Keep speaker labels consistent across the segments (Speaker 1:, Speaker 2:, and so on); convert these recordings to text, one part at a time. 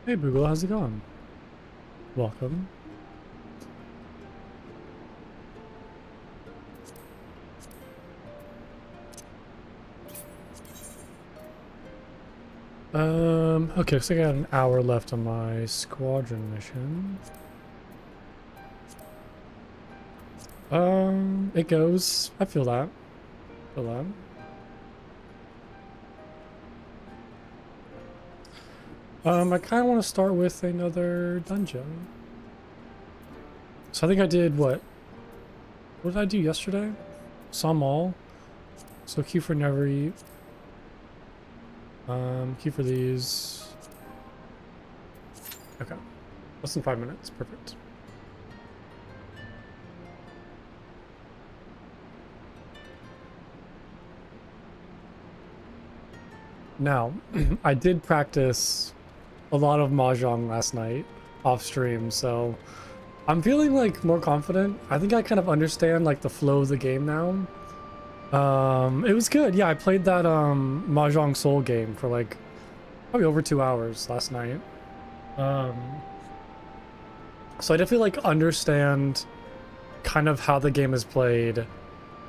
Speaker 1: Hey Boogle, how's it going? Welcome. Okay, so I got an hour left on my squadron mission. It goes. I feel that. Feel that. I kind of want to start with another dungeon. So I think I did what? What did I do yesterday? Saw them all. So Q for never eat. Q for these. Okay. Less than 5 minutes. Perfect. Now, I did practice a lot of Mahjong last night off stream, so I'm feeling like more confident. I think I kind of understand like the flow of the game now. It was good. Yeah, I played that Mahjong Soul game for like probably over 2 hours last night. So I definitely like understand kind of how the game is played.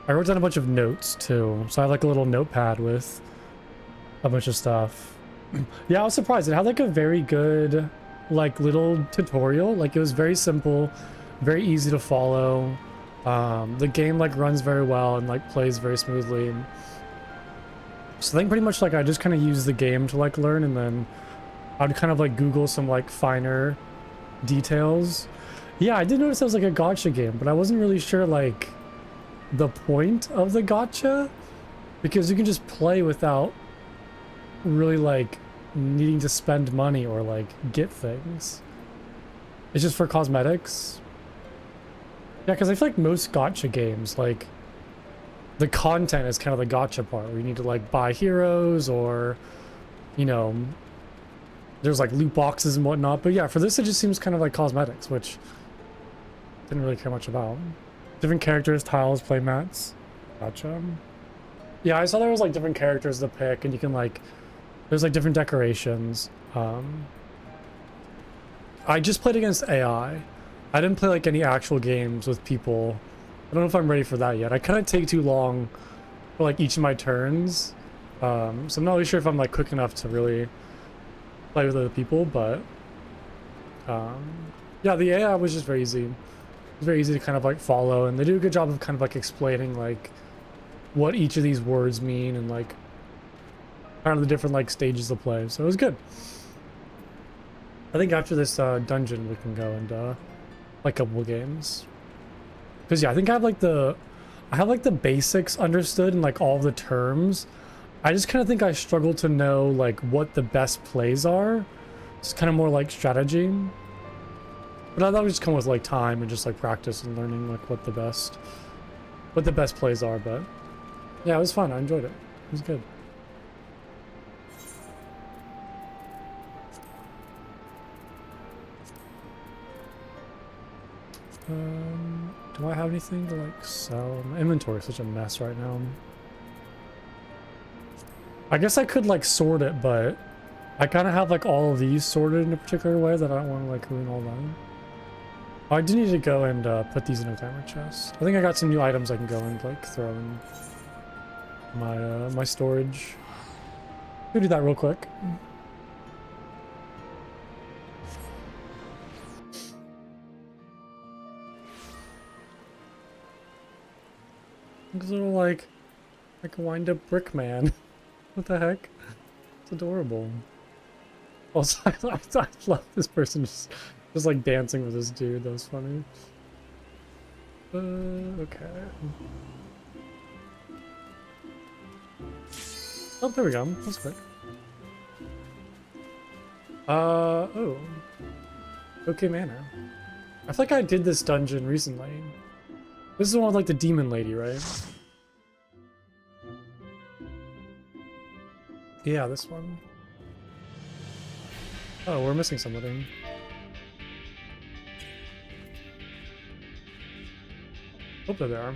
Speaker 1: I wrote down a bunch of notes too, so I have like a little notepad with a bunch of stuff. Yeah, I was surprised. It had like a very good like little tutorial. Like it was very simple, very easy to follow. The game like runs very well and like plays very smoothly. So I think pretty much like I just kind of use the game to like learn, and then I'd kind of like Google some like finer details. Yeah, I did notice it was like a gotcha game, but I wasn't really sure like the point of the gotcha, because you can just play without really like needing to spend money or like get things. It's just for cosmetics. Yeah, because I feel like most gotcha games, like the content is kind of the gotcha part where you need to like buy heroes, or you know, there's like loot boxes and whatnot. But yeah, for this it just seems kind of like cosmetics, which didn't really care much about. Different characters, tiles, playmats. Gotcha. Yeah, I saw there was like different characters to pick, and you can like, there's like different decorations. I just played against AI. I didn't play like any actual games with people. I don't know if I'm ready for that yet. I kind of take too long for like each of my turns. So I'm not really sure if I'm like quick enough to really play with other people, but yeah, the AI was just very easy. It was very easy to kind of like follow, and they do a good job of kind of like explaining like what each of these words mean, and like kind of the different like stages of play. So it was good. I think after this dungeon we can go and like a couple games, because yeah, I think I have like the basics understood and like all the terms. I just kind of think I struggle to know like what the best plays are. It's kind of more like strategy, but that would just come with like time and just like practice and learning like what the best plays are. But yeah, it was fun. I enjoyed it. It was good. Do I have anything to like sell? My inventory is such a mess right now. I guess I could like sort it, but I kind of have like all of these sorted in a particular way that I don't want to like ruin all them. Oh, I do need to go and put these in a timer chest. I think I got some new items I can go and like throw in my my storage. We'll do that real quick. This little like wind up brick man. What the heck? It's adorable. Also, I love this person just like dancing with this dude. That was funny. Okay. Oh, there we go. That's quick. Oh. Okay, Manor. I feel like I did this dungeon recently. This is the one with like the demon lady, right? Yeah, this one. Oh, we're missing something. Oh, there they are.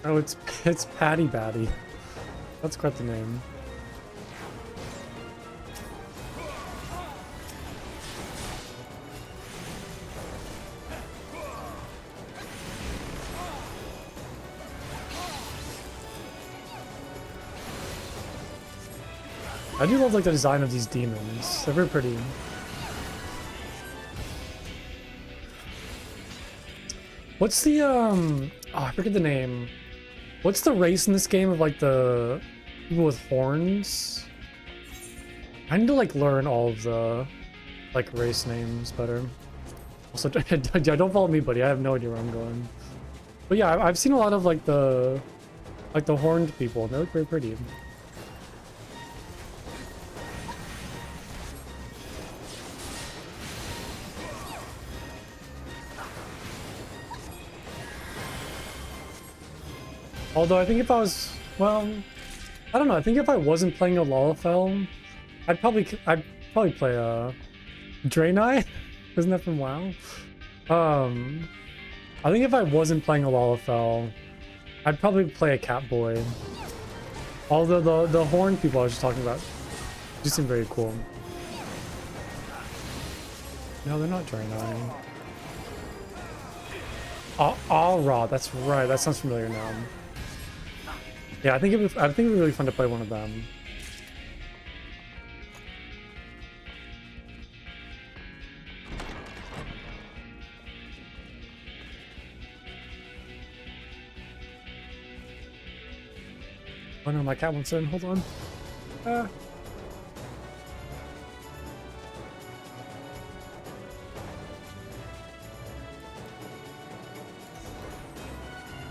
Speaker 1: Oh, it's Patty Batty. That's quite the name. I do love like the design of these demons. They're very pretty. What's the oh, I forget the name. What's the race in this game of like the people with horns? I need to like learn all of the like race names better. Also, don't follow me, buddy. I have no idea where I'm going. But yeah, I've seen a lot of like the horned people, and they look very pretty. Although I think if I was, well, I don't know. I think if I wasn't playing a Lalafell, I'd probably play a Draenei. Isn't that from WoW? I think if I wasn't playing a Lalafell, I'd probably play a Catboy. Although the horn people I was just talking about do seem very cool. No, they're not Draenei. Aura, that's right. That sounds familiar now. Yeah, I think it'd be really fun to play one of them. Oh no, my cat wants in. Hold on.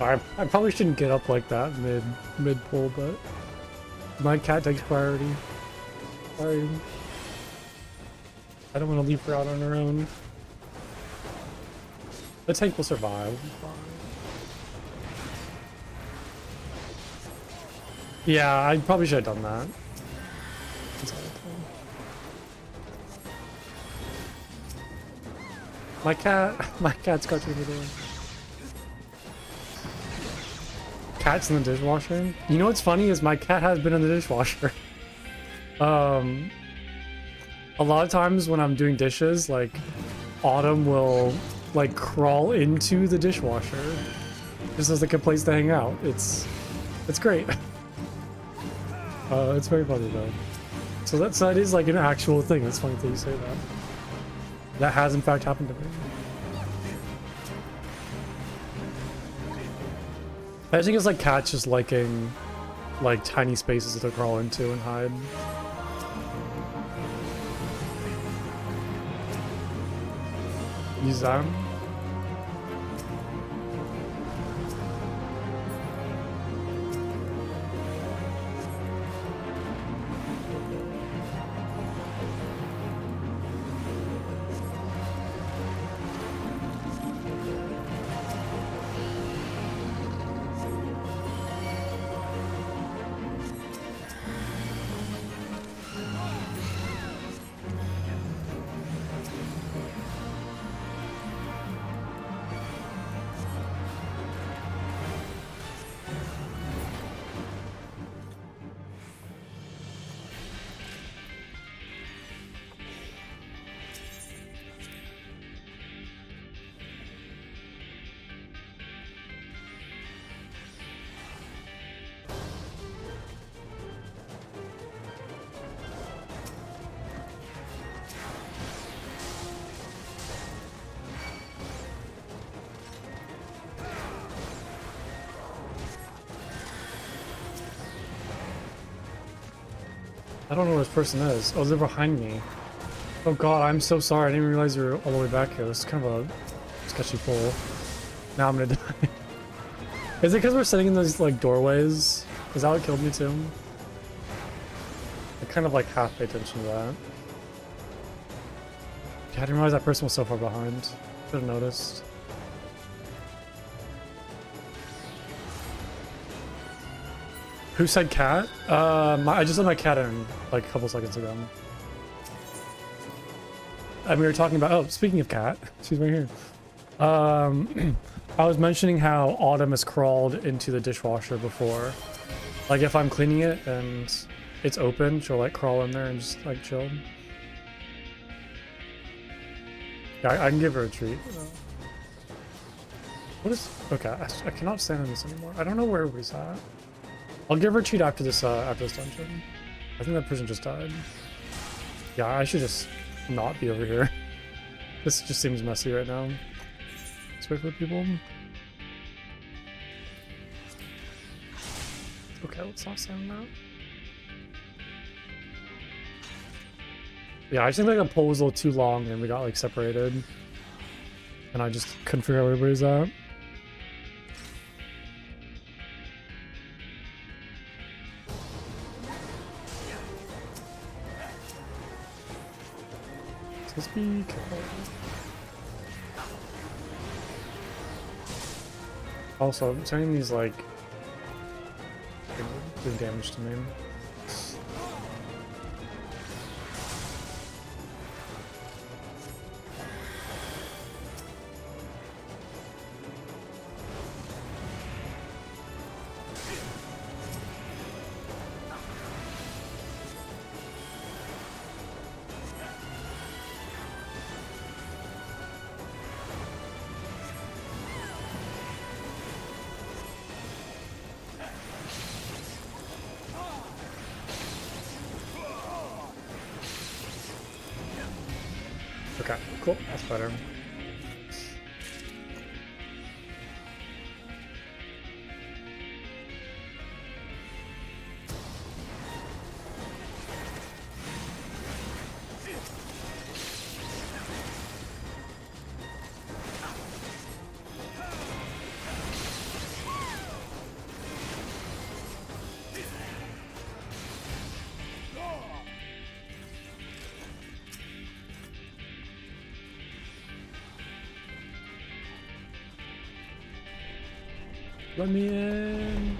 Speaker 1: I probably shouldn't get up like that mid pull, but my cat takes priority. Sorry. I don't want to leave her out on her own. The tank will survive. Yeah, I probably should have done that. My cat's got through the door. Cat's in the dishwasher. You know what's funny is my cat has been in the dishwasher. A lot of times when I'm doing dishes, like Autumn will like crawl into the dishwasher just as like a place to hang out. It's great. It's very funny though. So that is like an actual thing. It's funny that you say that. That has in fact happened to me. I think it's like cats just liking like tiny spaces to crawl into and hide. Use that. I don't know where this person is. Oh, they're behind me. Oh god, I'm so sorry. I didn't realize you were all the way back here. This is kind of a sketchy pull. Now I'm gonna die. Is it because we're sitting in those like doorways? Is that what killed me too? I kind of like half pay attention to that. Yeah, I didn't realize that person was so far behind. Should have noticed. Who said cat? I just let my cat in like a couple seconds ago. And we were talking about, oh, speaking of cat, she's right here. I I was mentioning how Autumn has crawled into the dishwasher before. Like if I'm cleaning it and it's open, she'll like crawl in there and just like chill. Yeah, I can give her a treat. What is... Okay, I cannot stand in this anymore. I don't know where everybody's at. I'll give her a treat after this dungeon. I think that person just died. Yeah, I should just not be over here. This just seems messy right now. Let's wait for people. Okay, let's not stand that. Yeah, I just think like a poll was a little too long and we got like separated. And I just couldn't figure out where everybody's at. So let's be careful. Also, I'm turning these like doing damage to me. Okay, cool. That's better. Let me in.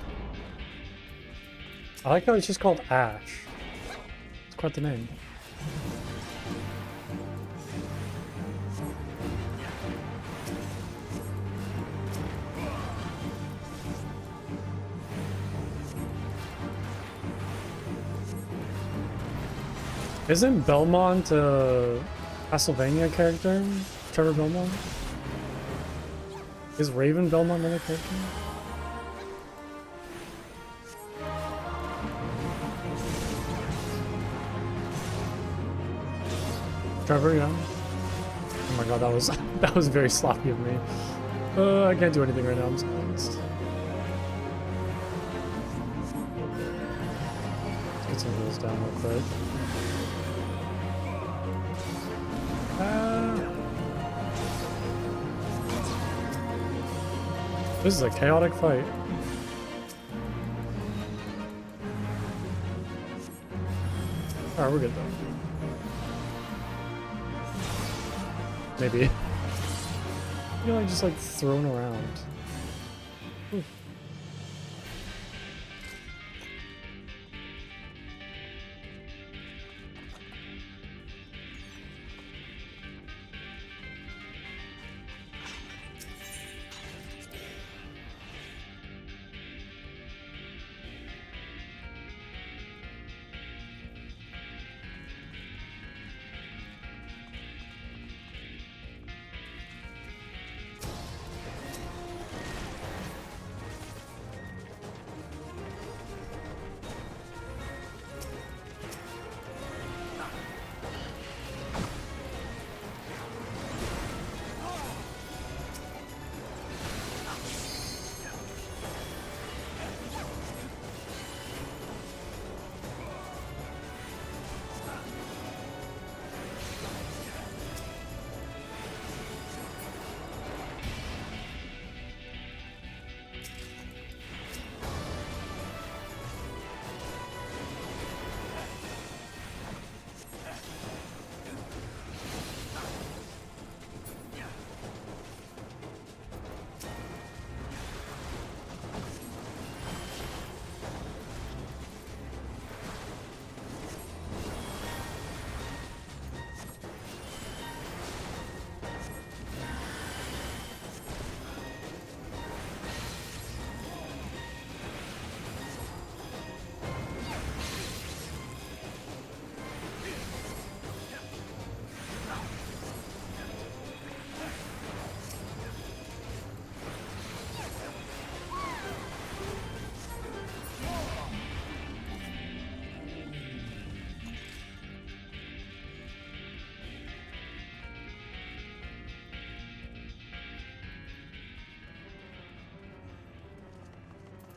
Speaker 1: I like how it's just called Ash. It's quite the name. Isn't Belmont a Castlevania character? Trevor Belmont? Is Raven Belmont another character? Trevor, yeah. Oh my god, that was very sloppy of me. I can't do anything right now, I'm silenced. Let's get some heals down real quick. This is a chaotic fight. Alright, we're good though. Maybe. You're like just like thrown around. Ooh.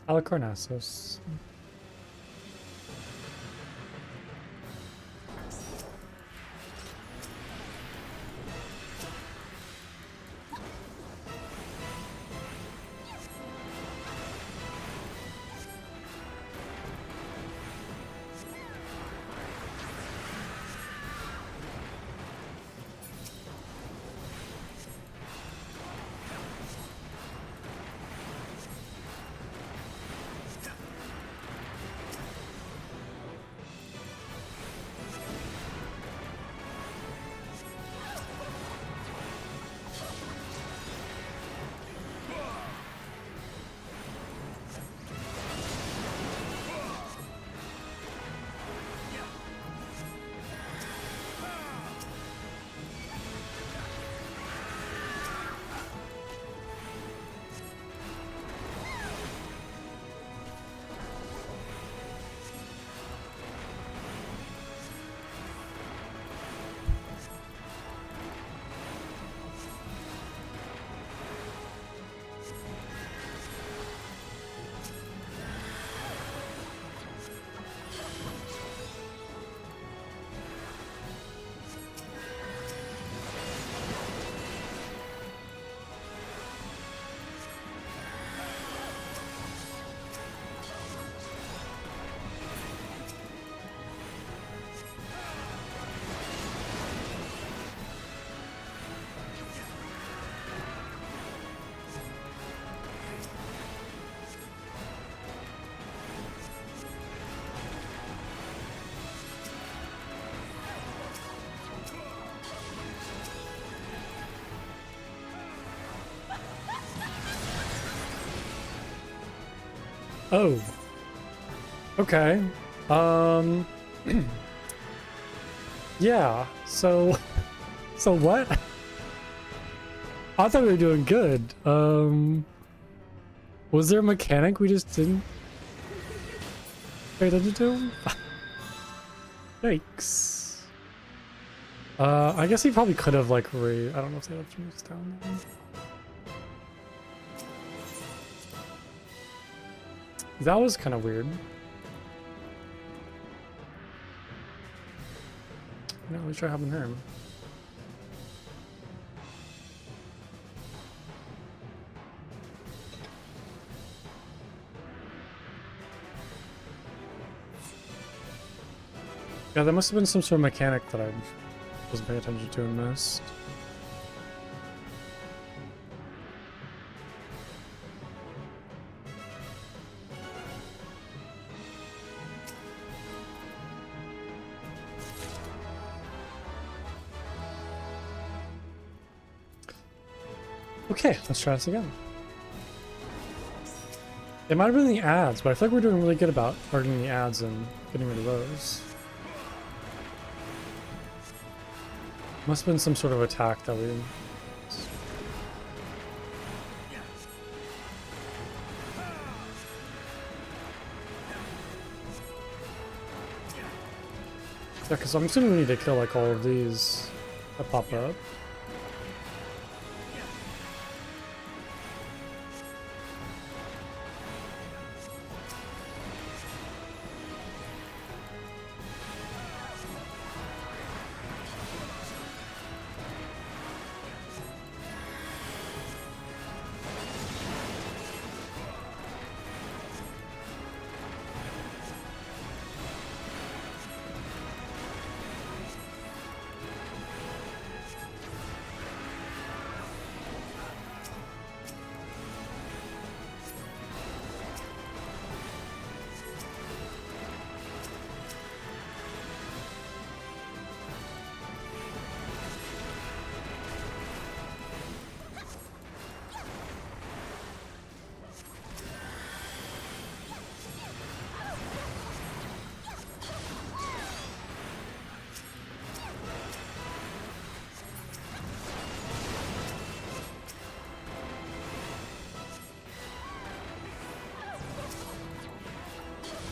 Speaker 1: Halicarnassus. Oh. Okay. Yeah, so what? I thought we were doing good. Was there a mechanic we just didn't pay attention to? Yikes. I guess he probably could have like I don't know if they have options down there. That was kind of weird. Yeah, at least I haven't heard him. Yeah, there must have been some sort of mechanic that I wasn't paying attention to and missed. Okay, let's try this again. It might have been the ads, but I feel like we're doing really good about targeting the ads and getting rid of those. Must have been some sort of attack that we... Yeah, because I'm assuming we need to kill like all of these that pop up.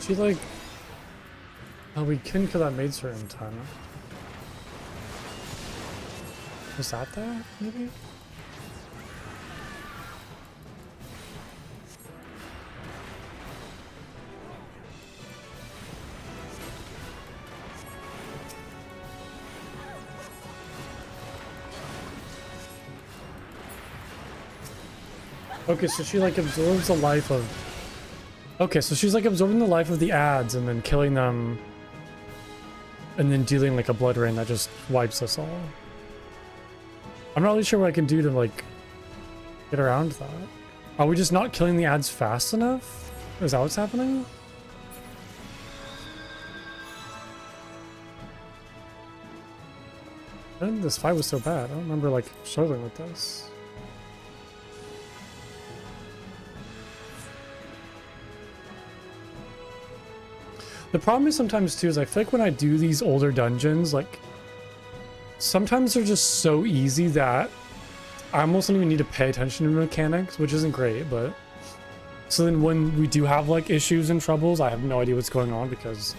Speaker 1: She like... Oh, we couldn't kill that maidservant in time. Was that there, maybe? Okay, so she like absorbs the life of... Okay, so she's like absorbing the life of the ads and then killing them and then dealing like a blood rain that just wipes us all. I'm not really sure what I can do to like get around that. Are we just not killing the ads fast enough? Is that what's happening? I didn't think this fight was so bad. I don't remember like struggling with this. The problem is sometimes too is I feel like when I do these older dungeons, like sometimes they're just so easy that I almost don't even need to pay attention to mechanics, which isn't great, but so then when we do have like issues and troubles, I have no idea what's going on because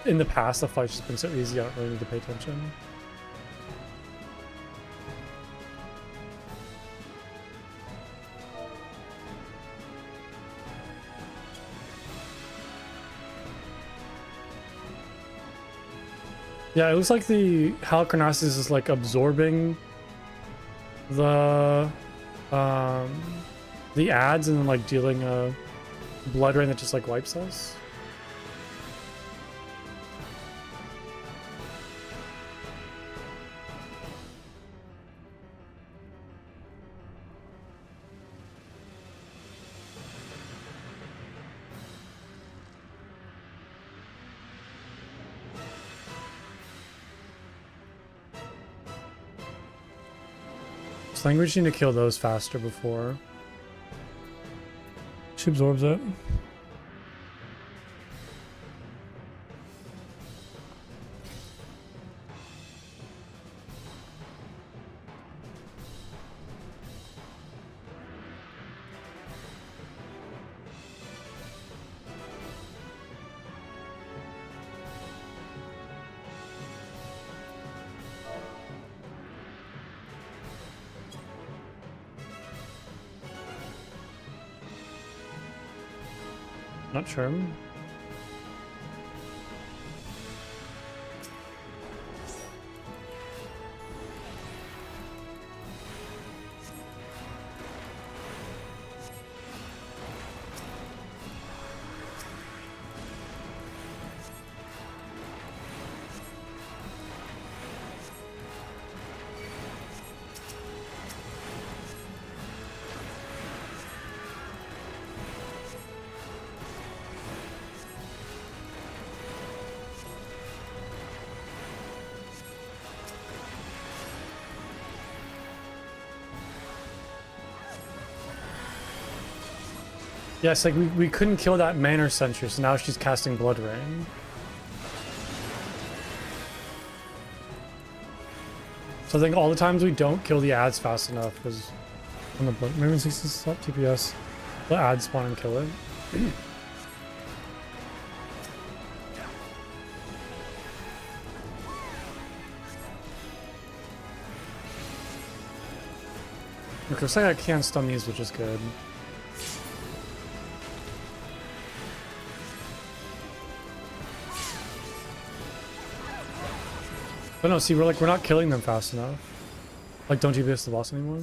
Speaker 1: in the past the fight's just been so easy I don't really need to pay attention. Yeah, it looks like the Halicarnassus is like absorbing the ads and then like dealing a blood rain that just like wipes us. I think we just need to kill those faster before she absorbs it. Not sure. Yes, like we couldn't kill that Manor Sentry, so now she's casting Blood Rain. So I think all the times we don't kill the ads fast enough because on the blood, maybe 60 up TPS, the ads spawn and kill it. Okay, looks like I can stun these, which is good. But no, see, we're not killing them fast enough. Like, don't TPS the boss anymore?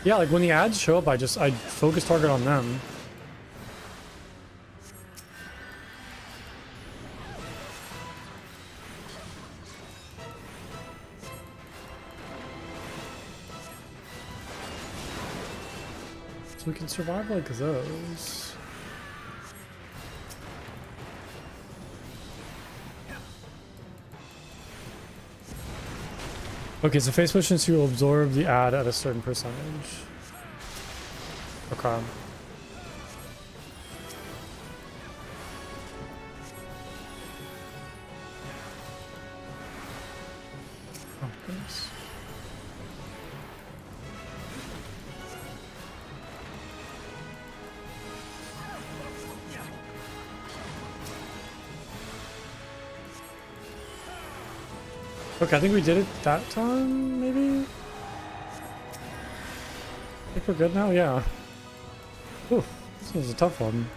Speaker 1: Yeah, like when the ads show up, I focus target on them. So we can survive like those. Okay, so face missions will absorb the ad at a certain percentage. Okay. Oh, goodness. Okay, I think we did it that time, maybe? I think we're good now? Yeah. Ooh, this was a tough one.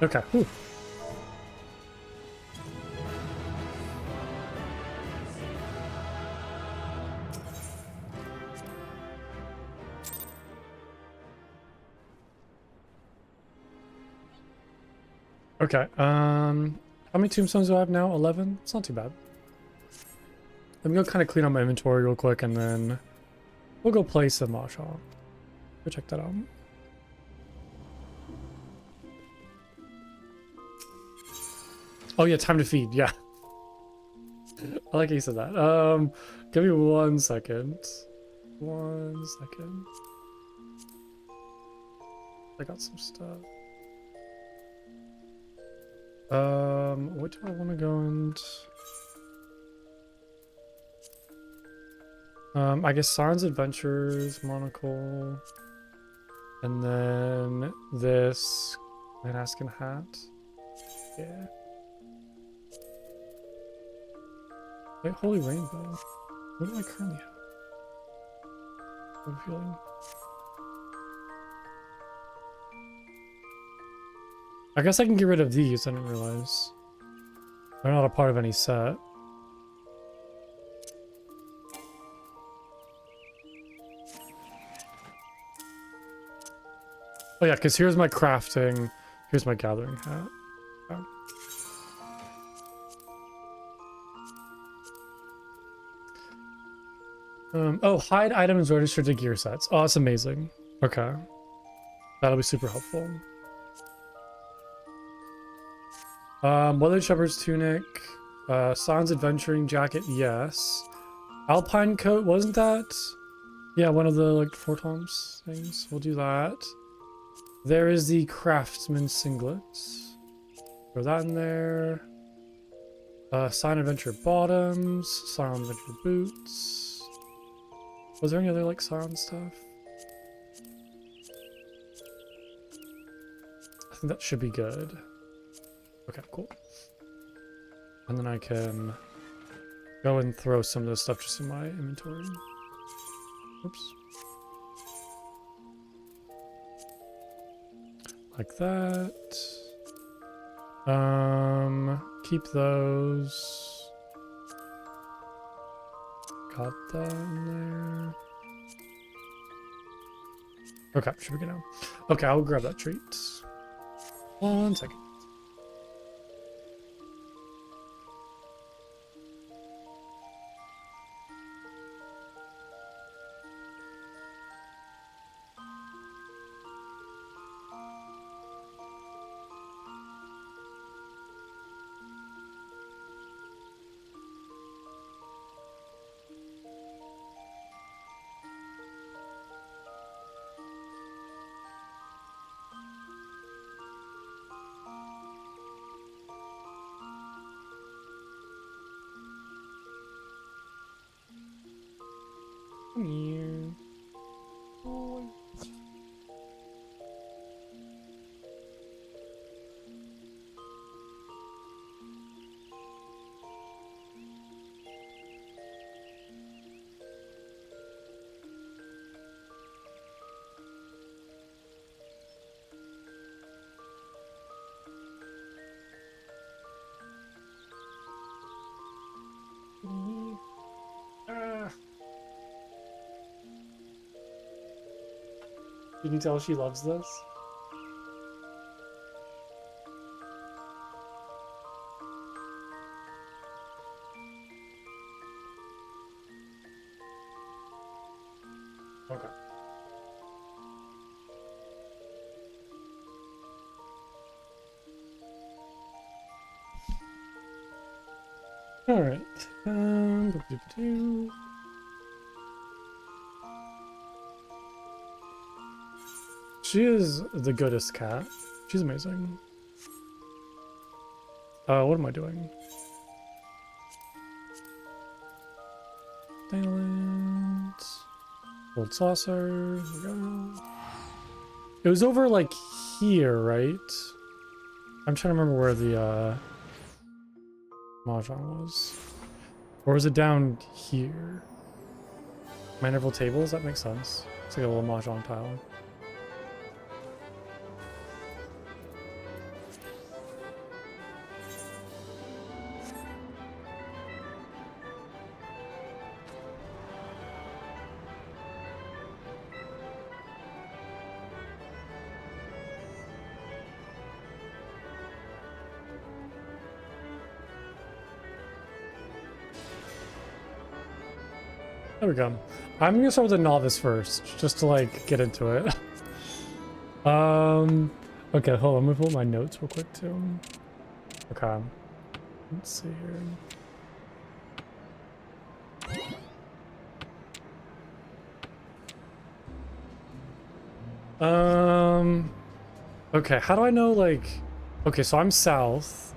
Speaker 1: Okay, whew. Okay, how many tombstones do I have now? 11? It's not too bad. Let me go kind of clean up my inventory real quick, and then we'll go play some Mahjong. Go check that out. Oh yeah, time to feed, yeah. I like how you said that. Give me 1 second. 1 second. I got some stuff. What do I want to go and... I guess Siren's Adventures, Monocle, and then this Manaskin hat. Yeah. Wait, Holy Rainbow. What do I currently have? I'm feeling. I guess I can get rid of these. I didn't realize they're not a part of any set. Oh yeah, because here's my crafting. Here's my gathering hat. Oh, hide items registered to gear sets. Oh, that's amazing. Okay. That'll be super helpful. Weathered Shepherd's Tunic. Sans Adventuring Jacket, yes. Alpine Coat, wasn't that? Yeah, one of the, like, 4 toms things. We'll do that. There is the Craftsman Singlet. Throw that in there. Sign Adventure Bottoms. Sign Adventure Boots. Was there any other, like, Sign stuff? I think that should be good. Okay, cool. And then I can go and throw some of this stuff just in my inventory. Oops. Like that. Keep those. Got that in there. Okay, should we get now? Okay, I'll grab that treat. 1 second. Come here. Oh. You can tell she loves this. Okay. All right. Boop-doop-doo. She is the goodest cat. She's amazing. What am I doing? Talent. Gold saucer. Here we go. It was over like here, right? I'm trying to remember where the Mahjong was. Or was it down here? Minerval tables? That makes sense. It's like a little Mahjong tile. There we go. I'm gonna start with a novice first, just to like get into it. Okay, hold on. I'm gonna pull up my notes real quick too. Okay. Let's see here. Okay, how do I know, like... Okay, so I'm south.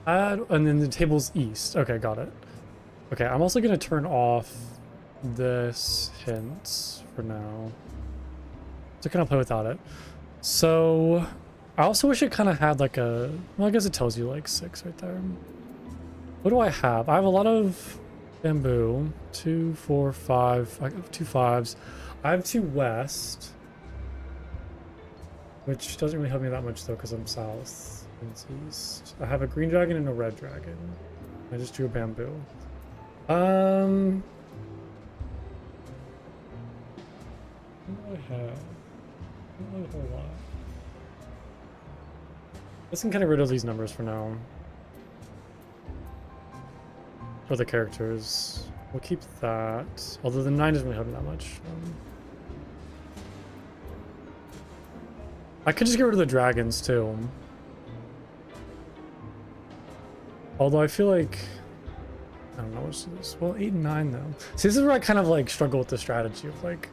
Speaker 1: And then the table's east. Okay, got it. Okay, I'm also gonna turn off this hint for now. So kind of play without it. So, I also wish it kind of had like a... Well, I guess it tells you like 6 right there. What do I have? I have a lot of bamboo. 2, 4, 5. I have 2 5s. I have 2 west. Which doesn't really help me that much though, because I'm south and it's east. I have a green dragon and a red dragon. I just drew a bamboo. What do I have? Not really a whole lot. Let's get rid of these numbers for now. For the characters. We'll keep that. Although the 9 doesn't really help me that much. I could just get rid of the dragons too. Although I feel like... I don't know what's this. Well, 8 and 9 though. See, this is where I kind of like struggle with the strategy of like...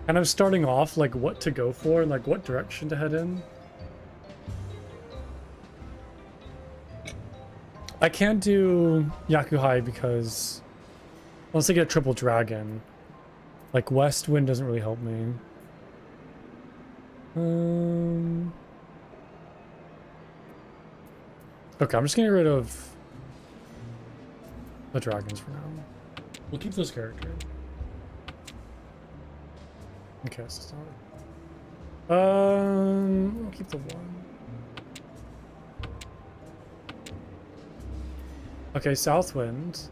Speaker 1: kind of starting off like what to go for and like what direction to head in. I can't do Yakuhai because... Unless I get a triple dragon. Like west wind doesn't really help me. Okay, I'm just getting rid of the dragons for now. We'll keep this character. Okay, so it's not. We'll keep the 1. Okay, south wind.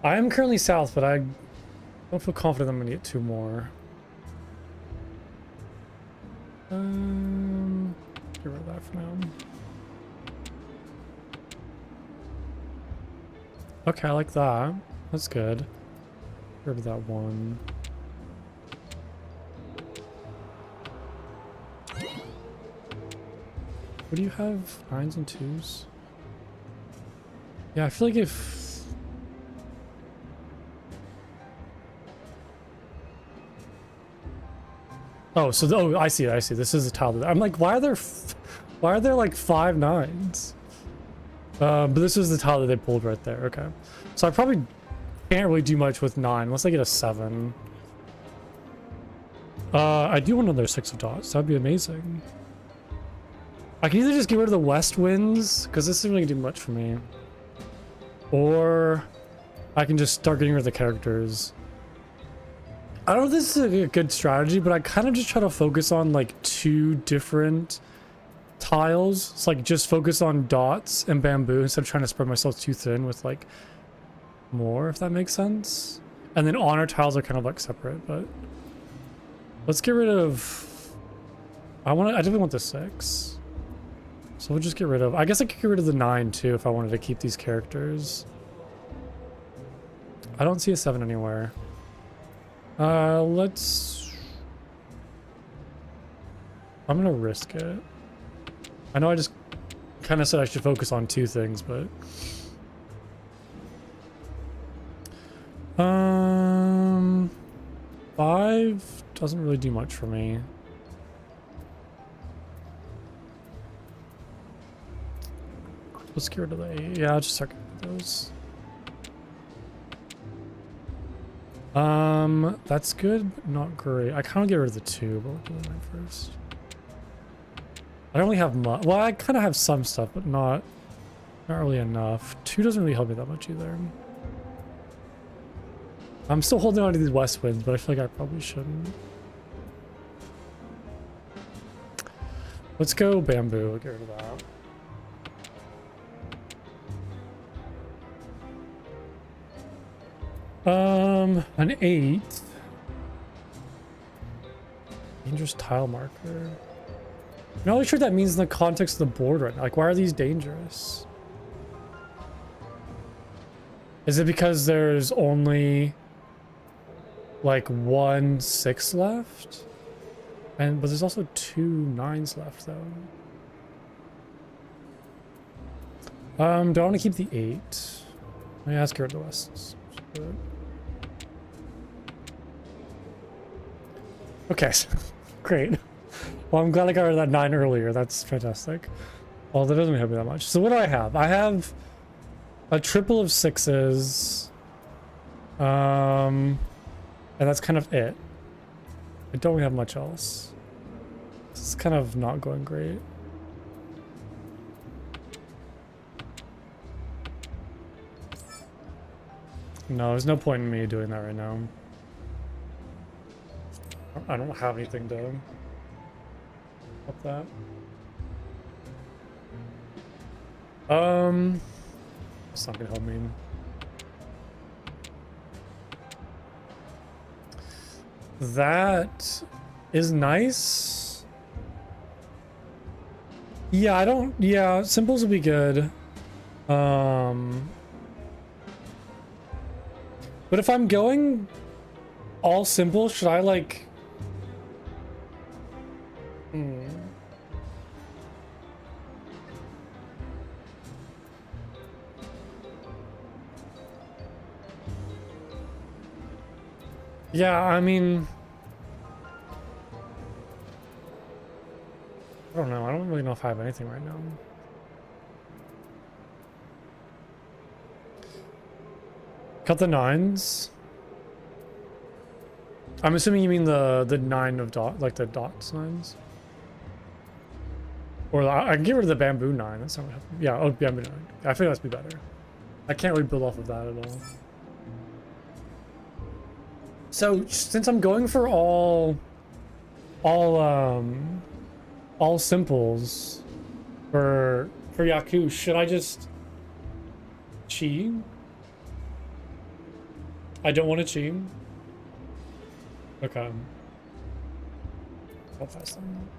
Speaker 1: I am currently south, but I don't feel confident I'm gonna get 2 more. Get rid of that for now. Okay, I like that. That's good. Get rid of that 1. What do you have? 9s and 2s? Yeah, I feel like if... Oh, so oh, I see. This is a tile. I'm like, why are there like 5 9s? But this is the tile that they pulled right there. Okay, so I probably can't really do much with 9 unless I get a 7. I do want another 6 of dots. That'd be amazing. I can either just get rid of the west winds because this isn't really gonna do much for me, or I can just start getting rid of the characters. I don't know if this is a good strategy, but I kind of just try to focus on like 2 different tiles. It's like just focus on dots and bamboo instead of trying to spread myself too thin with like more, if that makes sense. And then honor tiles are kind of like separate, but let's get rid of... I definitely want the 6. So we'll just get rid of... I guess I could get rid of the 9 too if I wanted to keep these characters. I don't see a 7 anywhere. Let's... I'm gonna risk it. I know I just kind of said I should focus on 2 things, but... 5 doesn't really do much for me. Let's get rid of the 8. Yeah, I'll just start getting rid of those. That's good, but not great. I kind of get rid of the 2, but we'll do the 9 first. I don't really have much. Well, I kind of have some stuff, but not really enough. 2 doesn't really help me that much either. I'm still holding on to these west winds, but I feel like I probably shouldn't. Let's go bamboo. We'll get rid of that. An 8. Dangerous tile marker. I'm not really sure what that means in the context of the board right now. Like, why are these dangerous? Is it because there's only like 1 6 left. But there's also 2 9s left though. Do I want to keep the 8? Let me ask her at the West. Okay, great. Well, I'm glad I got rid of that 9 earlier. That's fantastic. Well, that doesn't help me that much. So what do I have? I have a triple of 6s. And that's kind of it. I don't really have much else. This is kind of not going great. No, there's no point in me doing that right now. I don't have anything to help that. It's not gonna help me. That is nice. Yeah, yeah, simples would be good. But if I'm going all simple, should I like... Yeah, I mean... I don't know. I don't really know if I have anything right now. Cut the 9s. I'm assuming you mean the 9 of dot, like the dots 9s. Or I can get rid of the bamboo 9. That's not what happened. Yeah, oh, bamboo 9. I think that's be better. I can't really build off of that at all. So since I'm going for all simples for Yaku, should I just cheat? I don't want to cheat. Okay. I'll pass them.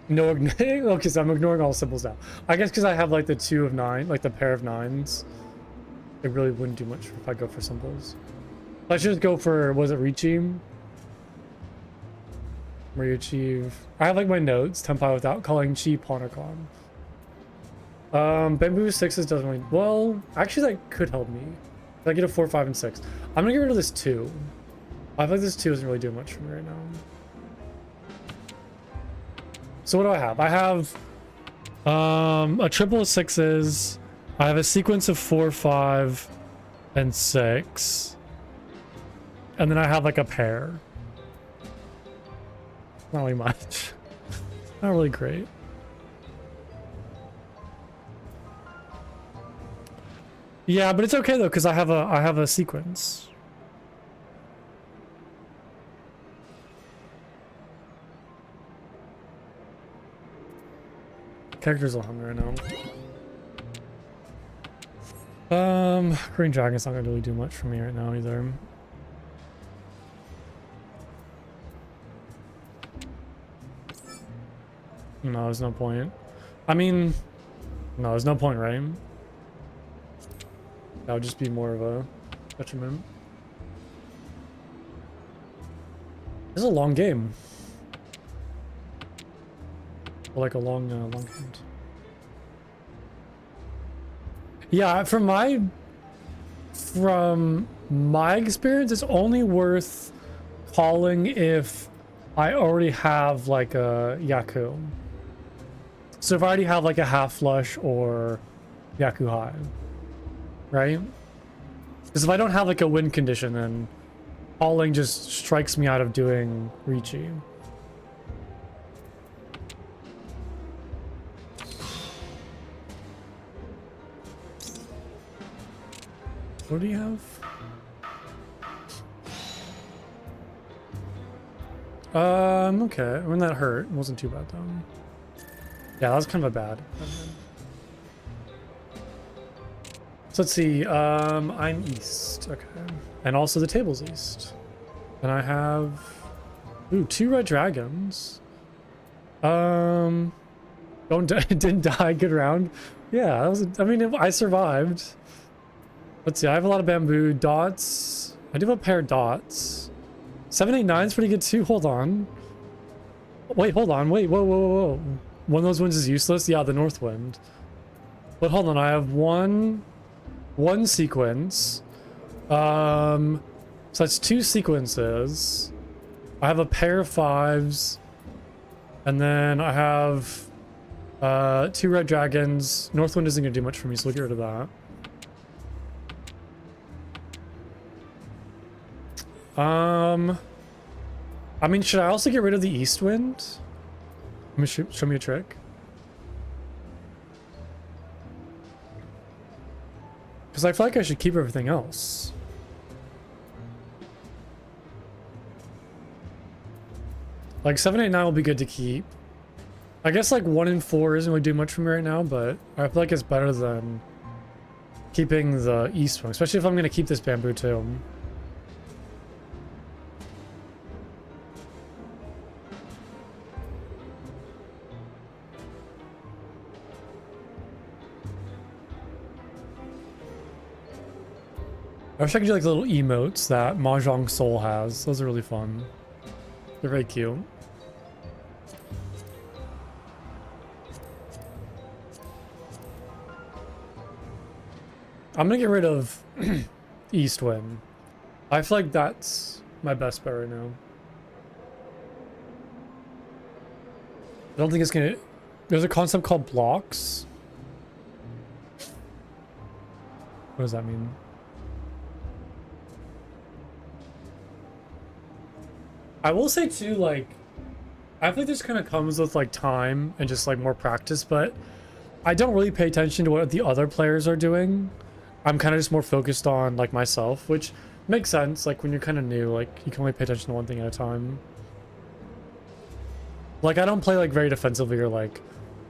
Speaker 1: No, okay, so I'm ignoring all simples now. I guess because I have like the 2 of 9, like the pair of 9s. It really wouldn't do much if I go for simples. Let's just go for, was it Richi? Where you achieve... I have like my notes, Tempai without calling Chi Ponacon. Bamboo 6s doesn't really... Well, actually that could help me. If I get a 4, 5, and 6. I'm gonna get rid of this 2. I feel like this 2 isn't really doing much for me right now. So what do I have? I have a triple of 6s. I have a sequence of 4, 5, and 6. And then I have like a pair. Not really much. Not really great. Yeah, but it's okay though, because I have a sequence. Characters will hum right now. Green Dragon's not gonna really do much for me right now either. No, there's no point. I mean, no, there's no point, right? That would just be more of a detriment. This is a long game. Like a long game. Yeah, from my experience, it's only worth calling if I already have like a Yaku. So if I already have like a half flush or Yaku high, right? Because if I don't have like a win condition, then calling just strikes me out of doing Richi. What do you have? Okay. I mean, that hurt. It wasn't too bad, though. Yeah, that was kind of a bad. So let's see. I'm east. Okay. And also the table's east. And I have... Ooh, 2 red dragons. Didn't die. Good round. Yeah, that was... I mean, I survived. Let's see. I have a lot of bamboo dots. I do have a pair of dots. 789 is pretty good too. Hold on. Wait, hold on. Wait, whoa, whoa, whoa, whoa. One of those winds is useless? Yeah, the north wind. But hold on, I have one sequence. So that's 2 sequences. I have a pair of 5s. And then I have 2 red dragons. Northwind isn't gonna do much for me, so we'll get rid of that. I mean, should I also get rid of the east wind? Let me show me a trick. Because I feel like I should keep everything else. Like 789 will be good to keep. I guess like 1 and 4 isn't really doing much for me right now, but I feel like it's better than keeping the east one, especially if I'm gonna keep this bamboo too. I wish I could do like the little emotes that Mahjong Soul has. Those are really fun. They're very cute. I'm gonna get rid of East Wind. I feel like that's my best bet right now. I don't think it's gonna... There's a concept called blocks. What does that mean? I will say too, like, I feel like this kind of comes with like time and just like more practice, but I don't really pay attention to what the other players are doing. I'm kind of just more focused on like myself, which makes sense. Like when you're kind of new, like you can only pay attention to one thing at a time. Like I don't play like very defensively or like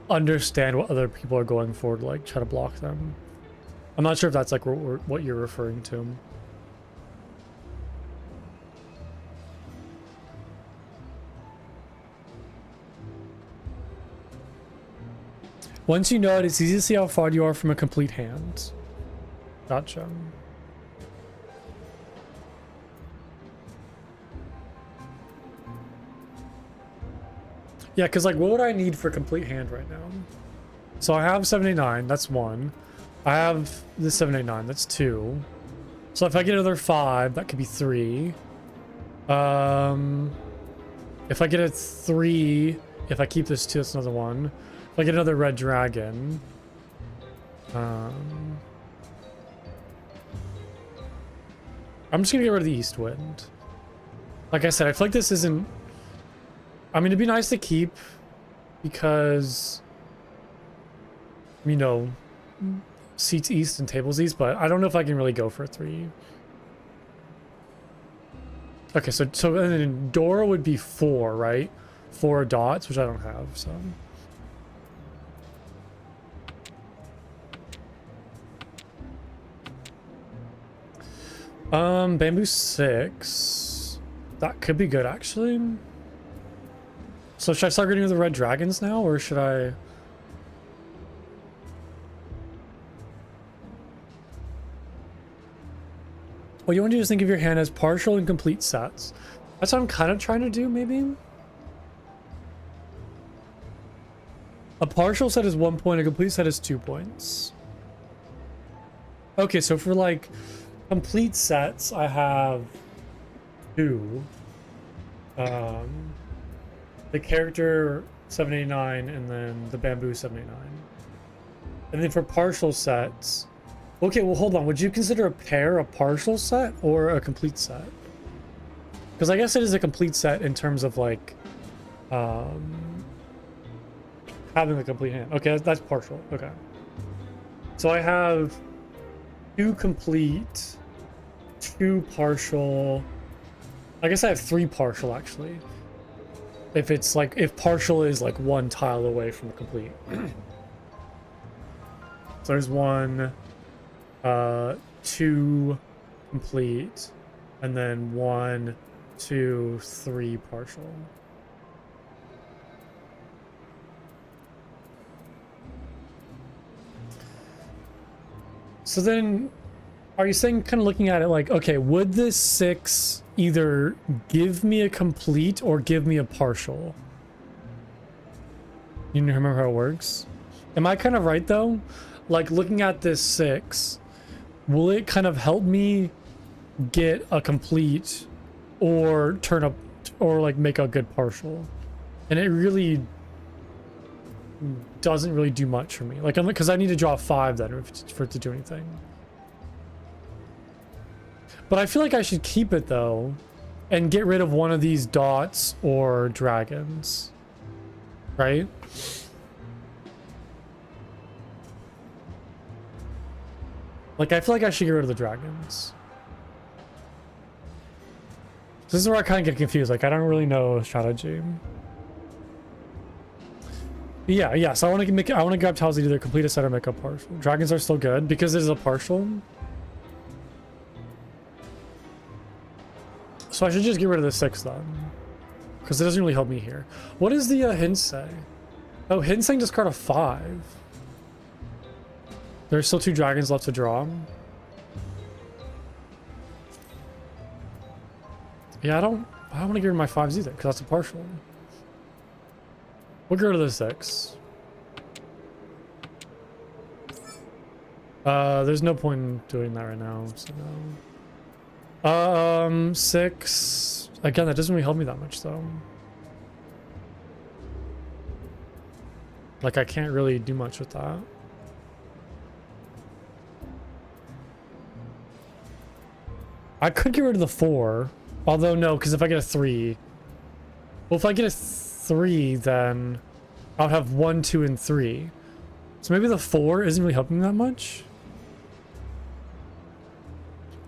Speaker 1: understand what other people are going for to like try to block them. I'm not sure if that's like what you're referring to. Once you know it, it's easy to see how far you are from a complete hand. Gotcha. Yeah, because like what would I need for a complete hand right now? So I have 789, that's 1. I have the 789, that's 2. So if I get another 5, that could be 3. If I get a 3, if I keep this 2, that's another 1. If I get another red dragon. I'm just gonna get rid of the east wind. Like I said, I feel like this isn't... I mean, it'd be nice to keep because, you know, seats east and tables east, but I don't know if I can really go for a 3. Okay, so then Dora would be 4, right? 4 dots, which I don't have, so... Bamboo 6. That could be good, actually. So should I start getting the red dragons now, or should I... What you want to do is think of your hand as partial and complete sets. That's what I'm kind of trying to do, maybe? A partial set is 1 point, a complete set is 2 points. Okay, so for like complete sets, I have 2. The character 789 and then the bamboo 789. And then for partial sets, okay, well hold on, would you consider a pair a partial set or a complete set? Because I guess it is a complete set in terms of like having a complete hand. Okay, that's partial. Okay, so I have 2 complete, 2 partial. I guess I have 3 partial actually. If it's like, if partial is like 1 tile away from the complete. So there's 1, 2 complete, and then 1, 2, 3 partial. So then Are you saying, kind of looking at it like, okay, would this 6 either give me a complete or give me a partial? You remember how it works? Am I kind of right though? Like looking at this 6, will it kind of help me get a complete or turn up or like make a good partial? And it really doesn't really do much for me. Like, because I need to draw 5 then for it to do anything. But I feel like I should keep it though and get rid of one of these dots or dragons. Right? Like, I feel like I should get rid of the dragons. This is where I kind of get confused. Like, I don't really know strategy. Yeah. So I want to grab tiles that either complete a set or make a partial. Dragons are still good because there's a partial. So I should just get rid of the 6 then, because it doesn't really help me here. What does the hint say? Oh, hint saying discard a 5. There's still 2 dragons left to draw. Yeah, I don't want to get rid of my 5s either, because that's a partial. We'll get rid of the 6. There's no point in doing that right now, so no. 6. Again, that doesn't really help me that much, though. Like, I can't really do much with that. I could get rid of the 4. Although, no, because if I get a 3... Well, if I get a 3, then I'll have 1, 2, and 3. So maybe the 4 isn't really helping that much.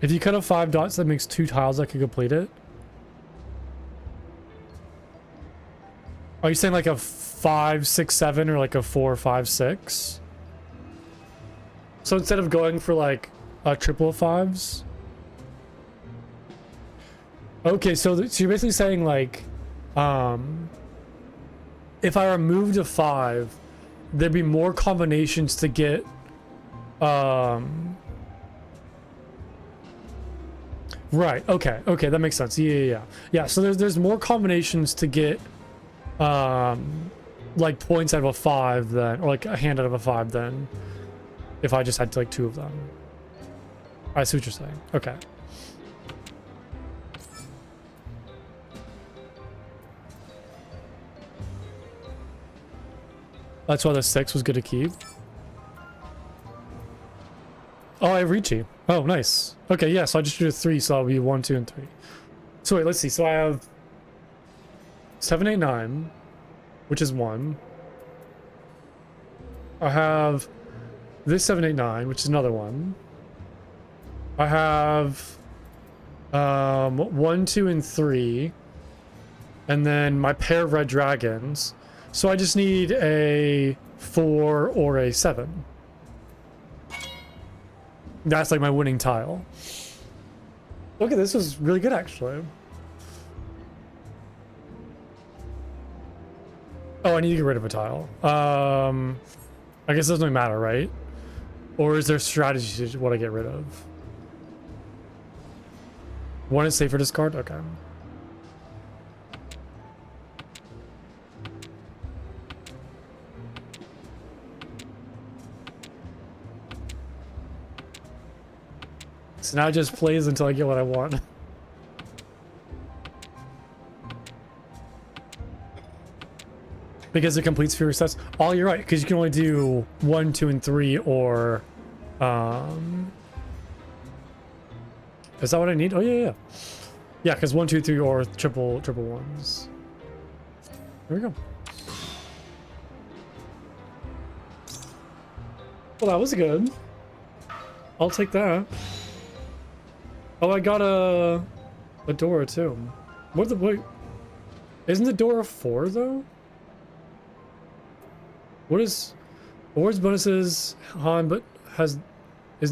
Speaker 1: If you cut off 5 dots, that makes 2 tiles that could complete it. Are you saying like a 5, 6, 7 or like a 4, 5, 6? So instead of going for like a triple of 5s? Okay, so you're basically saying like, if I removed a 5, there'd be more combinations to get, right, okay, that makes sense. Yeah, so there's more combinations to get, like points out of a 5 than, or like a hand out of a 5 than if I just had like 2 of them. I see what you're saying. Okay. That's why the 6 was good to keep. Oh, I have Ricci. Oh, nice. Okay, yeah, so I just drew a 3, so that'll be 1, 2, and 3. So wait, let's see. So I have 7, 8, 9, which is 1. I have this 7, 8, 9, which is another 1. I have 1, 2, and 3. And then my pair of red dragons. So I just need a 4 or a 7. That's like my winning tile. Okay, this was really good actually. Oh, I need to get rid of a tile. I guess it doesn't really matter, right? Or is there strategy to what I get rid of? One is safer discard? Okay. So now it just plays until I get what I want. Because it completes fewer sets. Oh, you're right, because you can only do 1, 2, and 3, or is that what I need? Oh yeah. Yeah, because 1, 2, 3, or triple ones. There we go. Well, that was good. I'll take that. Oh, I got a Dora too. Wait, isn't the Dora 4 though? What is awards bonuses Han but is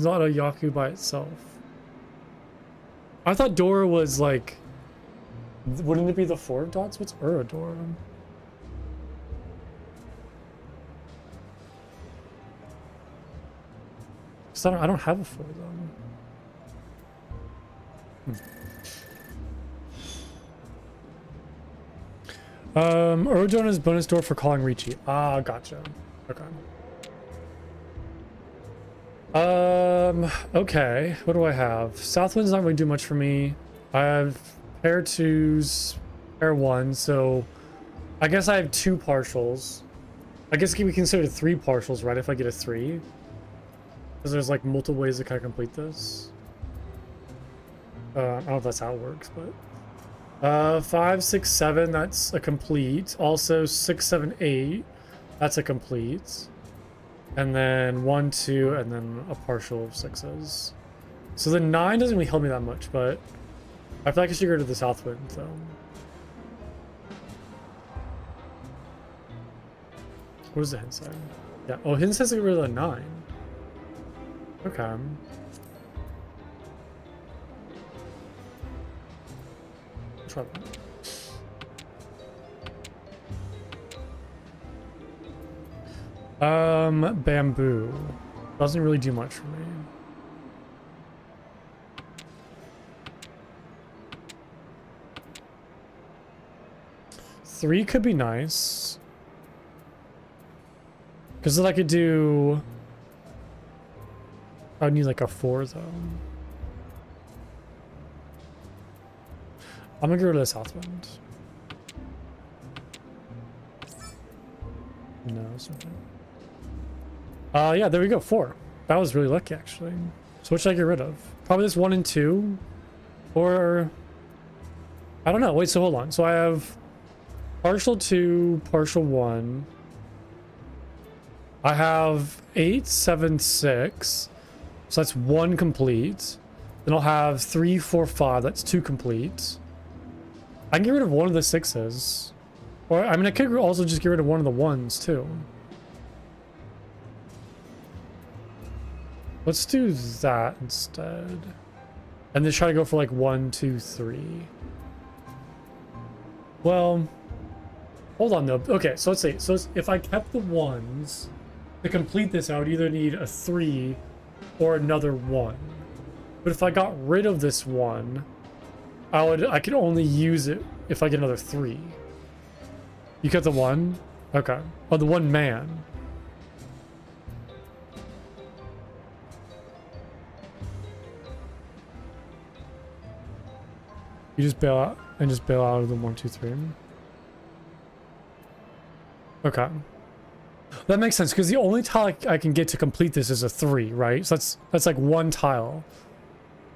Speaker 1: not a Yaku by itself? I thought Dora was like, wouldn't it be the 4 dots? What's Dora? I don't have a 4 though. Orojon is bonus door for calling Ricci. Ah, gotcha. Okay. Okay. What do I have? Southwind's not really do much for me. I have pair 2s, pair 1, so I guess I have 2 partials. I guess it can be considered 3 partials, right? If I get a 3. Because there's like multiple ways to kind of complete this. I don't know if that's how it works, but 5, 6, 7, that's a complete. Also 6, 7, 8, that's a complete. And then 1, 2, and then a partial of 6s. So the 9 doesn't really help me that much, but I feel like I should go to the Southwind, though. What does the hint say? Yeah. Oh, hint says to get rid of the 9. Okay. Try that. Bamboo. Doesn't really do much for me. Three could be nice. Because then I could do... I would need like a 4 though. I'm gonna go to the Southwind. No, something. Yeah, there we go, 4. That was really lucky actually. So what should I get rid of? Probably this 1 and 2. Or... I don't know, wait, so hold on. So I have partial 2, partial 1. I have 8, 7, 6. So that's 1 complete. Then I'll have 3, 4, 5. That's 2 complete. I can get rid of one of the 6s. Or, I mean, I could also just get rid of one of the 1s, too. Let's do that instead. And then try to go for like 1, 2, 3. Well, hold on though. Okay, so let's see. So if I kept the 1s, to complete this, I would either need a 3 or another 1. But if I got rid of this 1, I could only use it if I get another 3. You got the 1? Okay. Oh, the 1 man. You just bail out and just bail out of the 1, 2, 3. Okay. That makes sense because the only tile I can get to complete this is a 3, right? So that's like 1 tile.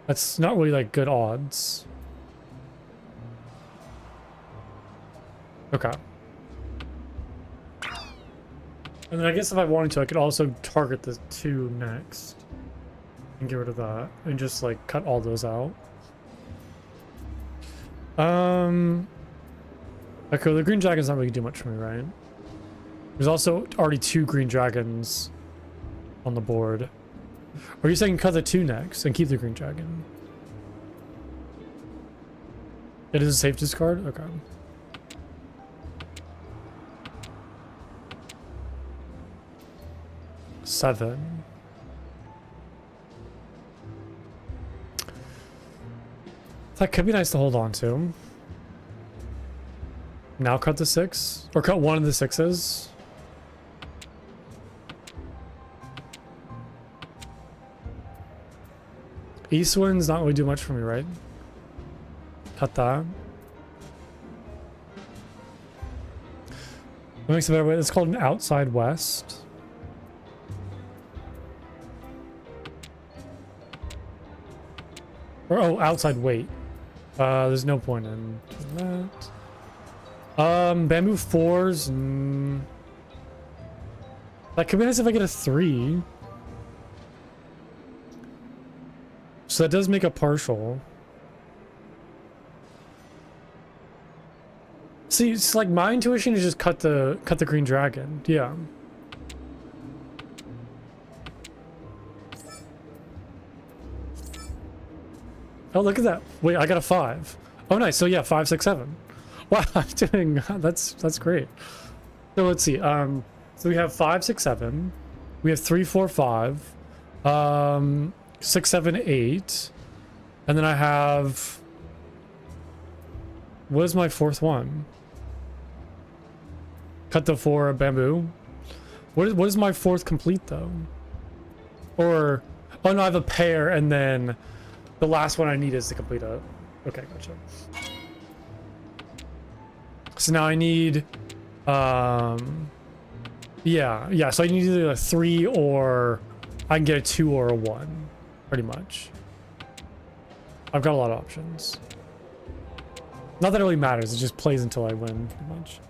Speaker 1: That's not really like good odds. Okay. And then I guess if I wanted to, I could also target the 2 next and get rid of that and just like cut all those out. Okay, the green dragon's not really do much for me, right? There's also already 2 green dragons on the board. Or are you saying cut the 2 next and keep the green dragon? It is a safe discard? Okay. Seven. That could be nice to hold on to. Now cut the 6? Or cut one of the 6s? East wind's not really do much for me, right? Cut that. What makes a better way? It's called an outside west. Or, oh, outside wait. There's no point in that. Bamboo 4s. That could be nice if I get a 3. So that does make a partial. See, it's like my intuition is just cut the green dragon. Yeah. Oh, look at that. Wait, I got a 5. Oh, nice. So yeah, 5, 6, 7. Wow, I'm doing that's great. So let's see. So we have 5, 6, 7. We have 3, 4, 5. 6, 7, 8. And then I have... What is my fourth one? Cut the 4 bamboo. What is my fourth complete though? Or... Oh no, I have a pair and then the last one I need is to complete a... Okay, gotcha. So now I need... Yeah, so I need either a 3 or... I can get a 2 or a 1. Pretty much. I've got a lot of options. Not that it really matters, it just plays until I win, pretty much.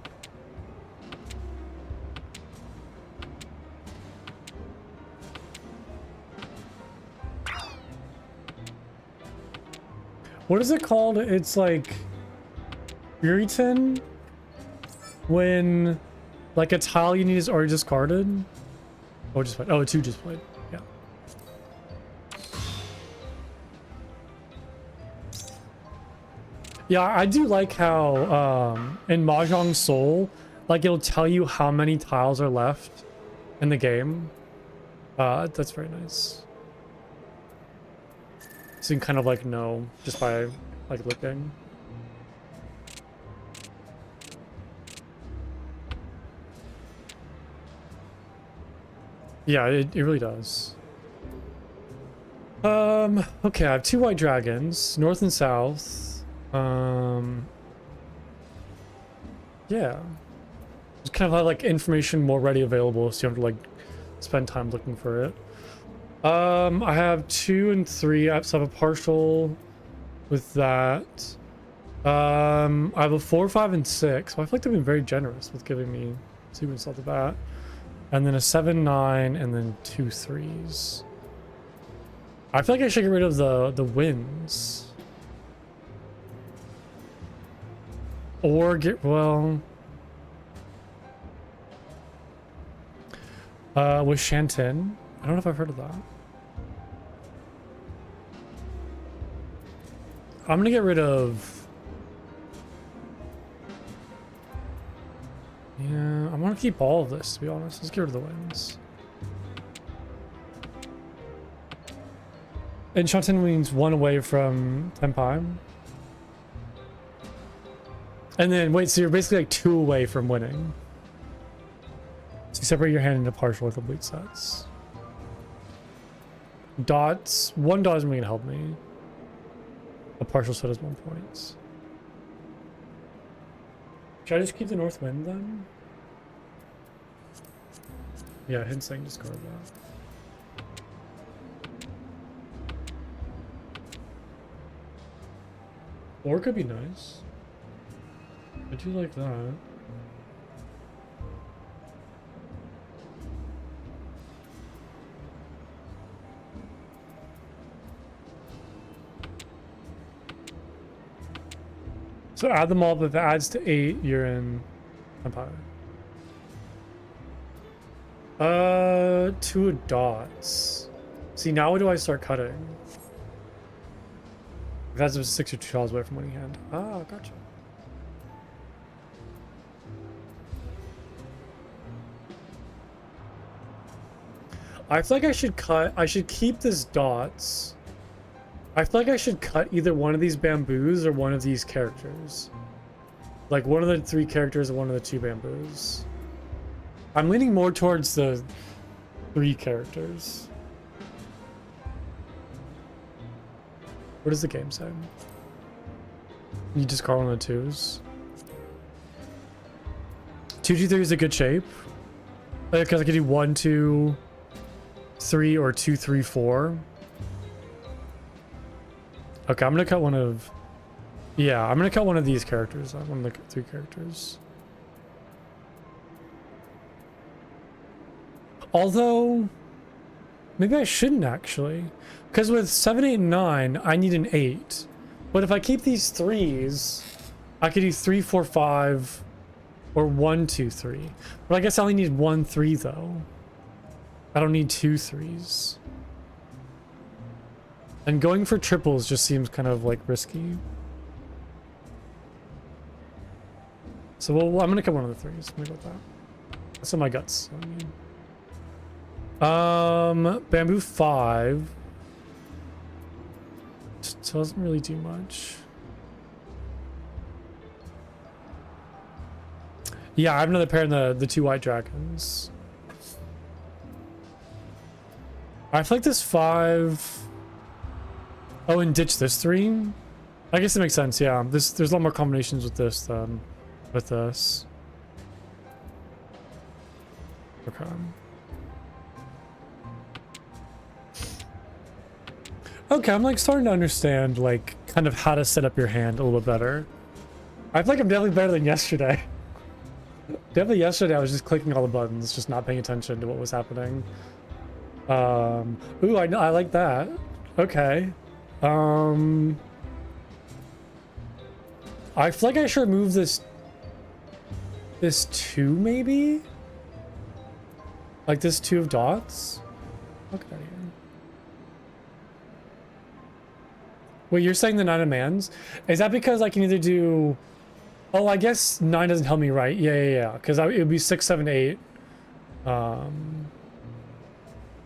Speaker 1: What is it called? It's like... Uriton? When... Like a tile you need is already discarded? Oh, just played. Oh, a 2 just played. Yeah. Yeah, I do like how in Mahjong Soul, like it'll tell you how many tiles are left in the game. That's very nice. So you can kind of like know just by like looking. Yeah, it really does. Okay, I have 2 white dragons, north and south. Yeah. Just kind of have like information more ready available so you don't have to like spend time looking for it. I have 2 and 3. I have a partial with that. I have a 4, 5, and 6. Well, I feel like they've been very generous with giving me sequence off the bat. And then a 7, 9, and then 2 3s. I feel like I should get rid of the wins. Or get, well... with Shantin. I don't know if I've heard of that. I'm gonna get rid of... Yeah, I want to keep all of this, to be honest. Let's get rid of the wins. And Shantin means 1 away from Tenpai. And then, wait, so you're basically like 2 away from winning. So you separate your hand into partial or complete sets. Dots. 1 dot isn't really gonna help me. A partial set is 1 point. Should I just keep the north wind then? Yeah, hint saying discard that. Or it could be nice. I do like that. So add them all, but if it adds to 8, you're in Empire. 2 dots. See, now what do I start cutting? If that's a 6 or 2 tiles away from winning hand. Ah, gotcha. I feel like I should keep this dots. I feel like I should cut either one of these bamboos or one of these characters. Like one of the 3 characters or one of the 2 bamboos. I'm leaning more towards the 3 characters. What does the game say? You discard one of the 2s. 2, 2, 3 is a good shape. Because I could do 1, 2, 3, or 2, 3, 4. Okay, I'm gonna cut one of... Yeah, I'm gonna cut one of these characters. One of the 3 characters. Although... Maybe I shouldn't actually. Because with 7, 8, and 9, I need an 8. But if I keep these 3s, I could do 3, 4, 5, or 1, 2, 3. But I guess I only need 1, 3 though. I don't need 2 3s. And going for triples just seems kind of like risky. So I'm gonna cut one of the 3s. I'm gonna go with that. That's in my guts. Bamboo 5. so it doesn't really do much. Yeah, I have another pair in the 2 white dragons. I feel like this 5... Oh, and ditch this 3? I guess it makes sense, yeah. There's a lot more combinations with this than with this. Okay. Okay, I'm like starting to understand like kind of how to set up your hand a little bit better. I feel like I'm definitely better than yesterday. Definitely yesterday I was just clicking all the buttons, just not paying attention to what was happening. Ooh, I like that. Okay. I feel like I should move this 2 maybe? Like this 2 of dots? Look at that here. Wait, you're saying the 9 of mans? Is that because I can either do... Oh, I guess 9 doesn't help me, right? Yeah. Because it would be 6, 7, 8.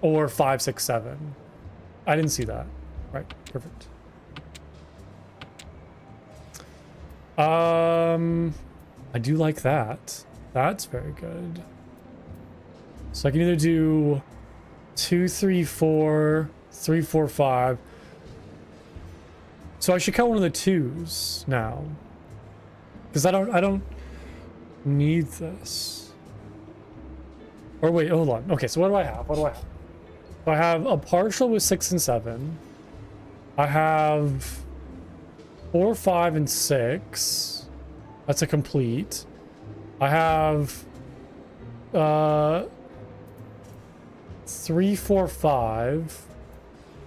Speaker 1: Or 5, 6, 7. I didn't see that. Right, perfect. I do like that. That's very good. So I can either do 2, 3, 4, 3, 4, 5. So I should cut one of the 2s now. Because I don't need this. Or wait, hold on. Okay, so what do I have? So I have a partial with 6 and 7. I have 4, 5, and 6. That's a complete. I have 3, 4, 5.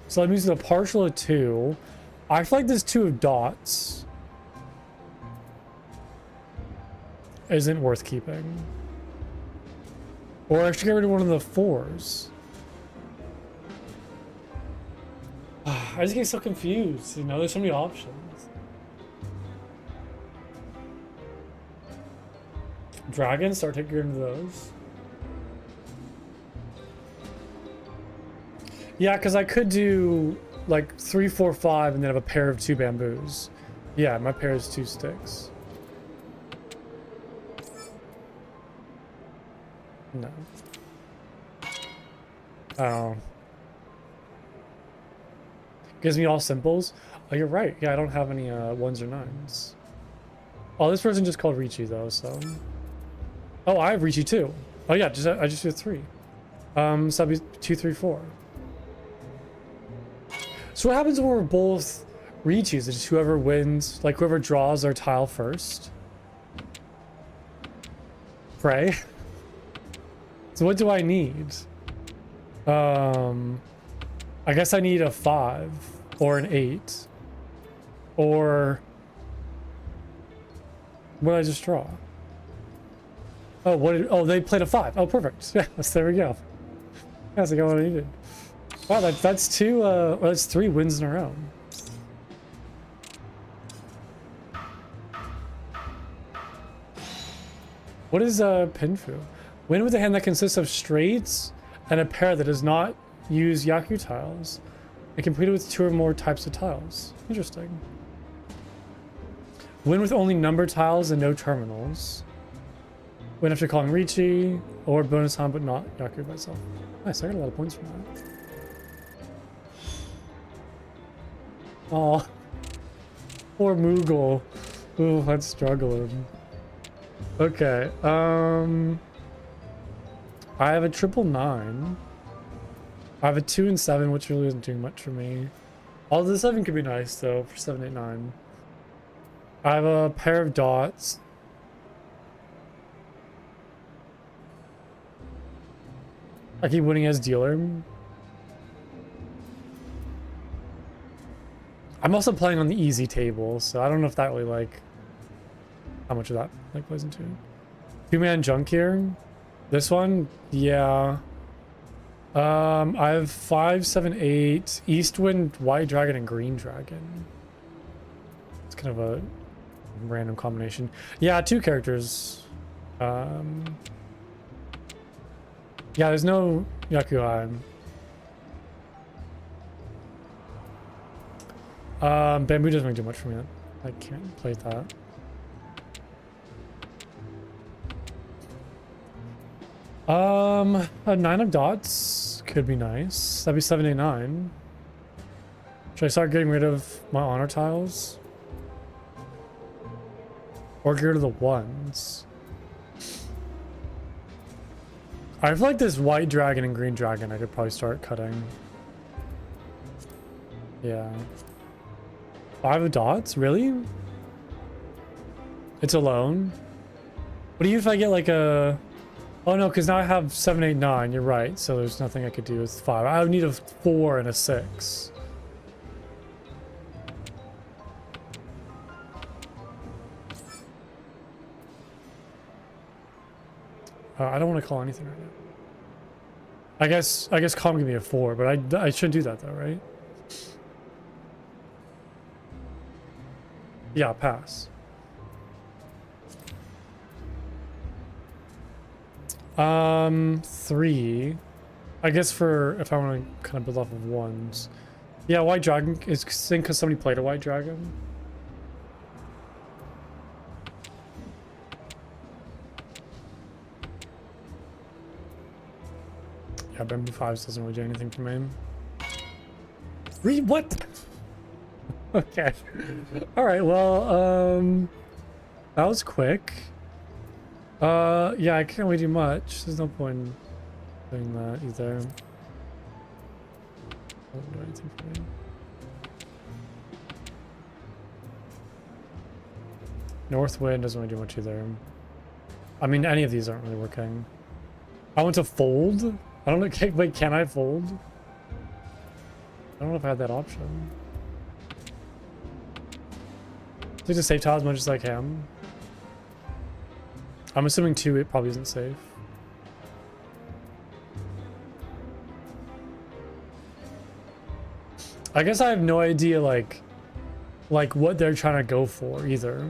Speaker 1: So I'm using a partial of 2. I feel like this 2 of dots isn't worth keeping. Or I should get rid of one of the 4s. I just get so confused, you know, there's so many options. Dragons, start taking rid of those. Yeah, because I could do like 3, 4, 5 and then have a pair of 2 bamboos. Yeah, my pair is 2 sticks. No. Oh. Gives me all simples. Oh, you're right. Yeah, I don't have any 1s or 9s. Oh, this person just called Ricci though, so. Oh, I have Ricci too. Oh yeah, I just did 3. So that'd be 2, 3, 4. So what happens when we're both Ricci's? It's just whoever wins, like whoever draws their tile first. Pray. So what do I need? I guess I need a 5 or an 8 or what did I just draw? Oh, oh, they played a 5. Oh, perfect. Yeah, there we go. That's like what I needed. Wow, that's 2. Well, that's 3 wins in a row. What is Pinfu? Win with a hand that consists of straights and a pair that does not use Yaku tiles. And completed with 2 or more types of tiles. Interesting. Win with only number tiles and no terminals. Win after calling Ricci, or bonus time but not Yaku by itself. Nice, I got a lot of points from that. Aw. Poor Moogle. Ooh, I'm struggling. Okay, I have a 999. I have a 2 and 7, which really isn't doing much for me. All the 7 could be nice though for 7, 8, 9. I have a pair of dots. I keep winning as dealer. I'm also playing on the easy table, so I don't know if that really like how much of that like plays into it. 2-man junk here. This one, yeah. I have 5, 7, 8, Eastwind, White Dragon, and Green Dragon. It's kind of a random combination. Yeah, 2 characters. Yeah, there's no Yakuai. Bamboo doesn't really do much for me. I can't play that. A 9 of dots could be nice. That'd be 789. Should I start getting rid of my honor tiles? Or get rid of the ones? I feel like this white dragon and green dragon I could probably start cutting. Yeah. 5 of dots? Really? It's alone? What do you if I get like a... Oh no, because now I have 7, 8, 9. You're right. So there's nothing I could do with 5. I would need a 4 and a 6. I don't want to call anything right now. I guess calm give me a 4, but I shouldn't do that though, right? Yeah, pass. 3. I guess for if I want to kind of build off of ones. Yeah, white dragon is think because somebody played a white dragon. Yeah, Bamboo 5s doesn't really do anything for me. What? Okay. Alright, well, that was quick. Yeah, I can't really do much. There's no point in doing that either. Doesn't do anything for me. North wind doesn't really do much either. I mean, any of these aren't really working. I want to fold? I don't know. Wait, can I fold? I don't know if I had that option. I just save tile as much as I can. I'm assuming 2, it probably isn't safe. I guess I have no idea, like what they're trying to go for either.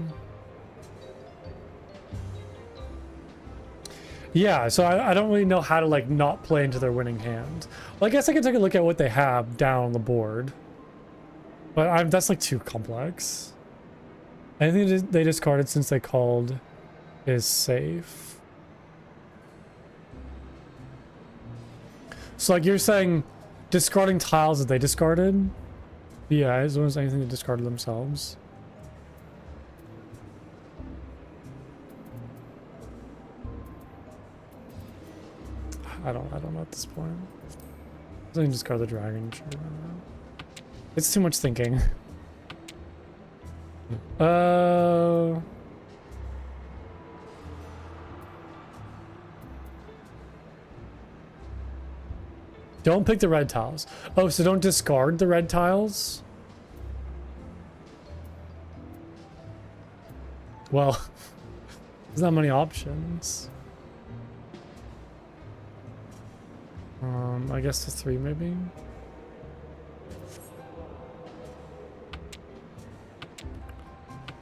Speaker 1: Yeah, so I don't really know how to like not play into their winning hand. Well, I guess I can take a look at what they have down on the board, but that's like too complex. Anything they discarded since they called is safe. So like you're saying discarding tiles that they discarded? Yeah, as long as anything they discarded themselves. I don't know at this point. I can discard the dragon, sure. I don't know. It's too much thinking. Don't pick the red tiles. Oh, so don't discard the red tiles? Well, there's not many options. I guess the 3 maybe.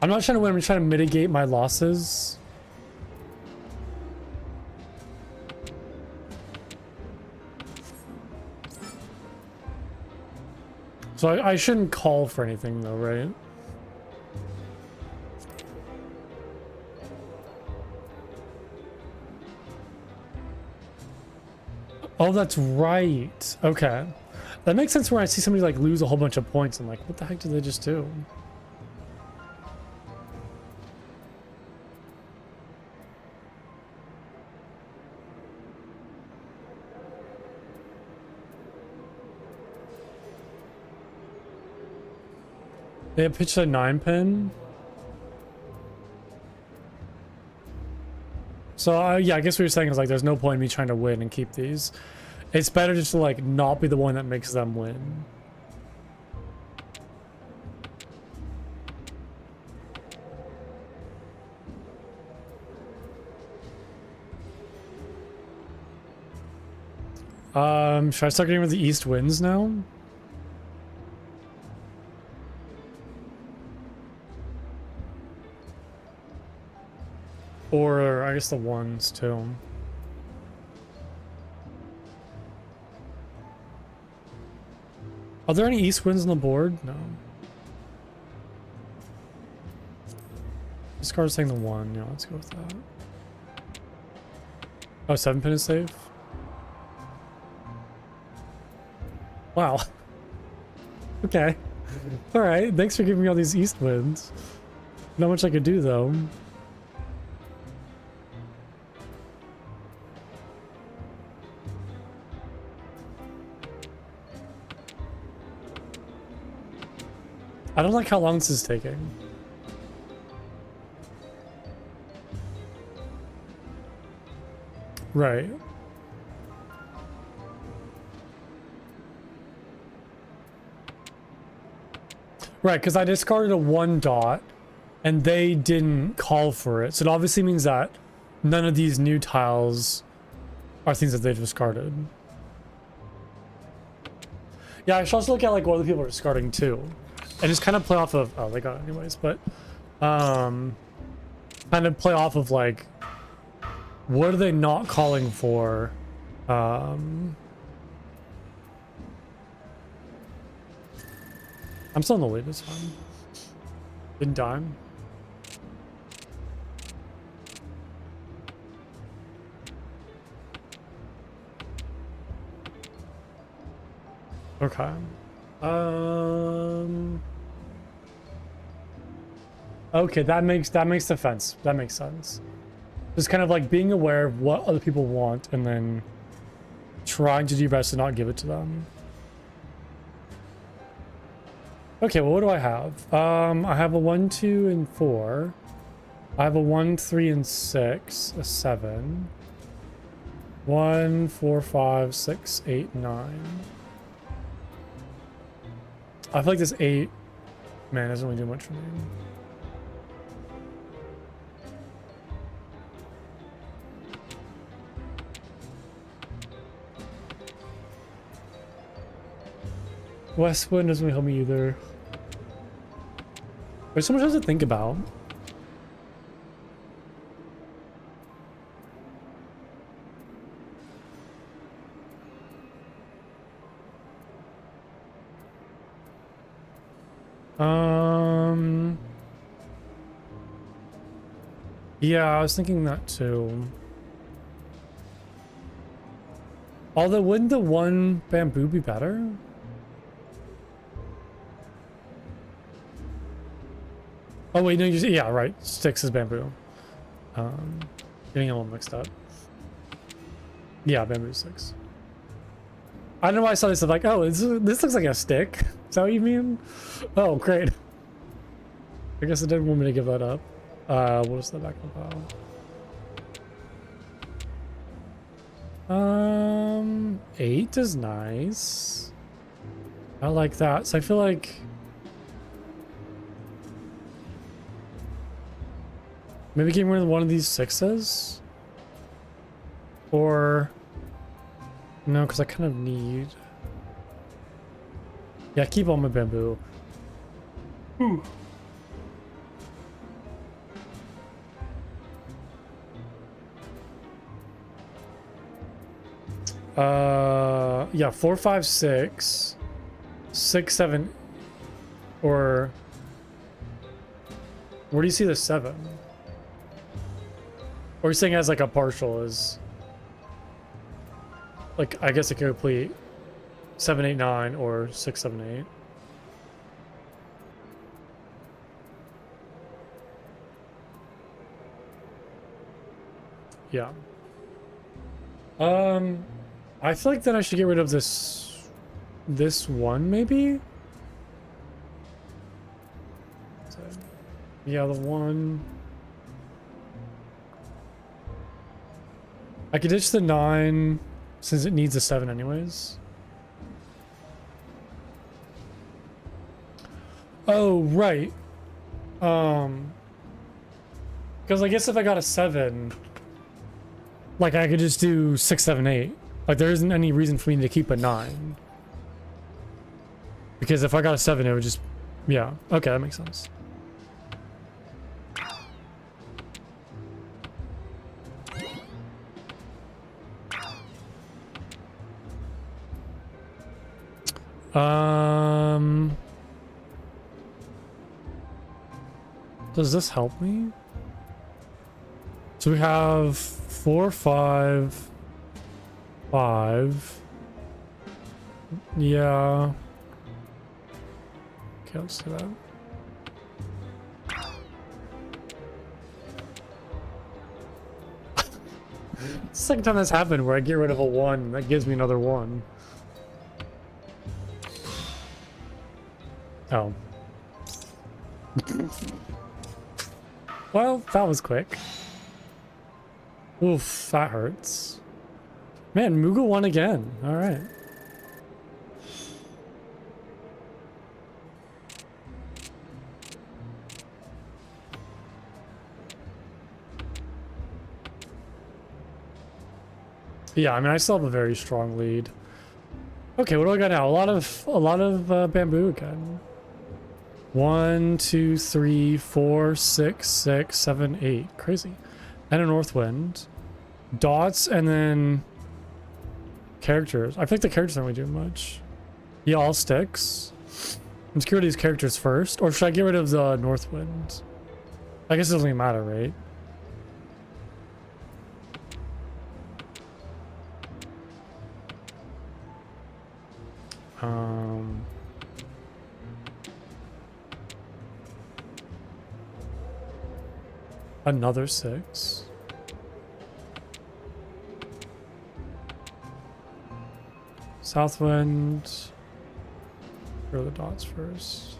Speaker 1: I'm not trying to win, I'm trying to mitigate my losses. So I shouldn't call for anything though, right? Oh, that's right. Okay. That makes sense when I see somebody like lose a whole bunch of points. I'm like, what the heck did they just do? They pitched a 9-pin. So yeah, I guess what you're saying is like there's no point in me trying to win and keep these. It's better just to like not be the one that makes them win. Should I start getting rid of the east winds now? Or I guess the ones too. Are there any east winds on the board? No. This card's saying the 1. Yeah, let's go with that. Oh, 7 pin is safe? Wow. Okay. Alright, thanks for giving me all these east winds. Not much I could do, though. I don't like how long this is taking. Right. Right, because I discarded a 1 dot and they didn't call for it. So it obviously means that none of these new tiles are things that they've discarded. Yeah, I should also look at like what other people are discarding too. And just kind of play off of, oh, they got it anyways, but kind of play off of like, what are they not calling for? I'm still in the lead this time. Didn't dime. Okay. Okay, that makes sense. That makes sense. Just kind of like being aware of what other people want and then trying to do your best to not give it to them. Okay, well, what do I have? I have a 1, 2, and 4. I have a 1, 3, and 6. A 7. 1, 4, 5, 6, 8, 9. I feel like this 8, man, doesn't really do much for me. Westwood doesn't really help me either. There's so much else to think about. Yeah, I was thinking that too. Although, wouldn't the 1 bamboo be better? Oh wait, no, yeah, right. Sticks is bamboo. Getting a little mixed up. Yeah, bamboo 6. I don't know why I saw this. I'm like, oh, this looks like a stick. Is that what you mean? Oh, great. I guess it didn't want me to give that up. What is the back of the pile? 8 is nice. I like that. So I feel like maybe getting rid of one of these 6s, or no, because I kind of need. Yeah, keep all my bamboo. Ooh. Yeah, 4, 5, 6, 6, 7, or where do you see the 7? Or you're saying as like a partial is like, I guess it could complete 7, 8, 9 or 6, 7, 8. Yeah. I feel like then I should get rid of this one maybe. So, yeah, the 1. I could ditch the 9 since it needs a 7 anyways. Oh, right. Because I guess if I got a 7, like I could just do 6, 7, 8. Like there isn't any reason for me to keep a 9. Because if I got a 7, it would just, yeah. Okay, that makes sense. Does this help me? So we have 4, 5, 5. Yeah. Okay, let's do that. It's the second time that's happened where I get rid of a 1. That gives me another 1. Oh. Well, that was quick. Oof, that hurts. Man, Mughal won again. Alright. Yeah, I mean, I still have a very strong lead. Okay, what do I got now? A lot of bamboo again. 1, 2, 3, 4, 6, 6, 7, 8. Crazy. And a north wind. Dots and then characters. I think the characters aren't really doing much. Yeah, all sticks. Let's get rid of these characters first. Or should I get rid of the north wind? I guess it doesn't even matter, right? Another 6. Southwind. Throw the dots first.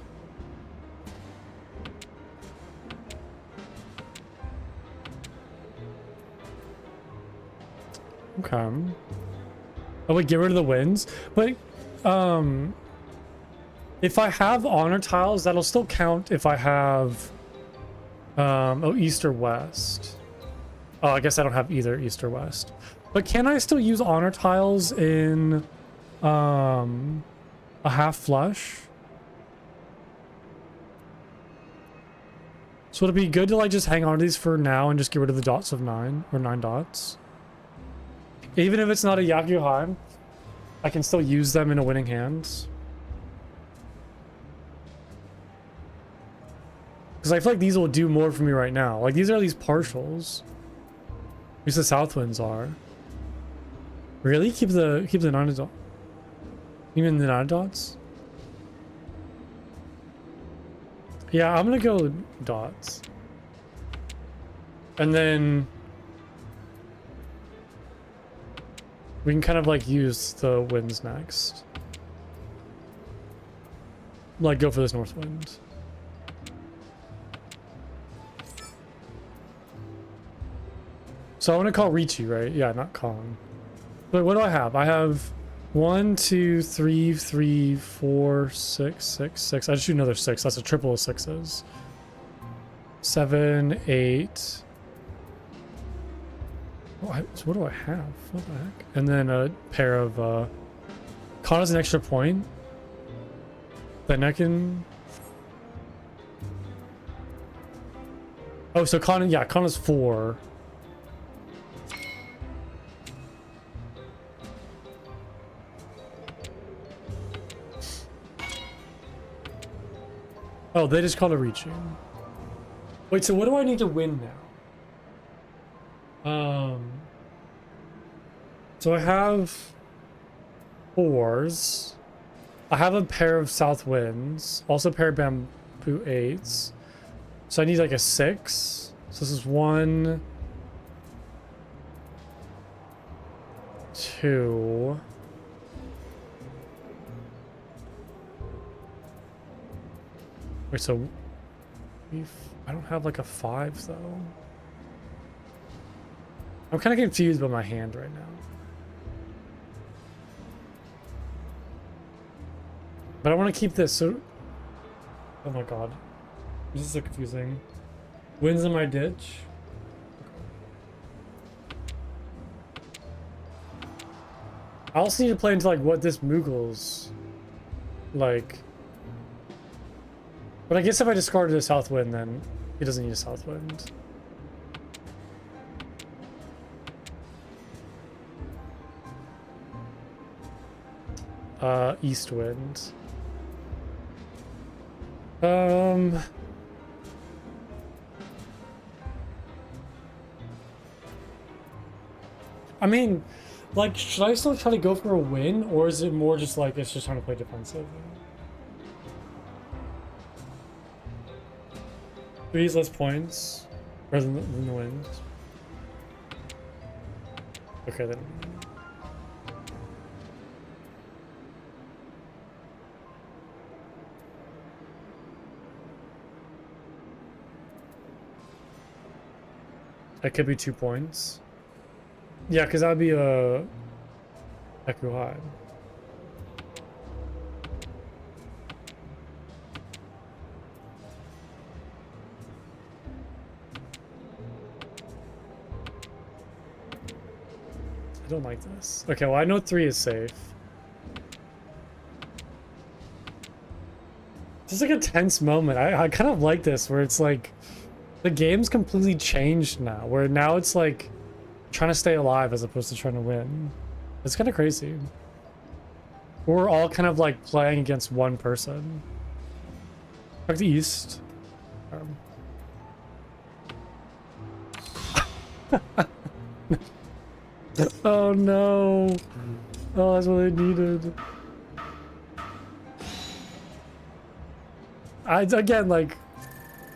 Speaker 1: Okay. Oh wait, get rid of the winds. But if I have honor tiles, that'll still count if I have oh, east or west. Oh, I guess I don't have either east or west. But can I still use honor tiles in a half flush? So would it be good to like just hang on to these for now and just get rid of the dots of 9 or 9 dots? Even if it's not a Yakuheim, I can still use them in a winning hand. Because I feel like these will do more for me right now. Like, these are these partials. At least the south winds are. Really? Keep the 9 dots? Even the 9 dots? Yeah, I'm gonna go dots. And then we can kind of like use the winds next. Like, go for this north wind. So I want to call Ricci, right? Yeah, not Kong. But what do I have? I have 1, 2, 3, 3, 4, 6, 6, 6. I just shoot another 6. That's a triple of 6s. 7, 8. Oh, so what do I have? What the heck? And then a pair of Con is an extra point. Then I can. Oh, so Con, yeah, Con is 4. Oh, they just called a reaching. Wait, so what do I need to win now? So I have 4s. I have a pair of south winds. Also a pair of bamboo 8s. So I need like a 6. So this is 1, 2. Wait, so I don't have like a 5 though. I'm kind of confused by my hand right now. But I want to keep this, so... Oh my god. This is so confusing. Winds in my ditch. I also need to play into like what this Moogle's like. But I guess if I discarded a south wind, then he doesn't need a south wind. East wind. I mean, like, should I still try to go for a win, or is it more just like it's just trying to play defensive? Three's less points rather than the wins. Okay then. That could be 2 points. Yeah, because that'd be a Echo High. I don't like this. Okay, well I know 3 is safe. This is like a tense moment. I kind of like this where it's like the game's completely changed now. Where now it's like trying to stay alive as opposed to trying to win. It's kind of crazy. We're all kind of like playing against one person. Back to East. Oh no. Oh, that's what they needed. Again, like,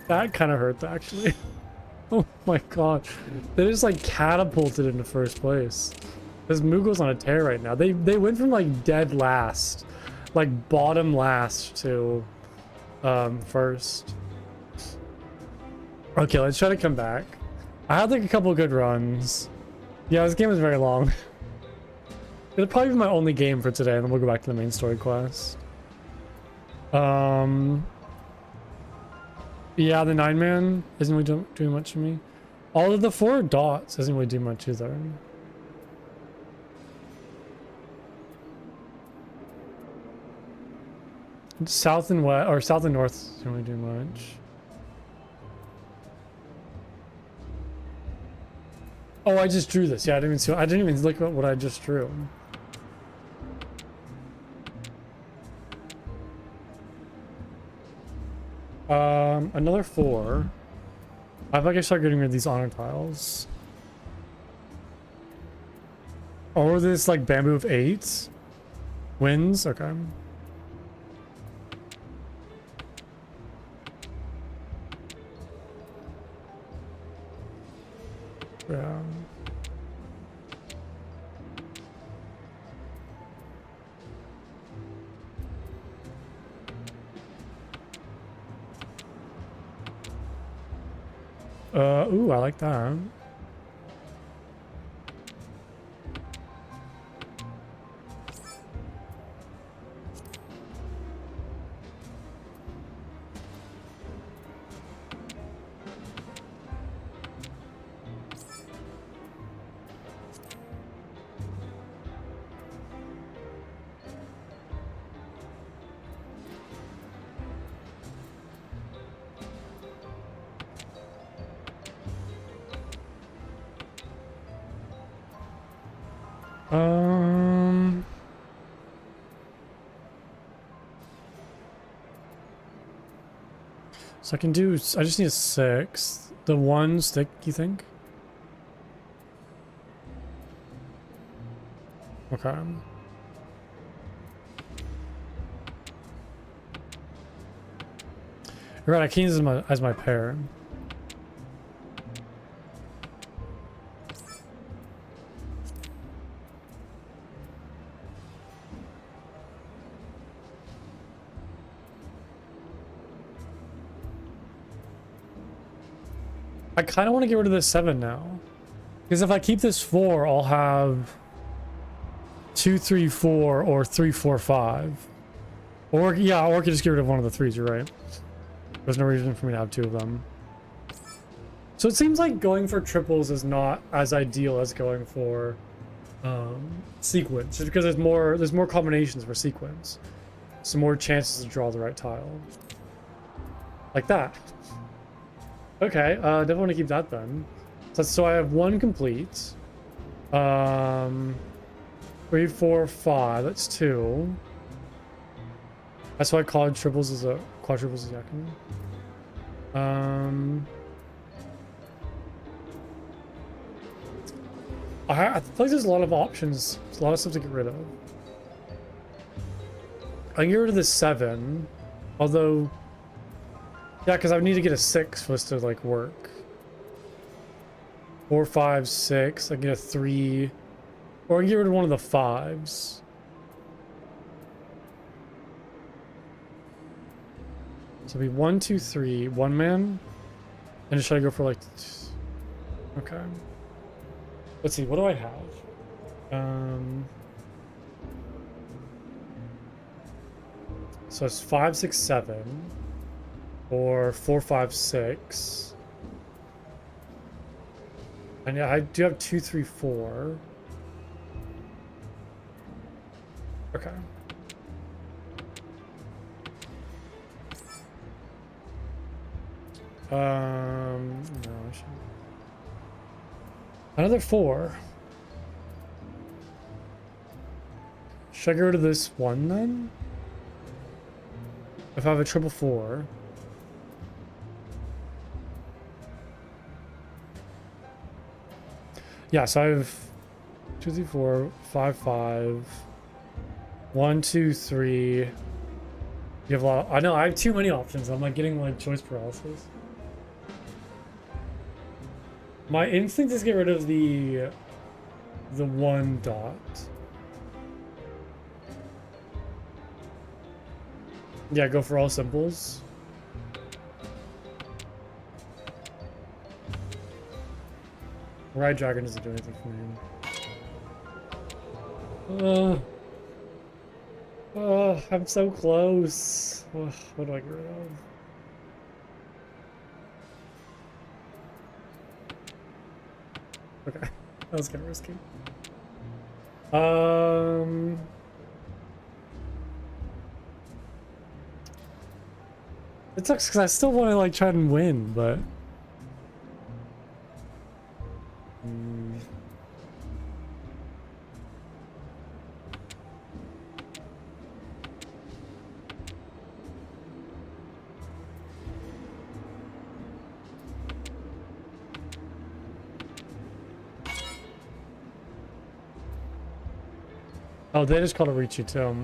Speaker 1: that kind of hurt actually. Oh my god. They just like catapulted into first place. This Mughals on a tear right now. They went from like dead last, like bottom last to first. Okay, let's try to come back. I had like a couple of good runs. Yeah, this game is very long. It'll probably be my only game for today, and then we'll go back to the main story quest. Yeah, the 9-man isn't really doing much for me. All of the 4 dots doesn't really do much either. South and west, or south and north doesn't really do much. Oh, I just drew this. Yeah, I didn't even look at what I just drew. Another 4. I think I start getting rid of these honor tiles. Or this like bamboo of 8 wins. Okay. Yeah. Ooh, I like that. So I can do, I just need a 6. The 1 stick, you think? Okay. You're right, I can use it as my pair. I kind of want to get rid of this 7 now. Because if I keep this 4, I'll have 2, 3, 4, or 3, 4, 5. Or, yeah, or I could just get rid of one of the 3s, you're right. There's no reason for me to have 2 of them. So it seems like going for triples is not as ideal as going for sequence. Just because there's more combinations for sequence. Some more chances to draw the right tile. Like that. Okay, definitely want to keep that then. So I have 1 complete. 3, 4, 5. That's 2. That's why quadruples is Yakima. I feel like there's a lot of options. There's a lot of stuff to get rid of. I can get rid of the 7. Although... Yeah, because I would need to get a 6 for this to, like, work. 4, 5, 6. I can get a 3. Or I can get rid of one of the 5s. So it'll be 1, 2, 3. 1 man. And should I go for, like... Okay. Let's see, what do I have? So it's 5, 6, 7. Or 4, 5, 6. And yeah, I do have 2, 3, 4. Okay. No, I should... Another 4. Should I get rid of this 1 then? If I have a triple 4. Yeah, so I have 2, 3, 4, 5, 5. 1, 2, 3. You have a lot. I know I have too many options. I'm like getting like choice paralysis. My instinct is to get rid of the 1 dot. Yeah, go for all symbols. Ride Dragon doesn't do anything for me. I'm so close. What do I get rid of? Okay, that was kind of risky. It sucks because I still want to like try and win, but. Oh, they just called a Richu too.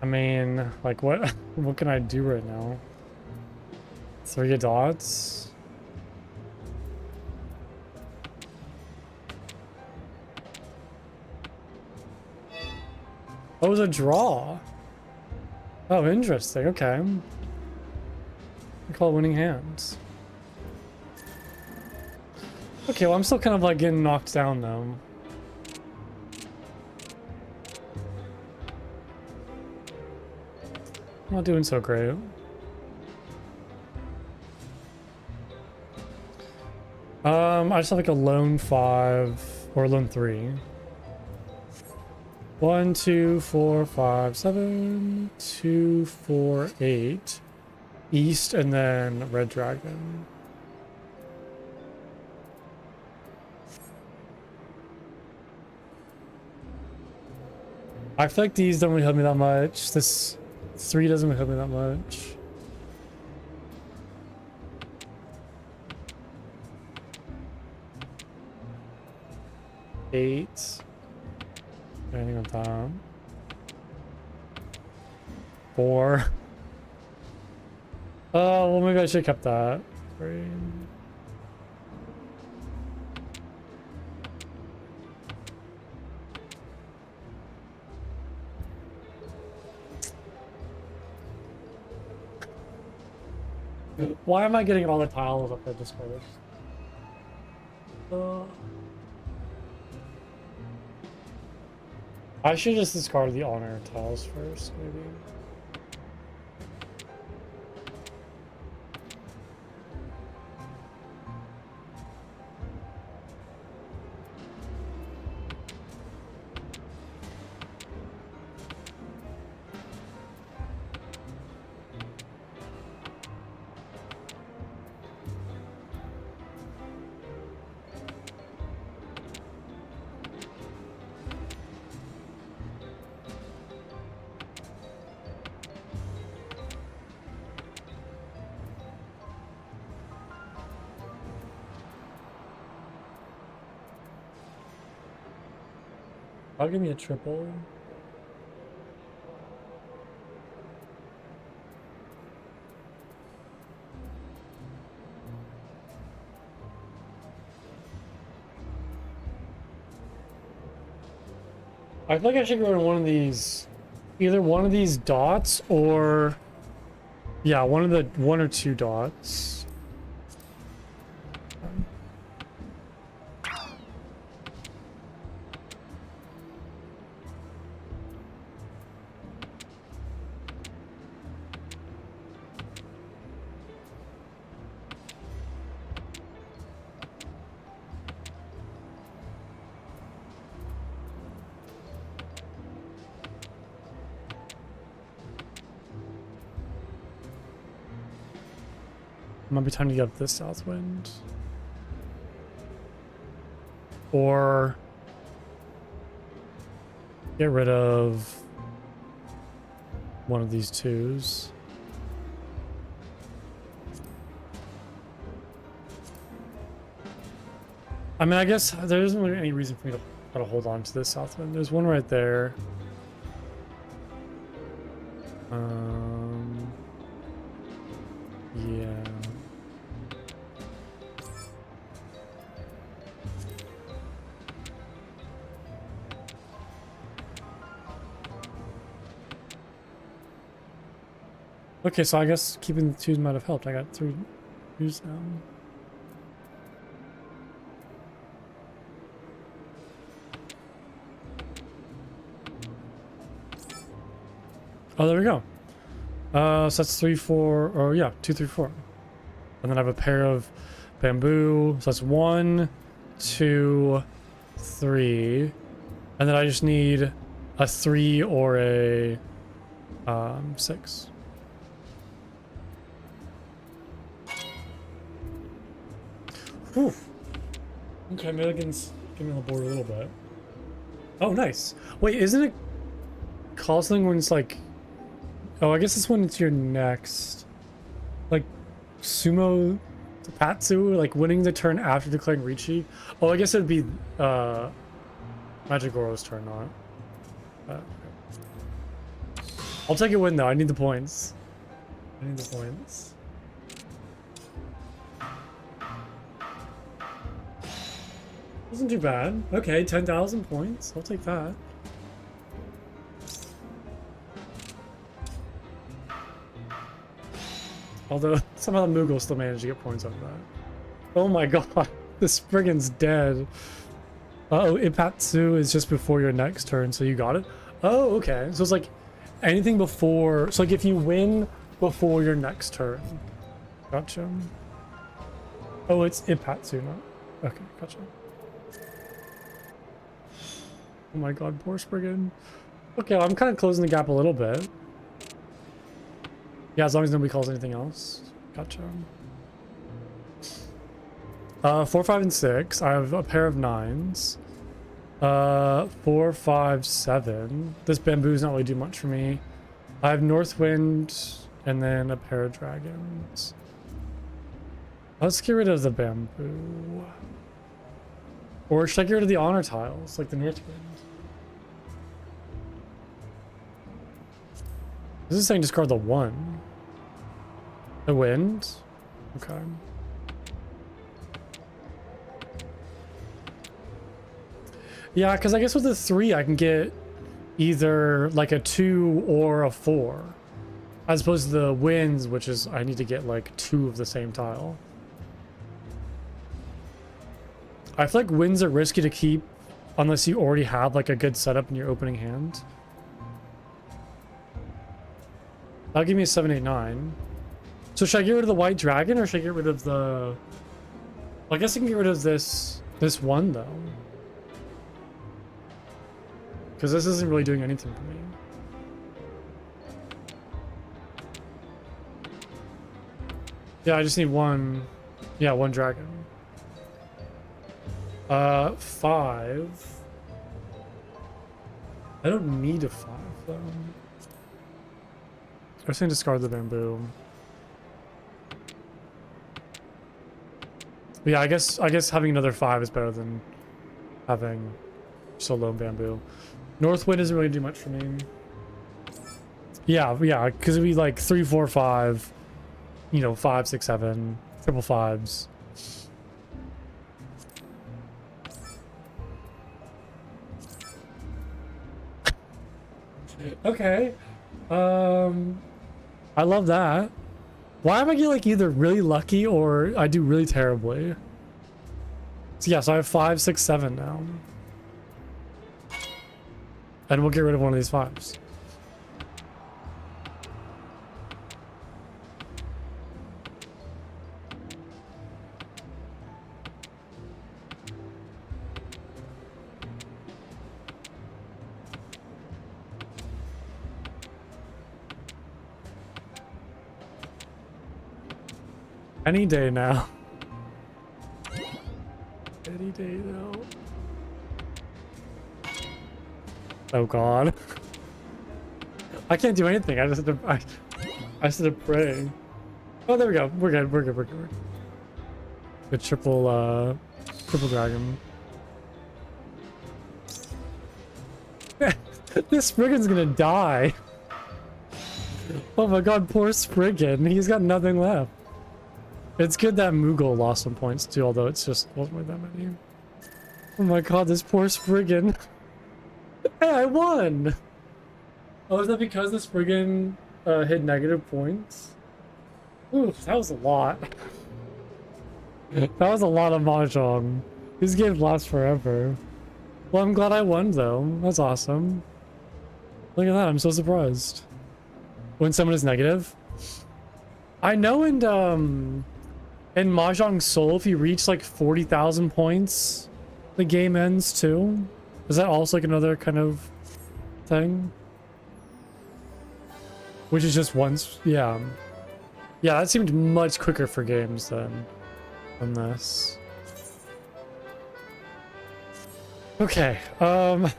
Speaker 1: I mean, like what what can I do right now? 3 dots? Oh, it was a draw. Oh, interesting. Okay. We call it winning hands. Okay, well, I'm still kind of like getting knocked down though. I'm not doing so great. I just have like a lone 5 or a lone 3. 1, 2, 4, 5, 7, 2, 4, 8. East and then Red Dragon. I feel like these don't really help me that much. This 3 doesn't really help me that much. Eight. Anything on top. 4. Oh, well, maybe I should have kept that. 3. Why am I getting all the tiles up there discarded? I should just discard the honor tiles first, maybe. I'll give me a triple. I feel like I should go to one of these, either one of these dots or, yeah, one or two dots. Might be time to get up this south wind. Or get rid of one of these twos. I mean, I guess there isn't really any reason for me to try to hold on to this south wind. There's one right there. Yeah. Okay, so I guess keeping the twos might have helped. I got 3 twos now. Oh, there we go. So that's 3, 4, or yeah, 2, 3, 4. And then I have a pair of bamboo. So that's 1, 2, 3. And then I just need a 3 or a 6. Whew. Okay, Milligan's getting on the board a little bit. Oh, nice. Wait, isn't it call something when it's like... Oh, I guess it's when it's your next. Like, Sumo Patsu, like winning the turn after declaring Richi. Oh, I guess it'd be Magigoro's turn, not. Okay. I'll take a win though. I need the points. I need the points. Wasn't too bad. Okay, 10,000 points. I'll take that. Although somehow the Moogle still managed to get points out of that. Oh my god, this brigand's dead. Uh-oh, Ipatsu is just before your next turn, so you got it? Oh, okay. So it's like anything before... So like if you win before your next turn. Gotcha. Oh, it's Ipatsu, not... Okay, gotcha. Oh my god, poor Spriggan. Okay, I'm kind of closing the gap a little bit. Yeah, as long as nobody calls anything else. Gotcha. 4, 5, and 6. I have a pair of 9s. 4, 5, 7. This bamboo's not really do much for me. I have Northwind and then a pair of dragons. Let's get rid of the bamboo. Or should I get rid of the honor tiles, like the Northwind? This is saying discard the 1. The wind? Okay. Yeah, because I guess with the 3 I can get either like a 2 or a 4. As opposed to the winds, which is I need to get like 2 of the same tile. I feel like winds are risky to keep unless you already have like a good setup in your opening hand. That'll give me a 7, 8, 9. So should I get rid of the white dragon or should I get rid of the... Well, I guess I can get rid of this one though. Because this isn't really doing anything for me. Yeah, I just need one... Yeah, one dragon. 5. I don't need a 5 though. I was saying discard the bamboo. But yeah, I guess having another 5 is better than having So lone bamboo. North wind doesn't really do much for me. Yeah, because we like 3, 4, 5, you know, 5, 6, 7, triple fives. Okay. I love that. Why am I getting like either really lucky or I do really terribly? So yeah, so I have 5, 6, 7 now. And we'll get rid of one of these 5s. Any day now. Any day now. Oh god. I can't do anything. I just had to, I just had to pray. Oh, there we go. We're good. We're good. We're good. We're good. Good triple dragon. This Spriggan's gonna die. Oh my god, poor Spriggan. He's got nothing left. It's good that Moogle lost some points too, although it's just wasn't really that many. Oh my god, this poor Spriggan. Hey, I won! Oh, is that because the Spriggan hit negative points? Oof, that was a lot. That was a lot of Mahjong. These games last forever. Well, I'm glad I won though. That's awesome. Look at that, I'm so surprised. When someone is negative? I know in Mahjong Soul, if you reach like 40,000 points, the game ends too. Is that also like another kind of thing? Which is just once, yeah. Yeah, that seemed much quicker for games than this. Okay, I'm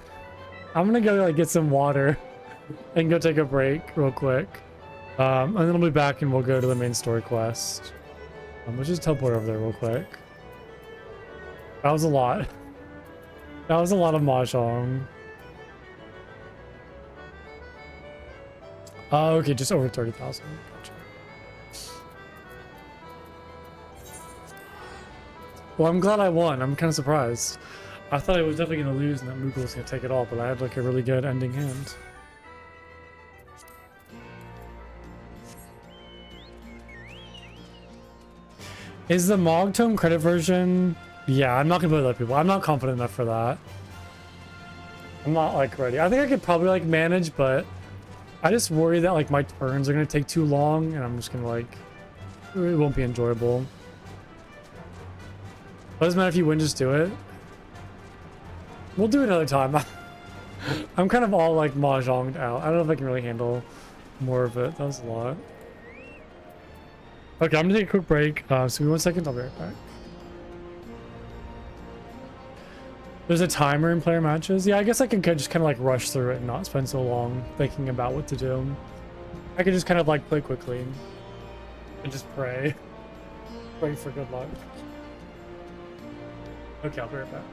Speaker 1: gonna go like get some water and go take a break real quick. And then I'll be back and we'll go to the main story quest. Let's just teleport over there real quick. That was a lot. That was a lot of Mahjong. Okay, just over 30,000. Gotcha. Well, I'm glad I won. I'm kind of surprised. I thought I was definitely going to lose and that Moogle was going to take it all, but I had like a really good ending hand. Is the Mogtome credit version? Yeah, I'm not gonna play with other people. I'm not confident enough for that. I'm not like ready. I think I could probably like manage, but I just worry that like my turns are gonna take too long and I'm just gonna like, it won't be enjoyable. Doesn't matter if you win, just do it. We'll do it another time. I'm kind of all like Mahjonged out. I don't know if I can really handle more of it. That was a lot. Okay, I'm gonna take a quick break. So give me 1 second, I'll be right back. There's a timer in player matches. Yeah, I guess I can just kind of like rush through it and not spend so long thinking about what to do. I could just kind of like play quickly and just pray. Pray for good luck. Okay, I'll be right back.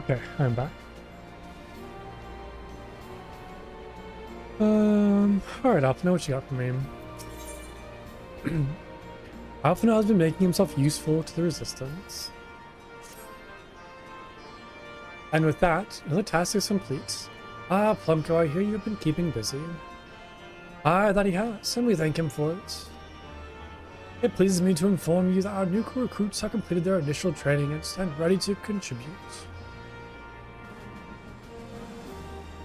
Speaker 1: Okay, I'm back. Alright, Alphino, what you got for me? Alphino has been making himself useful to the Resistance. And with that, another task is complete. Ah, Plumko, I hear you've been keeping busy. Ah, that he has, and we thank him for it. It pleases me to inform you that our new recruits have completed their initial training and stand ready to contribute.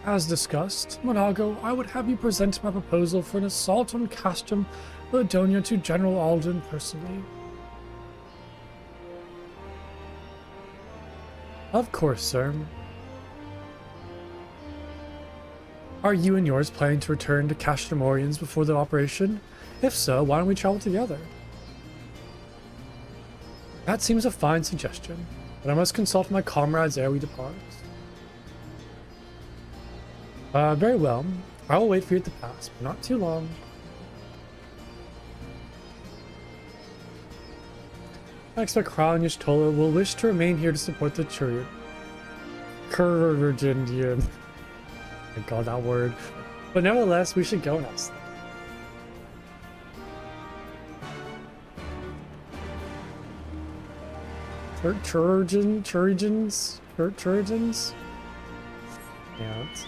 Speaker 1: As discussed, Monago, I would have you present my proposal for an assault on Castrum Ladonia to General Alden personally. Of course, sir. Are you and yours planning to return to Castrumorians before the operation? If so, why don't we travel together? That seems a fine suggestion, but I must consult my comrades ere we depart. Very well. I will wait for you at the pass, but not too long. I expect Kral and Y'shtola will wish to remain here to support the Kururgindian. My god, that word. But nevertheless, we should go and ask them. Turigins? Yeah, that's...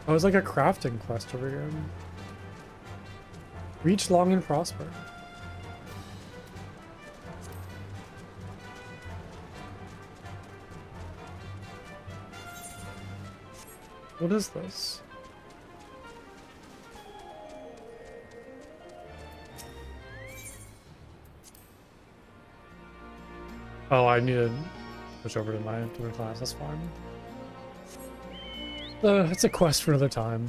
Speaker 1: Oh, it's like a crafting quest over here. Reach long and prosper. What is this? Oh, I need to push over to my different class. That's fine. It's a quest for another time.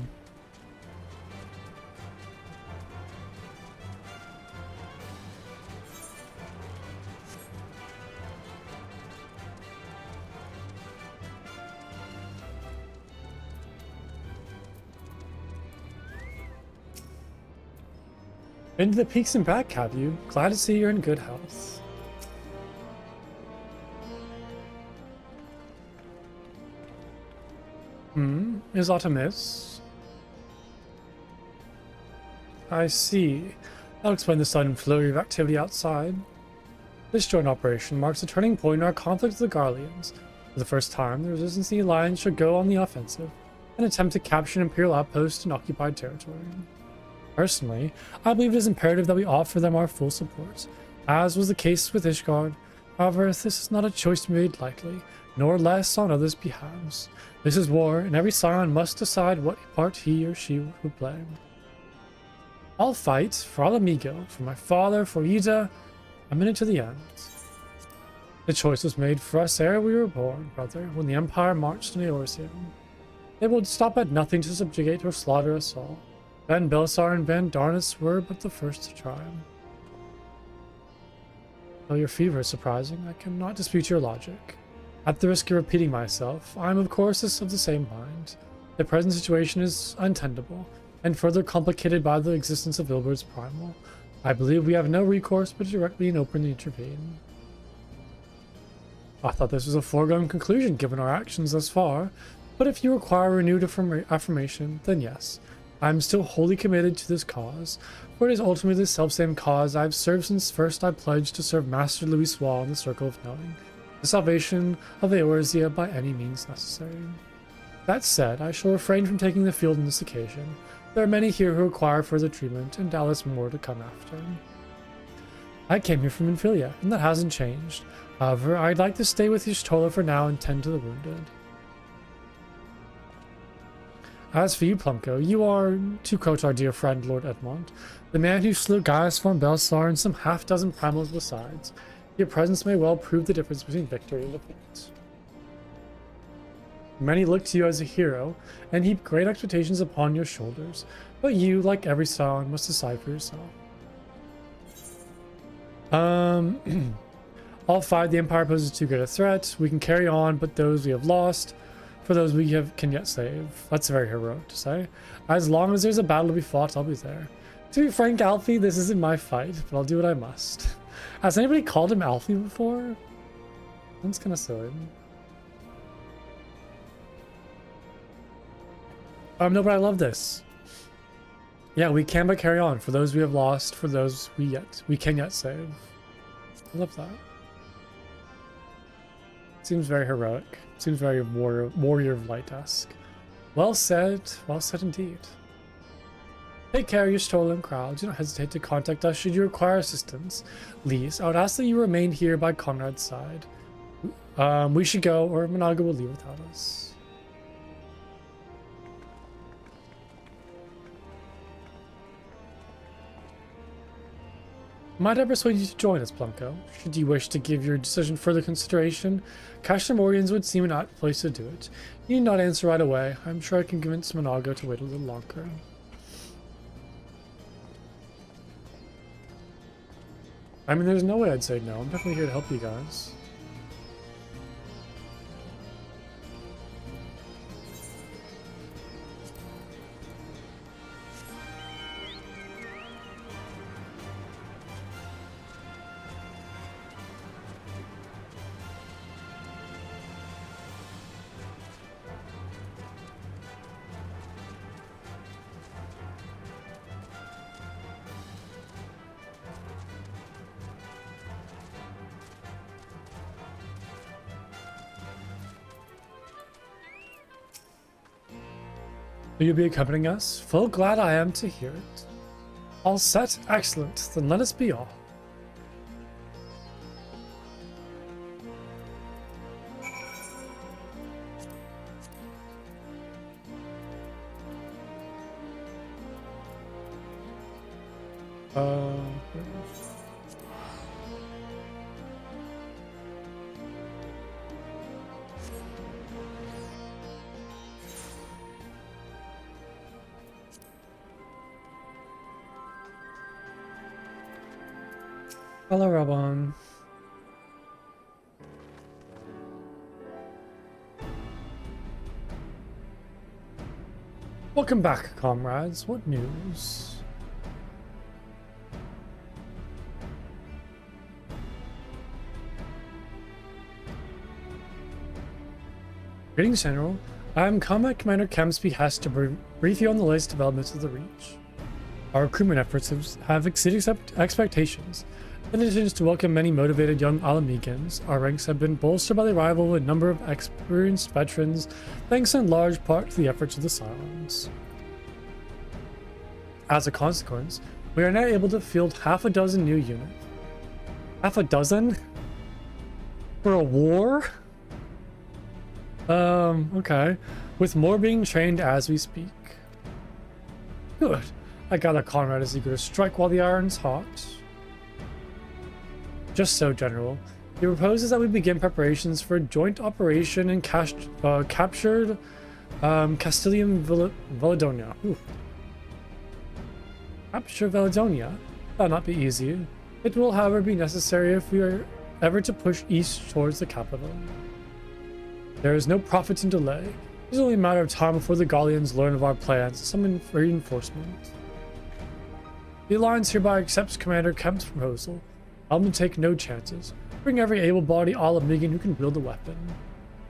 Speaker 1: Been to the peaks and back, have you? Glad to see you're in good health. Is Artemis? I see. That'll explain the sudden flurry of activity outside. This joint operation marks a turning point in our conflict with the Garleans. For the first time, the Resistance and the Alliance should go on the offensive and attempt to capture an Imperial outpost in occupied territory. Personally, I believe it is imperative that we offer them our full support, as was the case with Ishgard. However, this is not a choice to be made lightly, nor less on others' behalves. This is war, and every Scion must decide what part he or she would play. I'll fight for Al Amigo, for my father, for Ida, a minute to the end. The choice was made for us ere we were born, brother, when the Empire marched on Eorzeum. It would stop at nothing to subjugate or slaughter us all. Van Belsar and Van Darnus were but the first to try. Though your fever is surprising, I cannot dispute your logic. At the risk of repeating myself, I am of course of the same mind. The present situation is untenable, and further complicated by the existence of Ilbert's Primal. I believe we have no recourse but to directly and openly intervene. I thought this was a foregone conclusion given our actions thus far, but if you require renewed affirmation, then yes, I am still wholly committed to this cause, for it is ultimately the selfsame cause I have served since first I pledged to serve Master Louis Swall in the Circle of Knowing, the salvation of Eorzea by any means necessary. That said, I shall refrain from taking the field on this occasion. There are many here who require further treatment, and doubtless more to come after. I came here from Infilia, and that hasn't changed. However, I'd like to stay with Y'shtola for now and tend to the wounded. As for you, Plumko, you are, to quote our dear friend Lord Edmond, the man who slew Gaius von Belsar and some half-dozen primals besides. Your presence may well prove the difference between victory and defeat. Many look to you as a hero, and heap great expectations upon your shoulders, but you, like every Scion, must decide for yourself. All five, the Empire poses too great a threat. We can carry on, but those we have lost. for those we can yet save. That's very heroic to say. As long as there's a battle to be fought, I'll be there. To be frank, Alfie, this isn't my fight, but I'll do what I must. Has anybody called him Alfie before? That's kind of silly. No, but I love this. Yeah, we can but carry on. For those we have lost, for those we can yet save. I love that. Seems very heroic. Seems very warrior of light-esque. Well said indeed. Take care of your stolen crowd. Do not hesitate to contact us should you require assistance. Lise, I would ask that you remain here by Conrad's side. We should go, or Monaga will leave without us. Might I persuade you to join us, Blanco? Should you wish to give your decision further consideration, Castor Morgan's would seem an apt place to do it. You need not answer right away. I'm sure I can convince Monago to wait a little longer. I mean, there's no way I'd say no. I'm definitely here to help you guys. Will you be accompanying us? Full glad I am to hear it. All set? Excellent. Then let us be off. Hello, Rabon. Welcome back, comrades. What news? Greetings, General. I am Combat Commander Kemp's behest to brief you on the latest developments of the Reach. Our recruitment efforts have exceeded expectations. In addition to welcome many motivated young Alamegans, our ranks have been bolstered by the arrival of a number of experienced veterans, thanks in large part to the efforts of the Scions. As a consequence, we are now able to field half a dozen new units. Half a dozen? For a war? Okay. With more being trained as we speak. Good. I gather Conrad is eager to strike while the iron's hot. Just so, General. He proposes that we begin preparations for a joint operation in captured Castilian Valedonia. Capture Valedonia? That'll not be easy. It will, however, be necessary if we are ever to push east towards the capital. There is no profit in delay. It is only a matter of time before the Gallians learn of our plans and summon reinforcement. The Alliance hereby accepts Commander Kemp's proposal. I'm to take no chances. Bring every able-bodied Alamegan who can wield a weapon.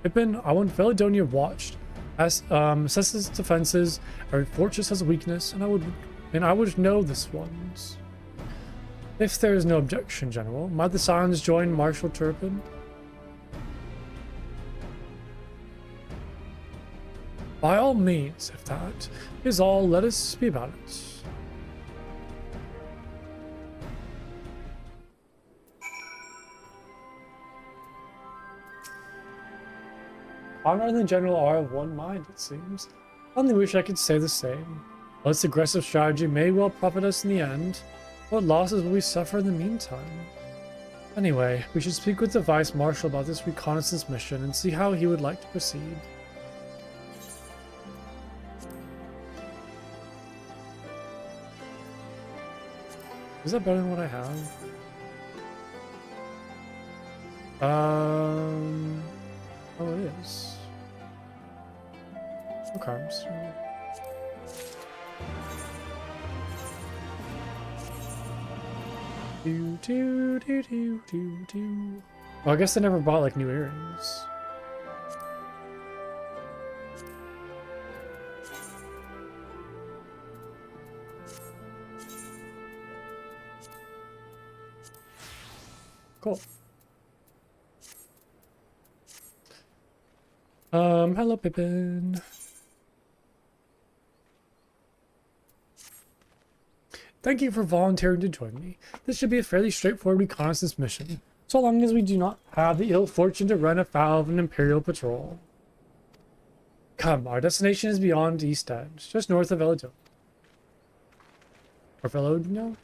Speaker 1: Pippin, I want Valedonia watched. Assess its defenses. Every fortress has a weakness, and I would know this one's. If there is no objection, General, might the Scions join Marshal Turpin? By all means, if that is all, let us be about it. Conrad and the General are of one mind, it seems. I only wish I could say the same. While this aggressive strategy may well profit us in the end, what losses will we suffer in the meantime? Anyway, we should speak with the Vice Marshal about this reconnaissance mission and see how he would like to proceed. Is that better than what I have? Oh, it is. Okay. So... Do, do, do, do, do, do. Well, I guess they never bought like new earrings. Cool. Hello, Pippin. Thank you for volunteering to join me. This should be a fairly straightforward reconnaissance mission, so long as we do not have the ill fortune to run afoul of an Imperial patrol. Come, our destination is beyond East End, just north of Eladon. Or Eladon?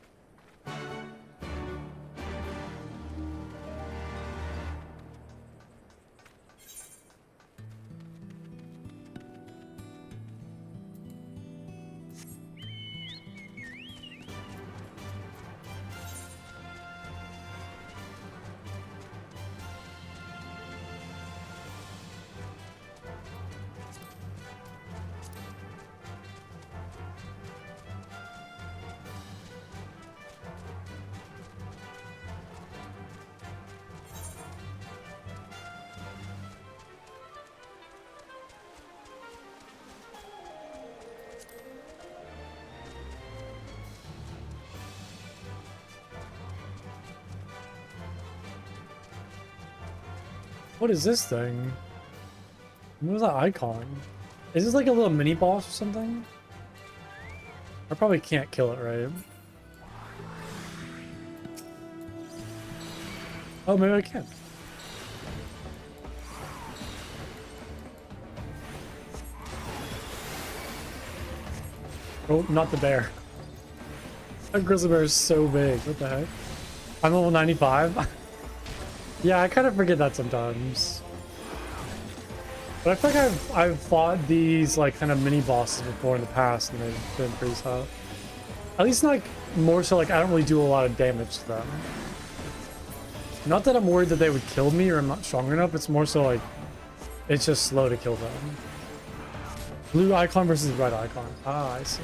Speaker 1: What is this thing? What was that icon? Is this like a little mini boss or something? I probably can't kill it, right? Oh, maybe I can. Oh, not the bear. That grizzly bear is so big. What the heck? I'm level 95. Yeah, I kind of forget that sometimes. But I feel like I've fought these like kind of mini bosses before in the past, and they've been pretty tough. At least like more so like I don't really do a lot of damage to them. Not that I'm worried that they would kill me or I'm not strong enough. It's more so like it's just slow to kill them. Blue icon versus red icon. Ah, I see.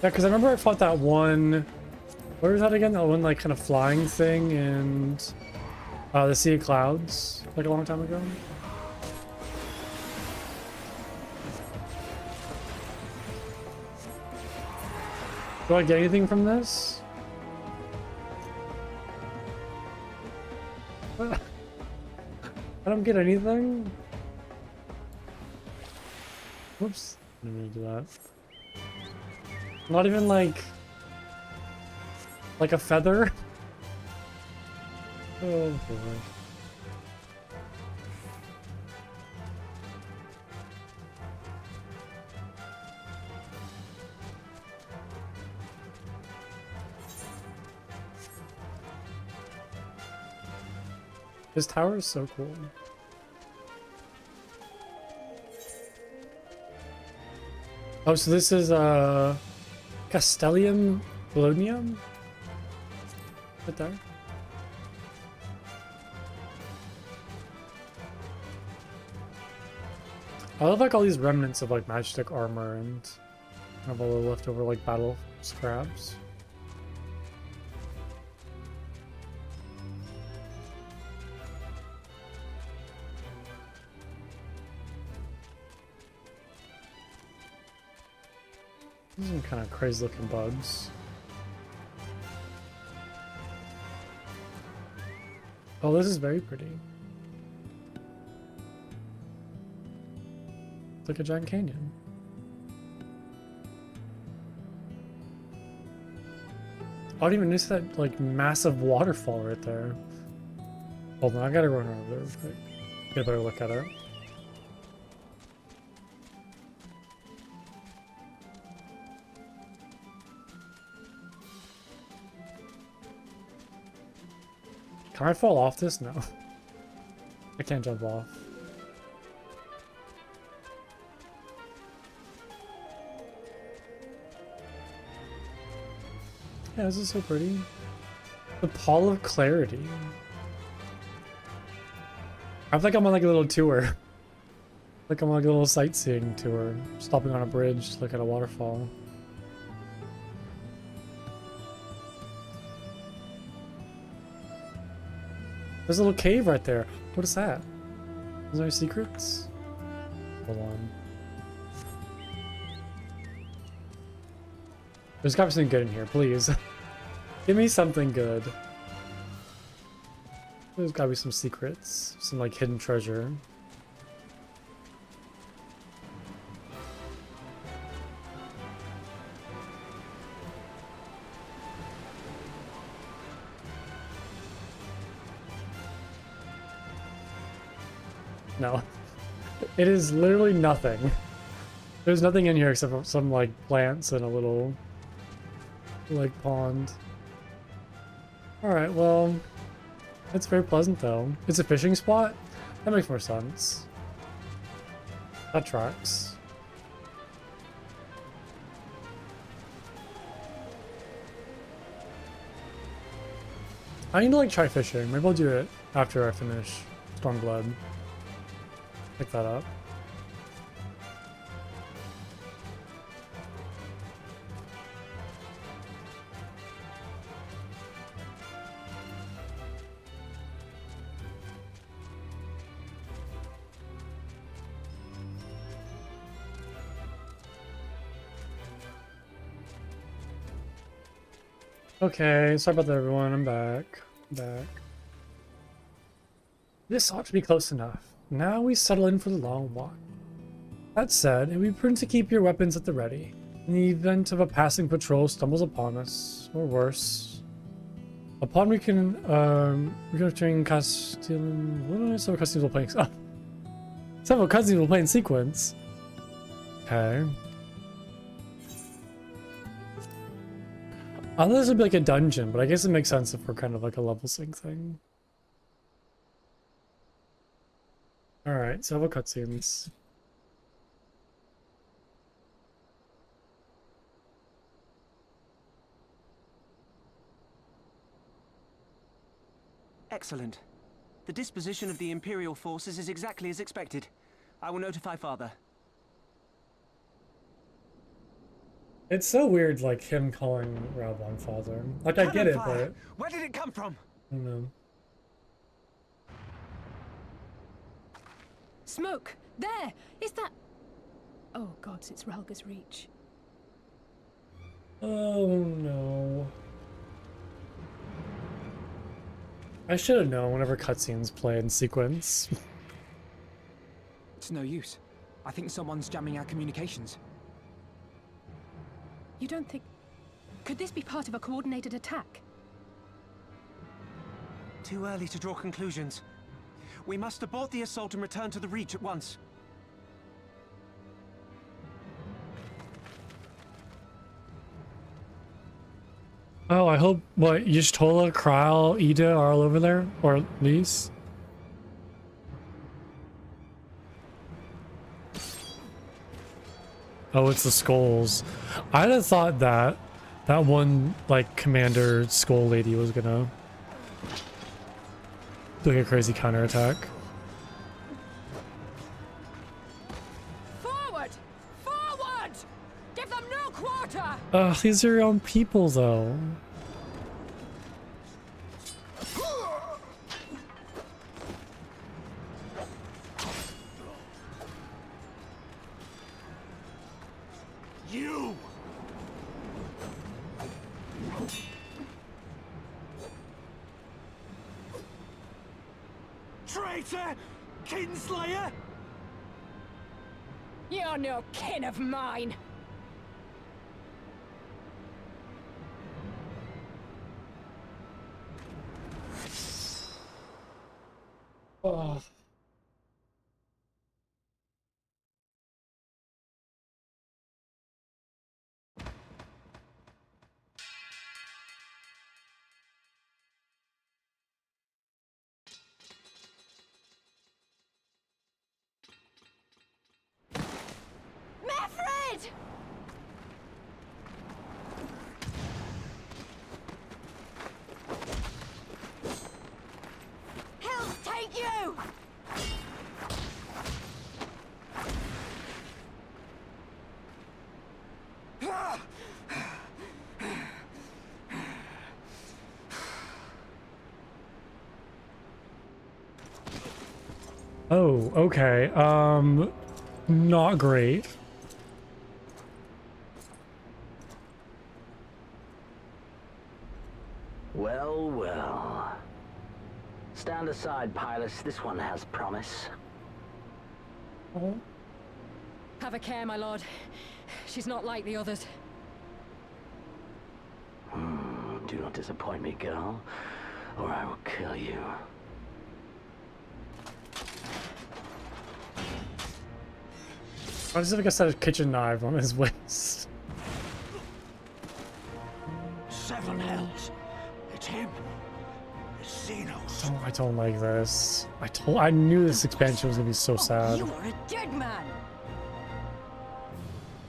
Speaker 1: Yeah, because I remember I fought that one. Where was that again? That one like kind of flying thing and the Sea of Clouds like a long time ago. Do I get anything from this? What? I don't get anything. Whoops. I didn't mean to do that. Not even like a feather? Oh boy. This tower is so cool. Oh, so this is Castellium Bolognium? Right there. I love like all these remnants of like magic armor and have all the leftover like battle scraps. These are some kind of crazy looking bugs. Oh, this is very pretty. It's like a giant canyon. I didn't even notice that like massive waterfall right there. Hold on, I gotta run over there real quick. Get a better look at it. Can I fall off this? No. I can't jump off. Yeah, this is so pretty. The Pall of Clarity. I feel like I'm on like a little tour. Like I'm on like a little sightseeing tour. Stopping on a bridge to look at a waterfall. There's a little cave right there. What is that? Is there any secrets? Hold on. There's gotta be something good in here, please. Give me something good. There's gotta be some secrets. Some like hidden treasure. No. It is literally nothing. There's nothing in here except for some like plants and a little like pond. Alright, well, it's very pleasant though. It's a fishing spot? That makes more sense. That tracks. I need to like try fishing. Maybe I'll do it after I finish Stormblood. Pick that up. Okay, sorry about that everyone, I'm back. This ought to be close enough. Now we settle in for the long walk. That said, it would be prudent to keep your weapons at the ready. In the event of a passing patrol stumbles upon us, or worse. Upon returning Castellan... What are several cutscenes will play? Oh. Several cutscenes will play in sequence. Okay. I thought this would be like a dungeon, but I guess it makes sense if we're kind of like a level sync thing. Alright, several cutscenes.
Speaker 2: Excellent. The disposition of the Imperial forces is exactly as expected. I will notify Father.
Speaker 1: It's so weird, like, him calling Raubon father. Like, I get it, but...
Speaker 2: Where did it come from?
Speaker 1: I don't know.
Speaker 3: Smoke! There! Is that... Oh gods, it's Relga's reach.
Speaker 1: Oh no. I should have known whenever cutscenes play in sequence.
Speaker 2: It's no use. I think someone's jamming our communications.
Speaker 3: You don't think... Could this be part of a coordinated attack?
Speaker 2: Too early to draw conclusions. We must abort the assault and return to the Reach at once.
Speaker 1: Oh, I hope... What, Y'shtola, Krile, Ida are all over there? Or Lise? Oh, it's the skulls. I'd have thought that that one, like, commander skull lady was gonna do like a crazy counterattack.
Speaker 3: Forward! Forward! Give them no quarter!
Speaker 1: Ugh, these are your own people, though.
Speaker 2: You! Traitor! Kinslayer!
Speaker 3: You're no kin of mine!
Speaker 1: Oh.
Speaker 3: Mefred! Hell take you!
Speaker 1: Oh, okay. Not great.
Speaker 4: Well, well. Stand aside, Pilus. This one has promise.
Speaker 5: Have a care, my lord. She's not like the others.
Speaker 4: Do not disappoint me, girl, or I will kill you.
Speaker 1: Why does he got a kitchen knife on his waist?
Speaker 6: 7 hells. It's him. It's Xenos.
Speaker 1: Oh, I don't like this. I knew this expansion was gonna be so sad.
Speaker 5: You are a dead man!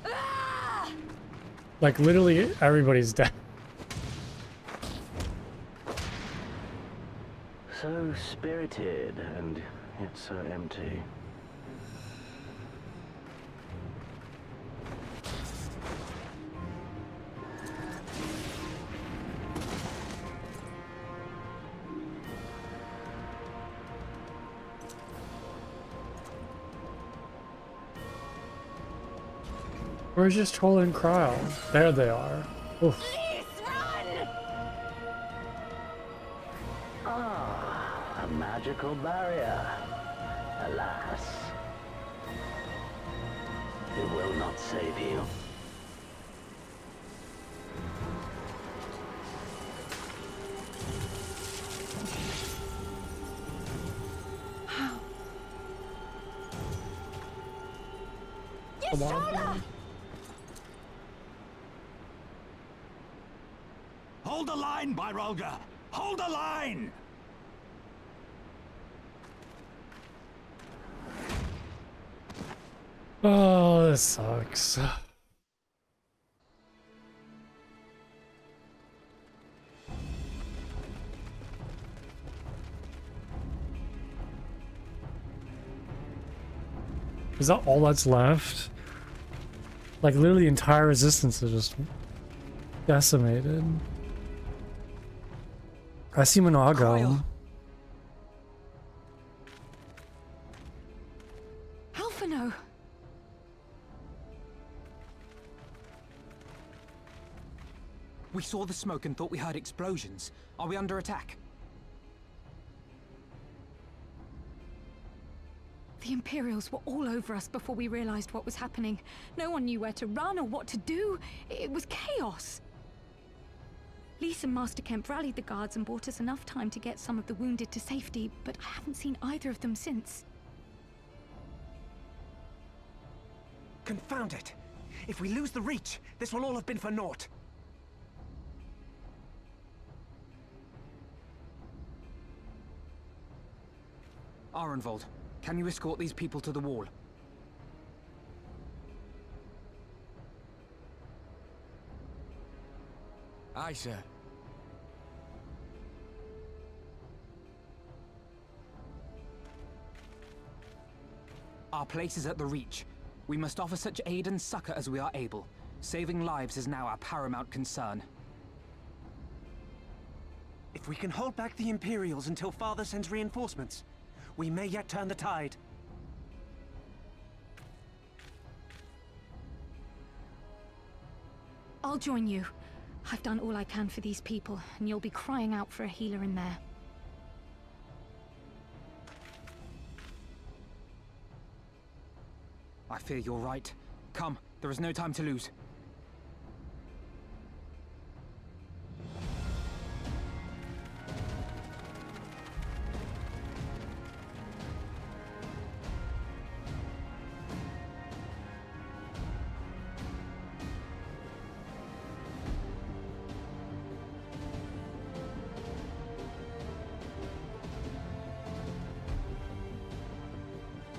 Speaker 5: Ah!
Speaker 1: Like literally everybody's dead.
Speaker 4: So spirited and yet so empty.
Speaker 1: Where's just Troll and Cryo? There they are. Oof.
Speaker 5: Please run!
Speaker 4: A magical barrier. Alas, it will not save you.
Speaker 5: Yashala!
Speaker 6: Hold the line, Byrolga! Hold the line!
Speaker 1: Oh, this sucks. Is that all that's left? Like literally the entire resistance is just decimated. I see Monago.
Speaker 2: Cryo.
Speaker 5: Alphino!
Speaker 2: We saw the smoke and thought we heard explosions. Are we under attack?
Speaker 3: The Imperials were all over us before we realized what was happening. No one knew where to run or what to do. It was chaos. Lise and Master Kemp rallied the guards and bought us enough time to get some of the wounded to safety, but I haven't seen either of them since.
Speaker 2: Confound it! If we lose the Reach, this will all have been for naught. Arenvold, can you escort these people to the wall?
Speaker 6: Aye, sir.
Speaker 2: Our place is at the Reach. We must offer such aid and succor as we are able. Saving lives is now our paramount concern. If we can hold back the Imperials until Father sends reinforcements, we may yet turn the tide.
Speaker 3: I'll join you. I've done all I can for these people, and you'll be crying out for a healer in there.
Speaker 2: I fear you're right. Come, there is no time to lose.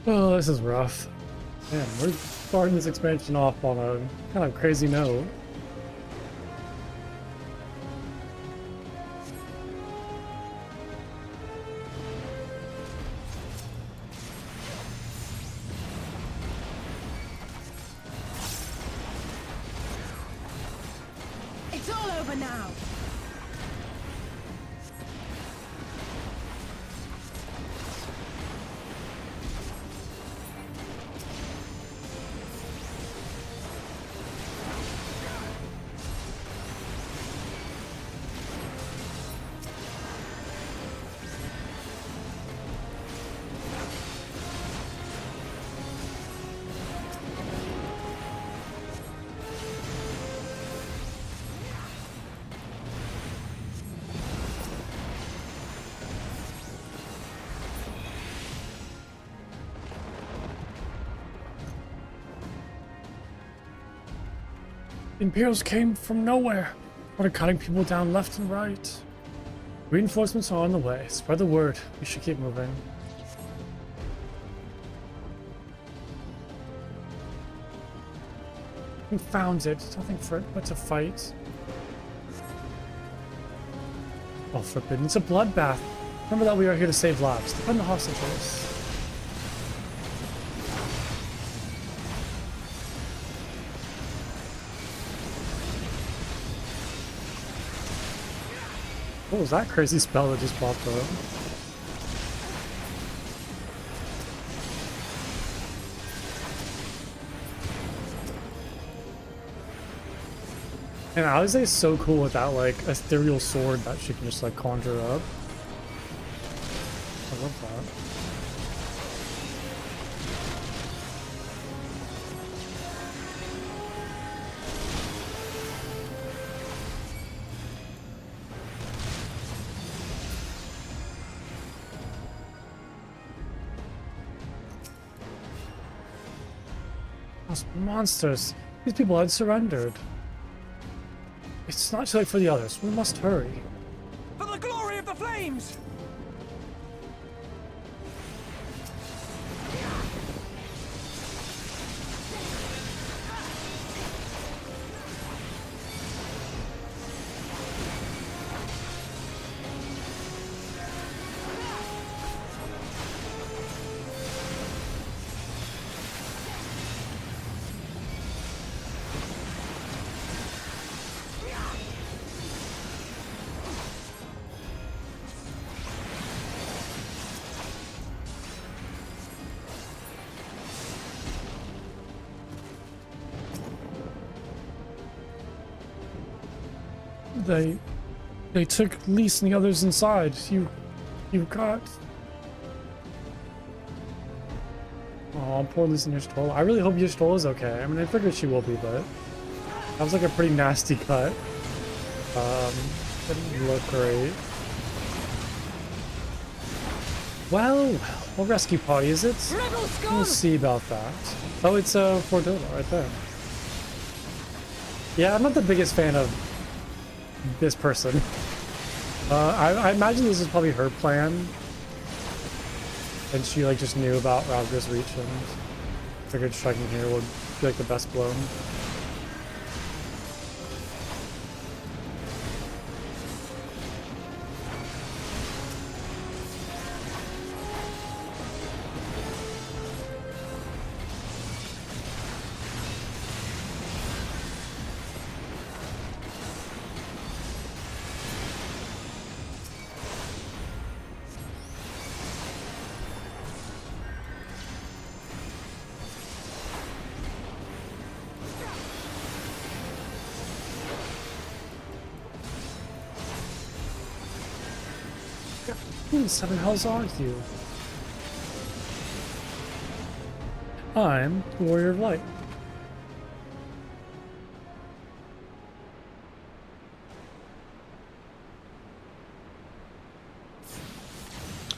Speaker 1: Oh, this is rough. Man, we're starting this expansion off on a kind of crazy note.
Speaker 5: It's all over now.
Speaker 1: Imperials came from nowhere. Started cutting people down left and right. Reinforcements are on the way. Spread the word. We should keep moving. Confound it. Nothing for it but to fight. Oh, forbidden. It's a bloodbath. Remember that we are here to save lives. Defend the hostages. What was that crazy spell that just popped up? And Alize is so cool with that, like, ethereal sword that she can just, like, conjure up. I love that. Those monsters. These people had surrendered. It's not too late for the others. We must hurry.
Speaker 2: For the glory of the flames!
Speaker 1: They took Lise and the others inside. You got... Oh, poor Lise and Y'shtola. I really hope Y'shtola's okay. I mean, I figured she will be, but that was like a pretty nasty cut. Didn't look great. Well, what rescue party is it? We'll see about that. Oh, it's Fordona right there. Yeah, I'm not the biggest fan of this person. I imagine this is probably her plan, and she like just knew about Ravga's reach and figured striking here would be like the best blow. Who the hells are you? I'm the Warrior of Light.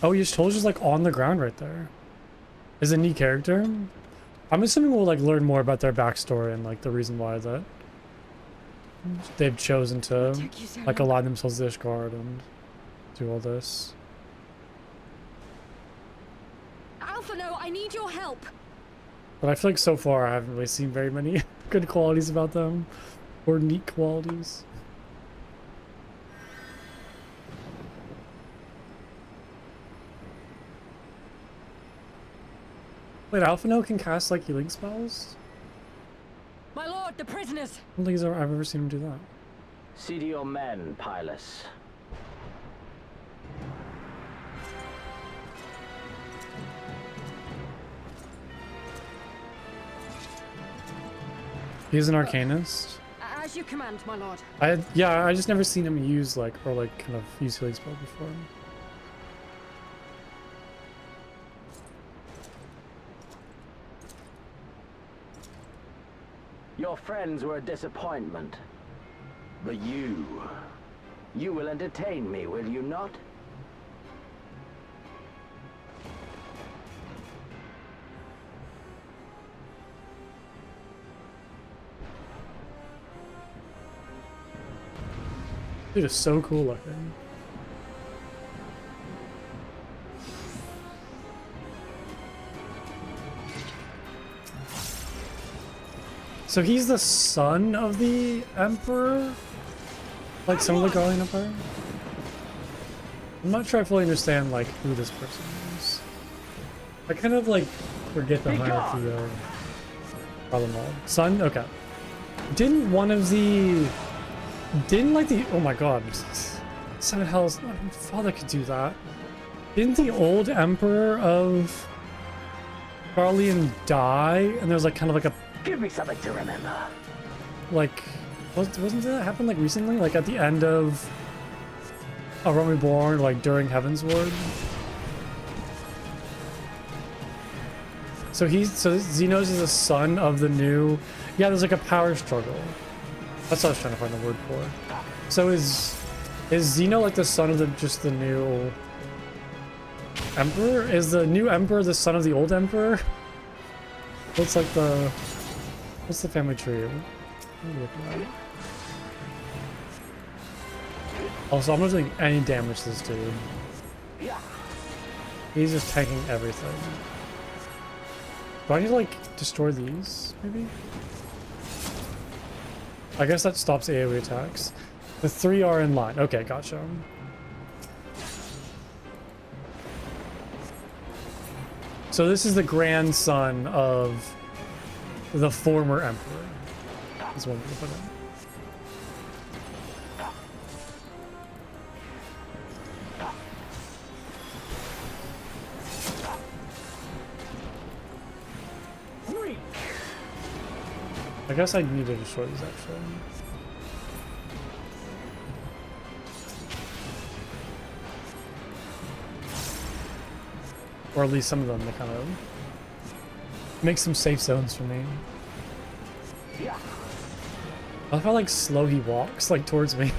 Speaker 1: Oh, Y'shtola's just like on the ground right there. Is a neat character. I'm assuming we'll like learn more about their backstory and like the reason why that they've chosen to like align themselves to Ishgard and do all this.
Speaker 3: Alphino, I need your help.
Speaker 1: But I feel like so far I haven't really seen very many good qualities about them or neat qualities. Wait, Alphino can cast like healing spells?
Speaker 5: My lord, the prisoners.
Speaker 1: I don't think I've ever seen him do that.
Speaker 4: See to your men, Pylus.
Speaker 1: He's an arcanist.
Speaker 5: As you command, my lord.
Speaker 1: I just never seen him use like kind of use healing spell before.
Speaker 4: Your friends were a disappointment. But you will entertain me, will you not?
Speaker 1: Dude, is so cool looking. So he's the son of the Emperor? Like some of the Guardian Empire? I'm not sure I fully understand like who this person is. I kind of like forget the hierarchy of Garlemald. Son? Okay. Didn't like the, oh my god, Seven Hells, my father could do that. Didn't the old Emperor of Garlean die? And there was like kind of like a,
Speaker 4: Give me something to remember.
Speaker 1: like, wasn't that happen like recently? Like at the end of A Realm Reborn, like during Heaven's Ward? So Xenos is the son of the new, yeah, there's like a power struggle. That's what I was trying to find the word for. So is Xeno like the son of the new Emperor? Is the new Emperor the son of the old Emperor? What's like what's the family tree? What are you looking at? Also, I'm not doing any damage to this dude. He's just tanking everything. Do I need to like destroy these, maybe? I guess that stops AoE attacks. The 3 are in line. Okay, gotcha. So this is the grandson of the former emperor. Is one way to put it. I guess I need to destroy these actually. Or at least some of them to kind of make some safe zones for me. I love how like slow he walks like towards me.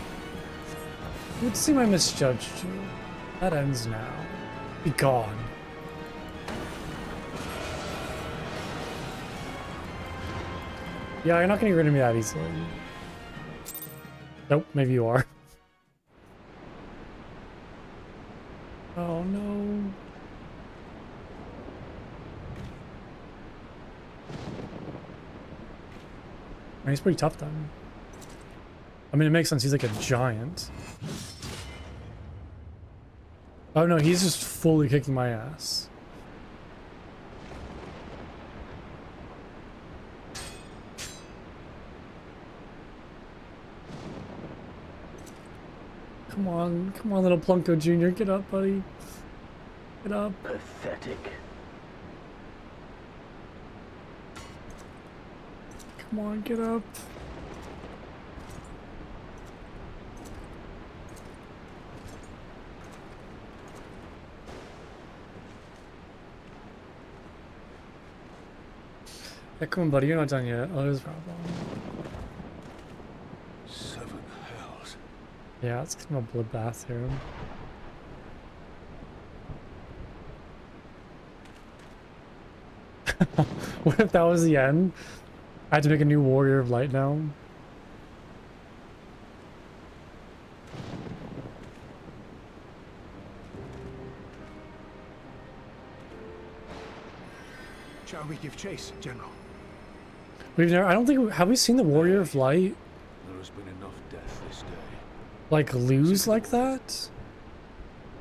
Speaker 1: You would seem I misjudged you. That ends now. Be gone. Yeah, you're not gonna get rid of me that easily. Nope, maybe you are. Oh no. He's pretty tough then. I mean, it makes sense. He's like a giant. Oh no, he's just fully kicking my ass. Come on, little Plunko Jr., get up, buddy. Get up.
Speaker 4: Pathetic.
Speaker 1: Come on, get up. Yeah, come on, buddy, you're not done yet. Oh, there's a problem.
Speaker 6: 7 hells.
Speaker 1: Yeah, it's kind of a bloodbath here. What if that was the end? I had to make a new Warrior of Light now.
Speaker 6: Shall we give chase, General?
Speaker 1: We've never, I don't think, have we seen the Warrior of Light
Speaker 6: There has been enough death this day.
Speaker 1: like lose like that?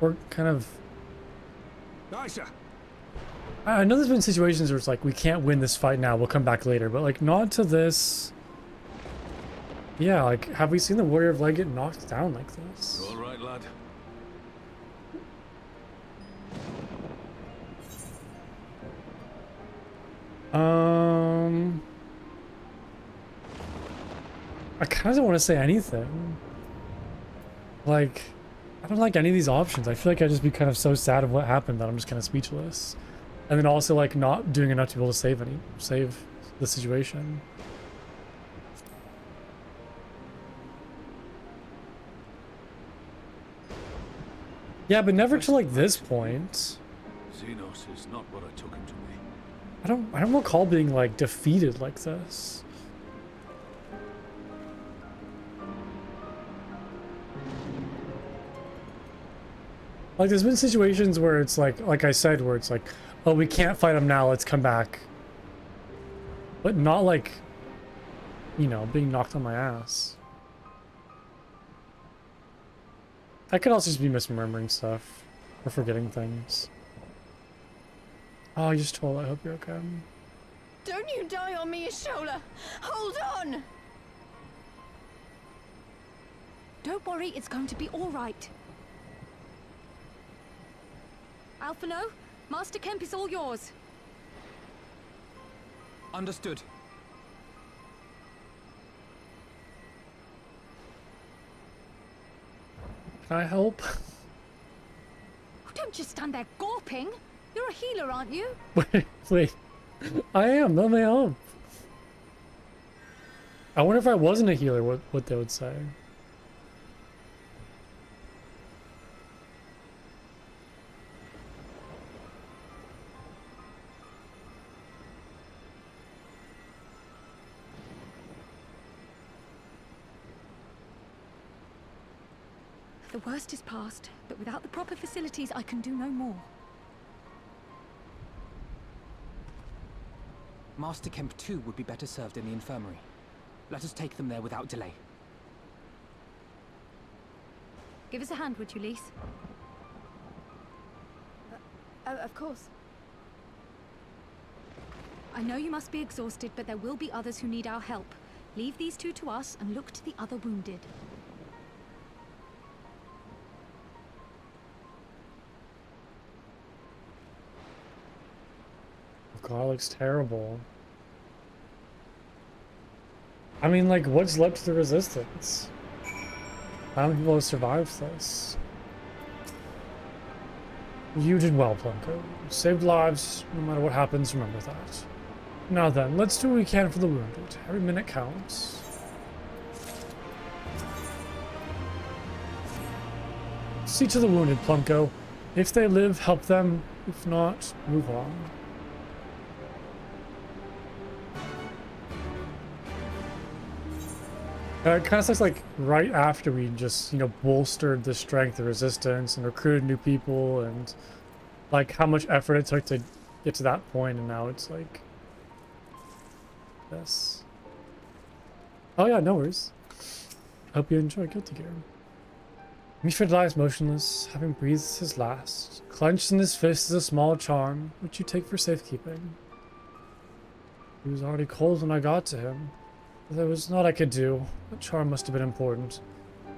Speaker 1: Or kind of,
Speaker 6: Aye, sir.
Speaker 1: I know there's been situations where it's like, we can't win this fight now, we'll come back later, but like not to this Yeah, like, have we seen the Warrior of Light get knocked down like this?
Speaker 6: You all right, lad?
Speaker 1: I kind of don't want to say anything. Like, I don't like any of these options. I feel like I'd just be kind of so sad of what happened that I'm just kind of speechless. And then also, like, not doing enough to be able to save the situation. Yeah, but never to, like, this point.
Speaker 6: Xenos is not what I took him to be.
Speaker 1: I don't recall being, like, defeated like this. Like, there's been situations where it's like I said, where it's like, oh, we can't fight him now, let's come back. But not like, you know, being knocked on my ass. I could also just be misremembering stuff or forgetting things. Oh, you just told. I hope you're okay.
Speaker 5: Don't you die on me, Ashola! Hold on!
Speaker 3: Don't worry, it's going to be all right. Alphino, Master Kemp is all yours.
Speaker 2: Understood.
Speaker 1: Can I help?
Speaker 3: Don't just stand there gawping. You're a healer, aren't you?
Speaker 1: Wait. I am. Let me help. I wonder if I wasn't a healer, what they would say.
Speaker 3: The worst is past, but without the proper facilities, I can do no more.
Speaker 2: Master Kemp too would be better served in the infirmary. Let us take them there without delay.
Speaker 3: Give us a hand, would you, Lise?
Speaker 5: Of course.
Speaker 3: I know you must be exhausted, but there will be others who need our help. Leave these two to us and look to the other wounded.
Speaker 1: God, looks terrible. I mean, like, what's left to the resistance? How many people have survived this? You did well, Plunko. You saved lives. No matter what happens, remember that. Now then, let's do what we can for the wounded. Every minute counts. See to the wounded, Plunko. If they live, help them. If not, move on. It kind of sounds like right after we just, you know, bolstered the strength of resistance and recruited new people and like how much effort it took to get to that point, and now it's like this. Oh yeah, no worries. Hope you enjoy Guilty Gear. Mifred lies motionless, having breathed his last. Clenched in his fist is a small charm, which you take for safekeeping. He was already cold when I got to him. There was naught I could do. The charm must have been important.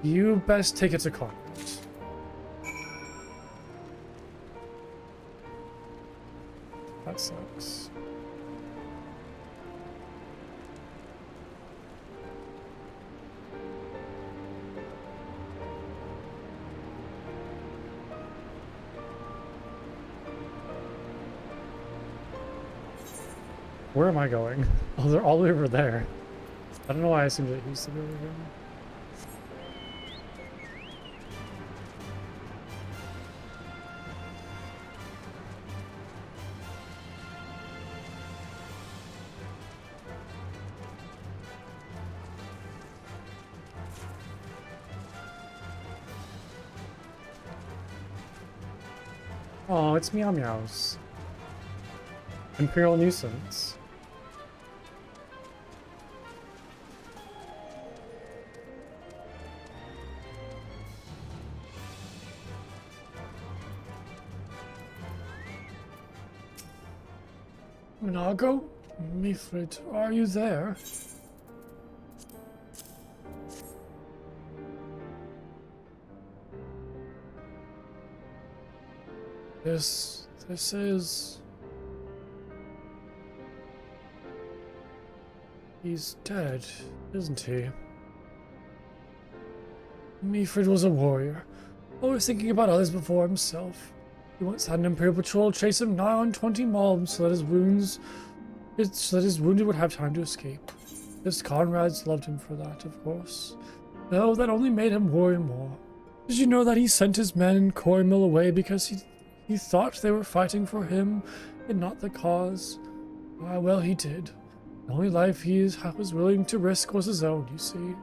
Speaker 1: You best take it to combat. That sucks. Where am I going? Oh, they're all the way over there. I don't know why I assumed that he used to be over here. Oh, it's Meow Meows. Imperial Nuisance. Nago? Mifred, are you there? This is... He's dead, isn't he? Mifrid was a warrior, always thinking about others before himself. He once had an Imperial patrol chase him nigh on 20 mobs so that his wounded would have time to escape. His comrades loved him for that, of course. Though that only made him worry more. Did you know that he sent his men in Cory Mill away because he thought they were fighting for him and not the cause? Ah, well, he did. The only life he was willing to risk was his own, you see.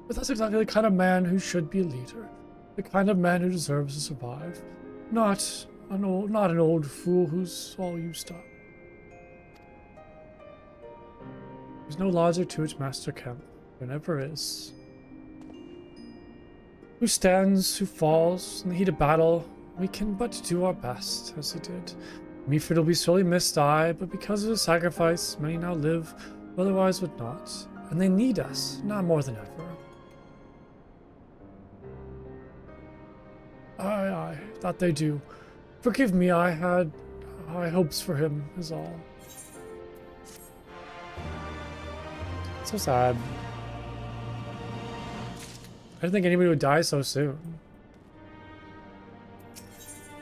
Speaker 1: But that's exactly the kind of man who should be a leader. The kind of man who deserves to survive. Not an old fool who's all used up. There's no logic to it, Master Kemp. There never is. Who stands, who falls, in the heat of battle, we can but do our best, as he did. Mifrid will be sorely missed, aye, but because of his sacrifice, many now live, who otherwise would not. And they need us, now more than ever. Aye, that they do. Forgive me, I had high hopes for him, is all. So sad. I didn't think anybody would die so soon.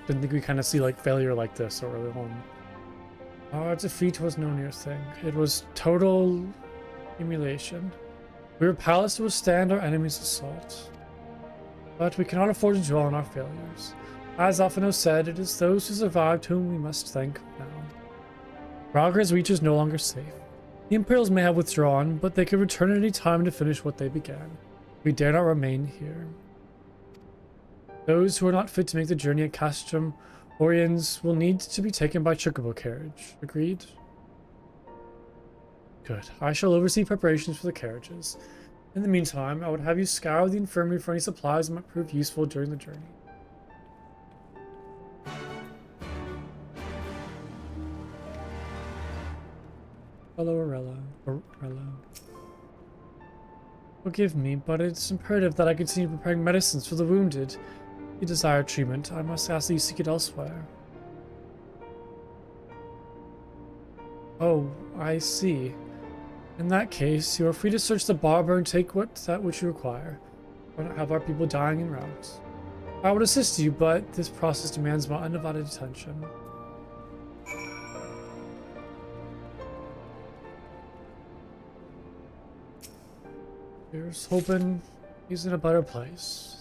Speaker 1: Didn't think we kind of see like failure like this so early on. Our defeat was no near thing. It was total humiliation. We were powerless to withstand our enemy's assault. But we cannot afford to dwell on our failures. As Alphino said, it is those who survived whom we must thank now. Rhaegar's reach is no longer safe. The Imperials may have withdrawn, but they could return at any time to finish what they began. We dare not remain here. Those who are not fit to make the journey at Castrum Oriens will need to be taken by chocobo carriage. Agreed? Good. I shall oversee preparations for the carriages. In the meantime, I would have you scour the infirmary for any supplies that might prove useful during the journey. Hello, Arella. Forgive me, but it's imperative that I continue preparing medicines for the wounded. If you desire treatment, I must ask that you seek it elsewhere. Oh, I see. In that case, you are free to search the barber and take that which you require. We don't have our people dying en route. I would assist you, but this process demands my undivided attention. Here's hoping he's in a better place.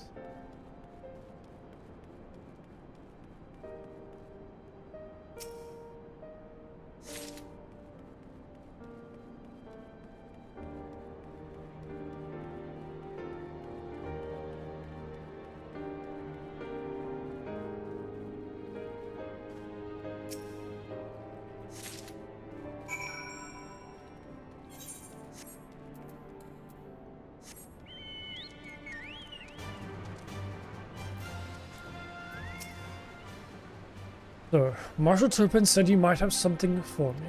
Speaker 1: Sir, Marshal Turpin said you might have something for me.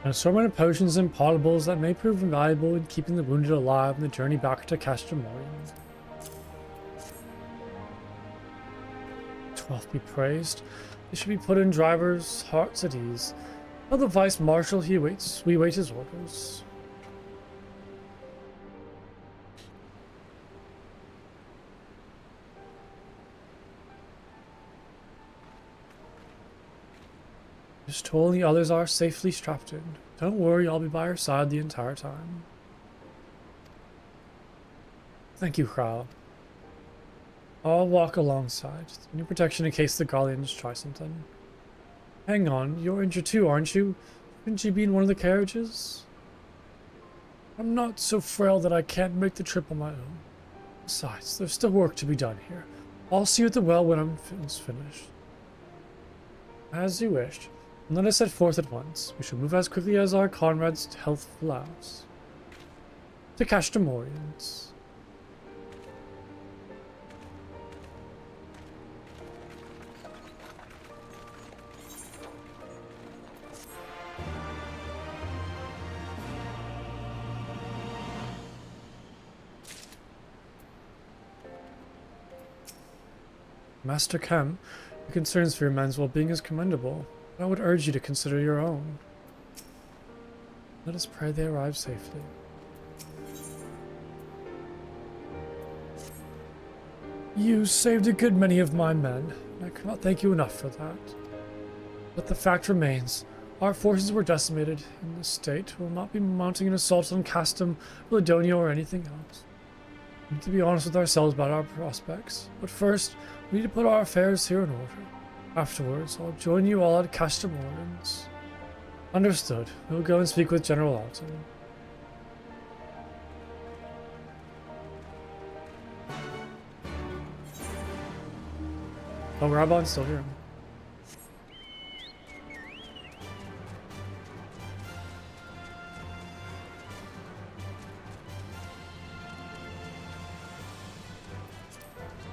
Speaker 1: An assortment of potions and potables that may prove invaluable in keeping the wounded alive on the journey back to Castrum Oriens. 12 be praised. They should be put in drivers' hearts at ease. Tell the Vice Marshal we wait his orders. Just told the others are safely strapped in. Don't worry, I'll be by your side the entire time. Thank you, Krau. I'll walk alongside. Need protection in case the Garleans try something. Hang on, you're injured too, aren't you? Shouldn't you be in one of the carriages? I'm not so frail that I can't make the trip on my own. Besides, there's still work to be done here. I'll see you at the well when I'm finished. As you wish. And let us set forth at once. We shall move as quickly as our comrades' health allows. To Castrum Oriens. Master Kemp, your concerns for your men's well-being is commendable. I would urge you to consider your own. Let us pray they arrive safely. You saved a good many of my men, and I cannot thank you enough for that. But the fact remains, our forces were decimated. In this state, we will not be mounting an assault on Castum, Ladonia, or anything else. We need to be honest with ourselves about our prospects. But first, we need to put our affairs here in order. Afterwards, I'll join you all at Castamorians. Understood. We'll go and speak with General Alton. Oh, Rabon's still here.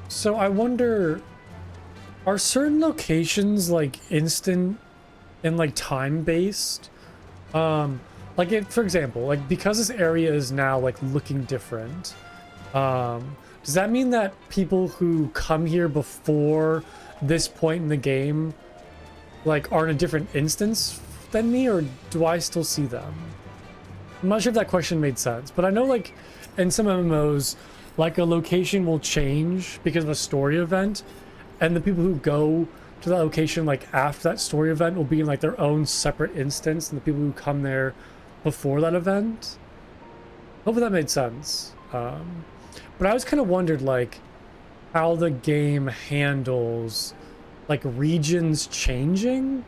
Speaker 1: So I wonder, are certain locations like instant and like time based? Like it, for example, like because this area is now like looking different, does that mean that people who come here before this point in the game like are in a different instance than me, or do I still see them? I'm not sure if that question made sense, but I know like in some MMOs, like a location will change because of a story event, and the people who go to that location like after that story event will be in like their own separate instance, and the people who come there before that event. Hopefully that made sense. But I always kind of wondered like how the game handles like regions changing,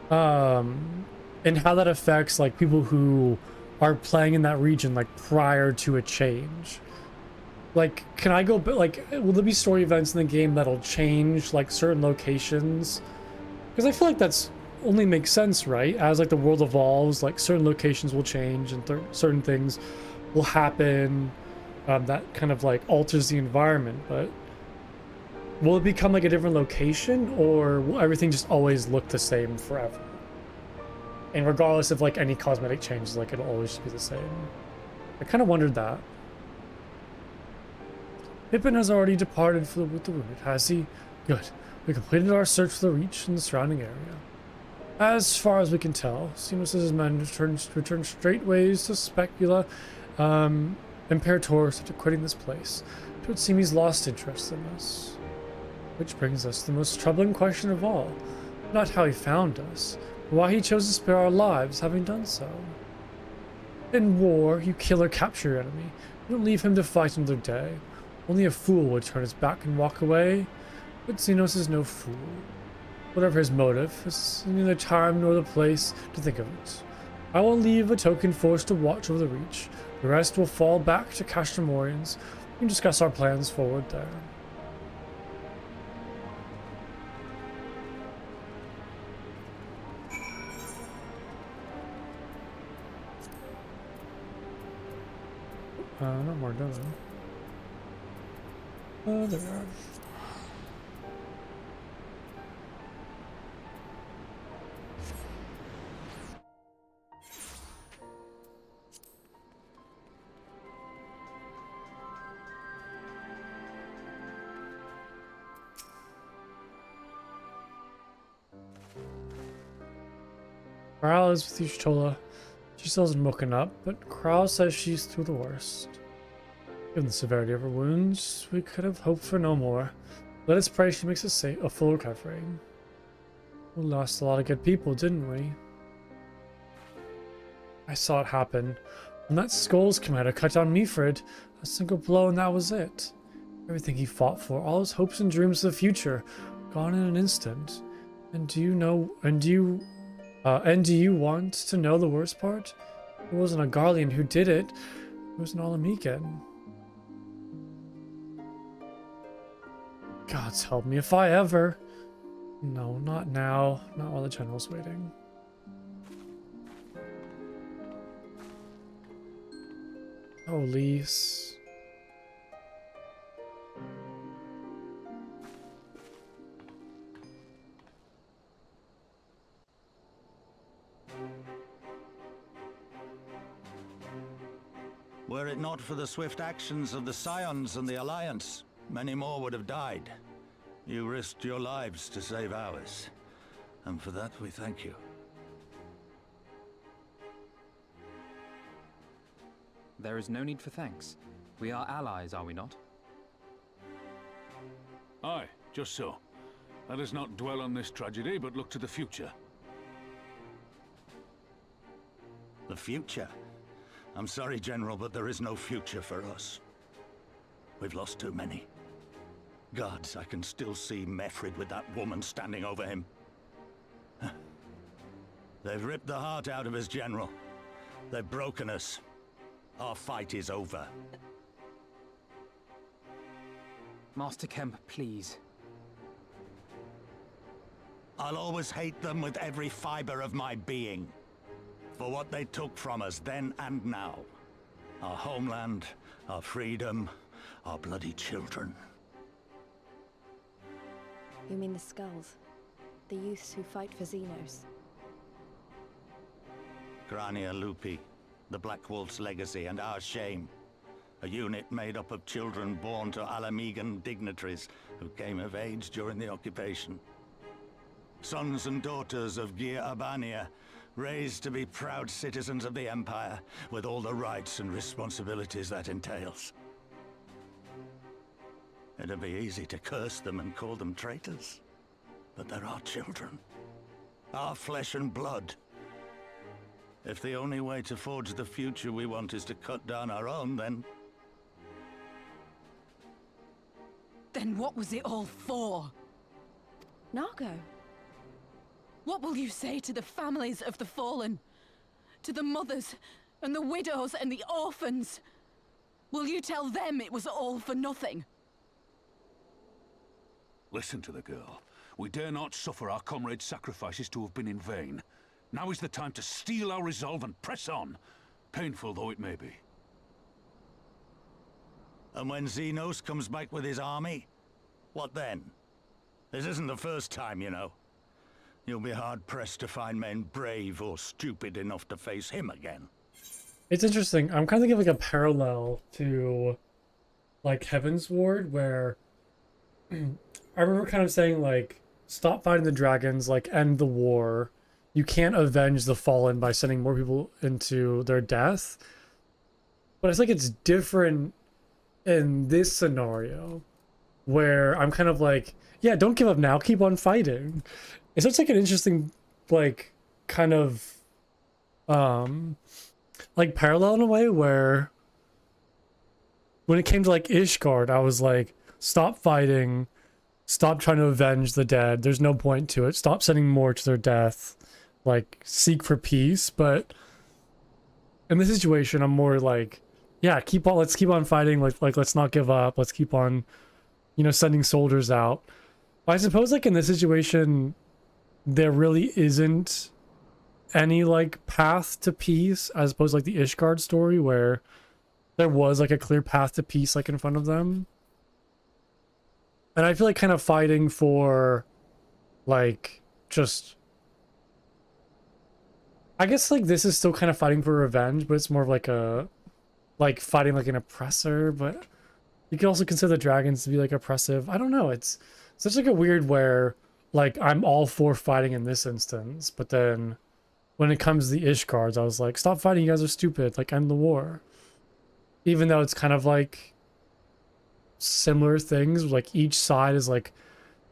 Speaker 1: and how that affects like people who are playing in that region like prior to a change. Like, can I go, but like, will there be story events in the game that'll change like certain locations? Because I feel like that's only makes sense, right? As like the world evolves, like certain locations will change and certain things will happen that kind of like alters the environment. But will it become like a different location, or will everything just always look the same forever? And regardless of like any cosmetic changes, like it'll always just be the same. I kind of wondered that. Pippin has already departed with the wounded, has he? Good. We completed our search for the Reach and the surrounding area. As far as we can tell, Xenos and his men returned straightways to Specula, Imperator after quitting this place. It would seem he's lost interest in us. Which brings us to the most troubling question of all. Not how he found us, but why he chose to spare our lives having done so. In war, you kill or capture your enemy. You don't leave him to fight another day. Only a fool would turn his back and walk away, but Xenos is no fool. Whatever his motive, it's neither time nor the place to think of it. I will leave a token force to watch over the Reach. The rest will fall back to Castamorians. We can discuss our plans forward there. No more dozen. Oh, there we are. Kral is with Yushtola. She still hasn't woken up, but Kral says she's through the worst. Given the severity of her wounds, we could have hoped for no more. Let us pray she makes a full recovery. We lost a lot of good people, didn't we? I saw it happen. When that Skulls commander cut down Mifrid, a single blow and that was it. Everything he fought for, all his hopes and dreams of the future, gone in an instant. And do you want to know the worst part? It wasn't a Garlean who did it. It was an Alamican. God's help me if I ever... No, not now. Not while the general's waiting. Oh, Lise.
Speaker 6: Were it not for the swift actions of the Scions and the Alliance, many more would have died. You risked your lives to save ours, and for that we thank you.
Speaker 2: There is no need for thanks. We are allies, are we not?
Speaker 7: Aye, just so. Let us not dwell on this tragedy, but look to the future.
Speaker 6: The future? I'm sorry, General, but there is no future for us. We've lost too many. Gods, I can still see Mefrid with that woman standing over him. They've ripped the heart out of us, General. They've broken us. Our fight is over.
Speaker 2: Master Kemp, please.
Speaker 6: I'll always hate them with every fiber of my being. For what they took from us then and now. Our homeland, our freedom, our bloody children.
Speaker 8: You mean the Skulls? The youths who fight for Xenos?
Speaker 6: Grania Lupi, the Black Wolf's legacy and our shame. A unit made up of children born to Alamegan dignitaries who came of age during the occupation. Sons and daughters of Gir Abania, raised to be proud citizens of the Empire, with all the rights and responsibilities that entails. It'd be easy to curse them and call them traitors, but they're our children. Our flesh and blood. If the only way to forge the future we want is to cut down our own, then...
Speaker 5: Then what was it all for?
Speaker 8: Nargo?
Speaker 5: What will you say to the families of the fallen? To the mothers, and the widows, and the orphans? Will you tell them it was all for nothing?
Speaker 7: Listen to the girl. We dare not suffer our comrades' sacrifices to have been in vain. Now is the time to steel our resolve and press on, painful though it may be.
Speaker 6: And when Xenos comes back with his army, what then? This isn't the first time, you know. You'll be hard-pressed to find men brave or stupid enough to face him again.
Speaker 1: It's interesting. I'm kind of giving a parallel to, like, Heaven's Ward, where I remember kind of saying, like, stop fighting the dragons, like, end the war. You can't avenge the fallen by sending more people into their death. But it's like it's different in this scenario, where I'm kind of like, yeah, don't give up now, keep on fighting. It's such like an interesting, like, kind of, like, parallel in a way, where when it came to, like, Ishgard, I was like, stop fighting, stop trying to avenge the dead, there's no point to it, stop sending more to their death, like, seek for peace. But in this situation, I'm more like, yeah, let's keep on fighting, like let's not give up, let's keep on, you know, sending soldiers out. I suppose, like, in this situation, there really isn't any, like, path to peace, as opposed to, like, the Ishgard story, where there was, like, a clear path to peace, like, in front of them. And I feel like kind of fighting for, like, just... I guess, like, this is still kind of fighting for revenge, but it's more of, like, a... like, fighting, like, an oppressor, but you can also consider the dragons to be, like, oppressive. I don't know, it's such, like, a weird where... like, I'm all for fighting in this instance, but then when it comes to the Ishgards, I was like, stop fighting, you guys are stupid, like, end the war. Even though it's kind of like similar things, like, each side is, like,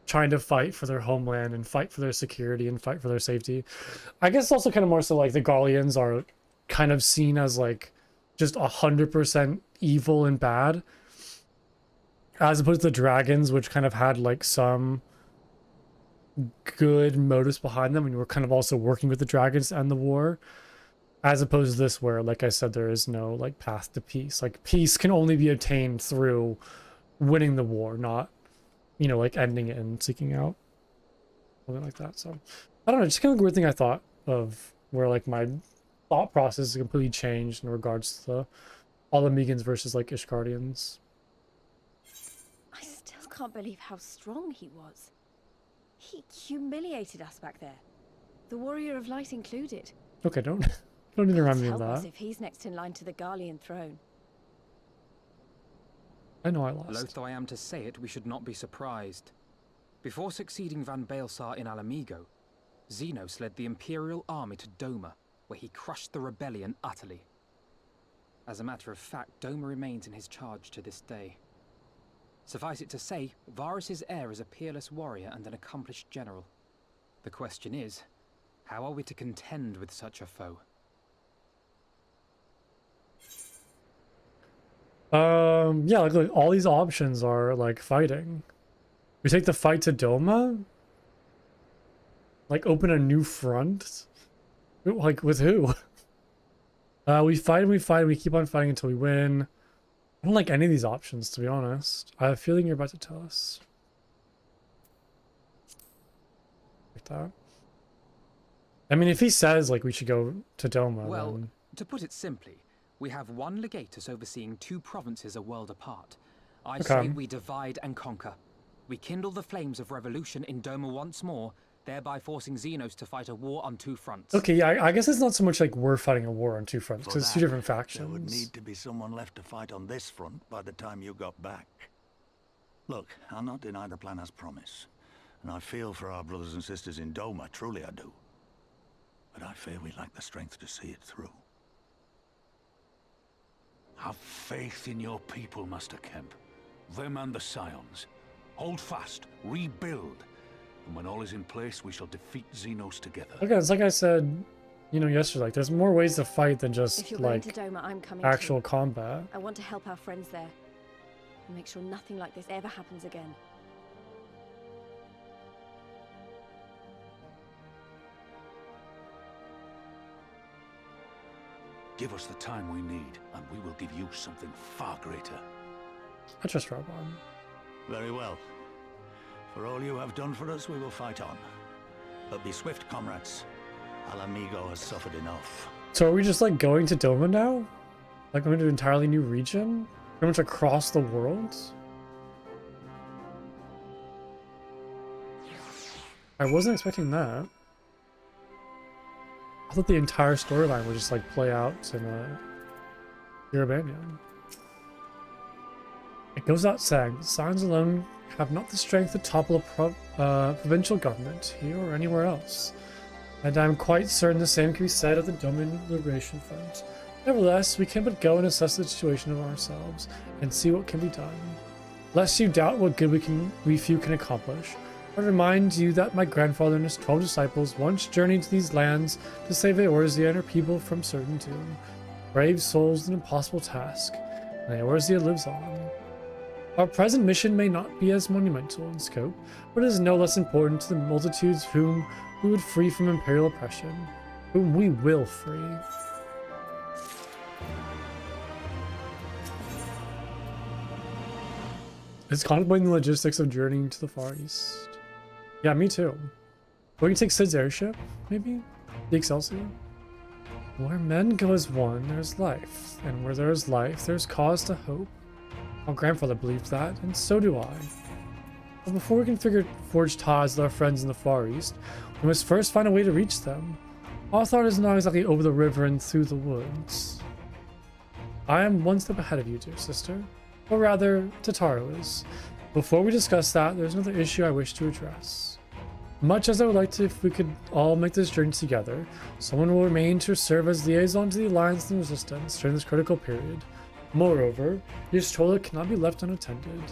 Speaker 1: trying to fight for their homeland and fight for their security and fight for their safety. I guess also kind of more so, like, the Gallians are kind of seen as, like, just 100% evil and bad, as opposed to the dragons, which kind of had, like, some good motives behind them, and we're kind of also working with the dragons to end the war, as opposed to this where, like I said, there is no, like, path to peace. Like, peace can only be obtained through winning the war, not, you know, like, ending it and seeking out something like that. So I don't know, just kind of a weird thing I thought of, where, like, my thought process is completely changed in regards to the Alamegans versus, like, Ishgardians.
Speaker 8: I still can't believe how strong he was. He humiliated us back there. The Warrior of Light included.
Speaker 1: Okay, don't need to remind me of
Speaker 8: Help us
Speaker 1: that.
Speaker 8: if he's next in line to the Garlean throne.
Speaker 1: I know I lost.
Speaker 2: Loath though I am to say it, we should not be surprised. Before succeeding Van Baelsar in Alamigo, Xenos led the Imperial army to Doma, where he crushed the rebellion utterly. As a matter of fact, Doma remains in his charge to this day. Suffice it to say, Varus's heir is a peerless warrior and an accomplished general. The question is, how are we to contend with such a foe?
Speaker 1: Yeah, like all these options are like fighting. We take the fight to Doma? Like open a new front? Like with who? We fight and we fight and we keep on fighting until we win. I don't like any of these options, to be honest. I have a feeling you're about to tell us. Like that. I mean, if he says like we should go to Doma,
Speaker 2: Well,
Speaker 1: then...
Speaker 2: to put it simply, we have one legatus overseeing 2 provinces a world apart. I
Speaker 1: Okay.
Speaker 2: say we divide and conquer. We kindle the flames of revolution in Doma once more, thereby forcing Xenos to fight a war on 2 fronts.
Speaker 1: Okay, yeah, I guess it's not so much like we're fighting a war on 2 fronts,
Speaker 6: For
Speaker 1: because it's 2
Speaker 6: that,
Speaker 1: different
Speaker 6: There would
Speaker 1: factions.
Speaker 6: need to be someone left to fight on this front by the time you got back. Look, I'll not deny the plan as promised. And I feel for our brothers and sisters in Doma, truly I do. But I fear we lack the strength to see it through.
Speaker 7: Have faith in your people, Master Kemp. Them and the Scions. Hold fast, rebuild. And when all is in place, we shall defeat Xenos together.
Speaker 1: Okay, it's like I said, you know, yesterday, like there's more ways to fight than
Speaker 8: If
Speaker 1: just
Speaker 8: you're going
Speaker 1: like
Speaker 8: to Doma, I'm coming
Speaker 1: actual
Speaker 8: too.
Speaker 1: combat.
Speaker 8: I want to help our friends there. And make sure nothing like this ever happens again.
Speaker 7: Give us the time we need, and we will give you something far greater.
Speaker 1: I trust Robon.
Speaker 6: Very well. For all you have done for us, we will fight on. But be swift, comrades. Alamigo has suffered enough.
Speaker 1: So are we just like going to Doma now? Like going to an entirely new region? Pretty much across the world? I wasn't expecting that. I thought the entire storyline would just like play out in Eurobanian. It goes out saying, the Scions alone have not the strength to topple a provincial government here or anywhere else. And I'm quite certain the same can be said of the Domin Liberation Front. Nevertheless, we can but go and assess the situation of ourselves and see what can be done. Lest you doubt what good we few can accomplish, I remind you that my grandfather and his 12 disciples once journeyed to these lands to save Eorzea and her people from certain doom. Brave souls, an impossible task, and Eorzea lives on. Our present mission may not be as monumental in scope, but it is no less important to the multitudes whom we would free from imperial oppression, whom we will free. It's contemplating the logistics of journeying to the Far East. Yeah, me too. We can take Sid's airship, maybe? The Excelsior? Where men go as one, there's life. And where there is life, there's cause to hope. My grandfather believed that, and so do I. But before we can forge ties with our friends in the Far East, we must first find a way to reach them. Our thought is not exactly over the river and through the woods. I am one step ahead of you, dear sister. Or rather, Tataru is. Before we discuss that, there's another issue I wish to address. Much as I would like to if we could all make this journey together, someone will remain to serve as liaison to the Alliance and Resistance during this critical period. Moreover, your stroller cannot be left unattended.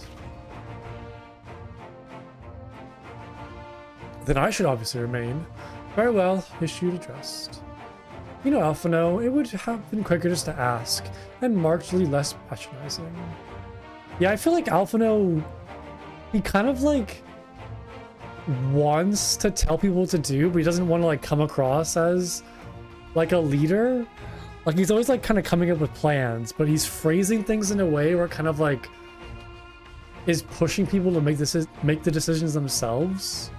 Speaker 1: Then I should obviously remain. Very well, issue addressed. You know, Alphino, it would have been quicker just to ask, and markedly less patronizing. Yeah, I feel like Alphino, he kind of like wants to tell people what to do, but he doesn't want to like come across as like a leader. Like he's always like kind of coming up with plans, but he's phrasing things in a way where it kind of like is pushing people to make the decisions themselves.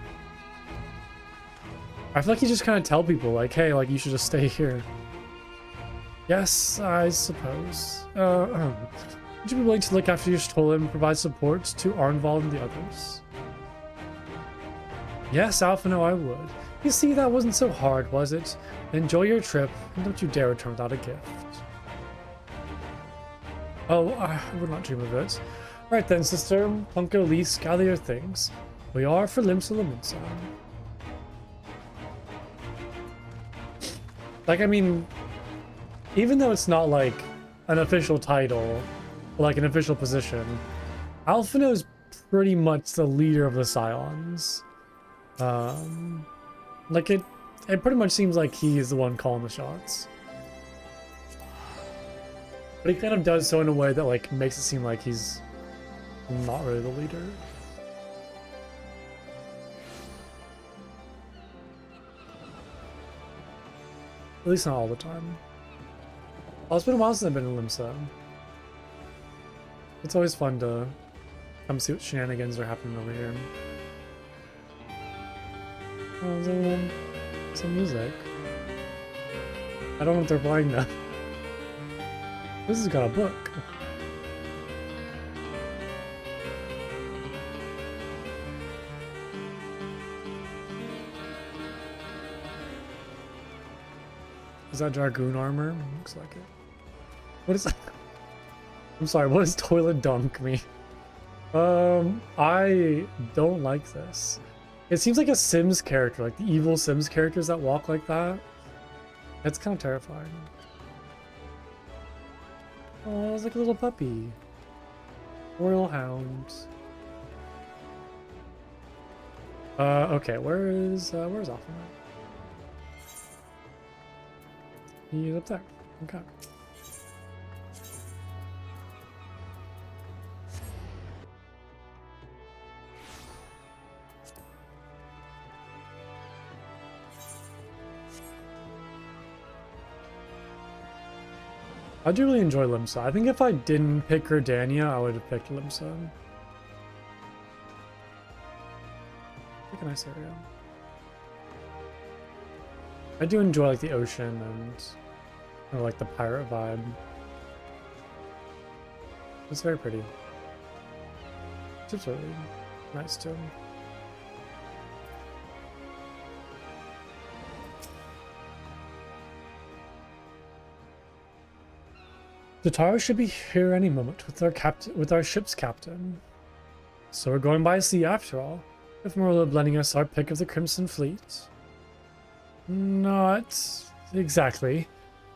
Speaker 1: I feel like he just kind of tell people like, hey, like you should just stay here. Yes, I suppose. Would you be willing to look after your Stola and provide support to Arnvald and the others? Yes, Alphino, I would. You see, that wasn't so hard, was it? Enjoy your trip, and don't you dare return without a gift. Oh, I would not dream of it. Right then, sister. Punko, Lise, gather your things. We are for Limsa Limsa. Like, I mean, even though it's not like an official title, like an official position, Alphino is pretty much the leader of the Scions. Like it pretty much seems like he's the one calling the shots. But he kind of does so in a way that like makes it seem like he's not really the leader. At least not all the time. Oh, it's been a while since I've been in Limsa. It's always fun to come see what shenanigans are happening over here. Oh, is everyone some music? I don't know if they're playing now. This has got a book. Is that Dragoon armor? Looks like it. What is that? I'm sorry, what does toilet dunk mean? I don't like this. It seems like a Sims character, like the evil Sims characters that walk like that. That's kind of terrifying. Oh, it's like a little puppy. Royal hound. Okay, where's Alpha? He's up there. Okay. I do really enjoy Limsa. I think if I didn't pick Gridania, I would have picked Limsa. Pick a nice area. I do enjoy like the ocean and kind of like the pirate vibe. It's very pretty. It's really nice too. The tower should be here any moment with our ship's captain. So we're going by sea after all, if Merlin lending us our pick of the Crimson Fleet. Not exactly.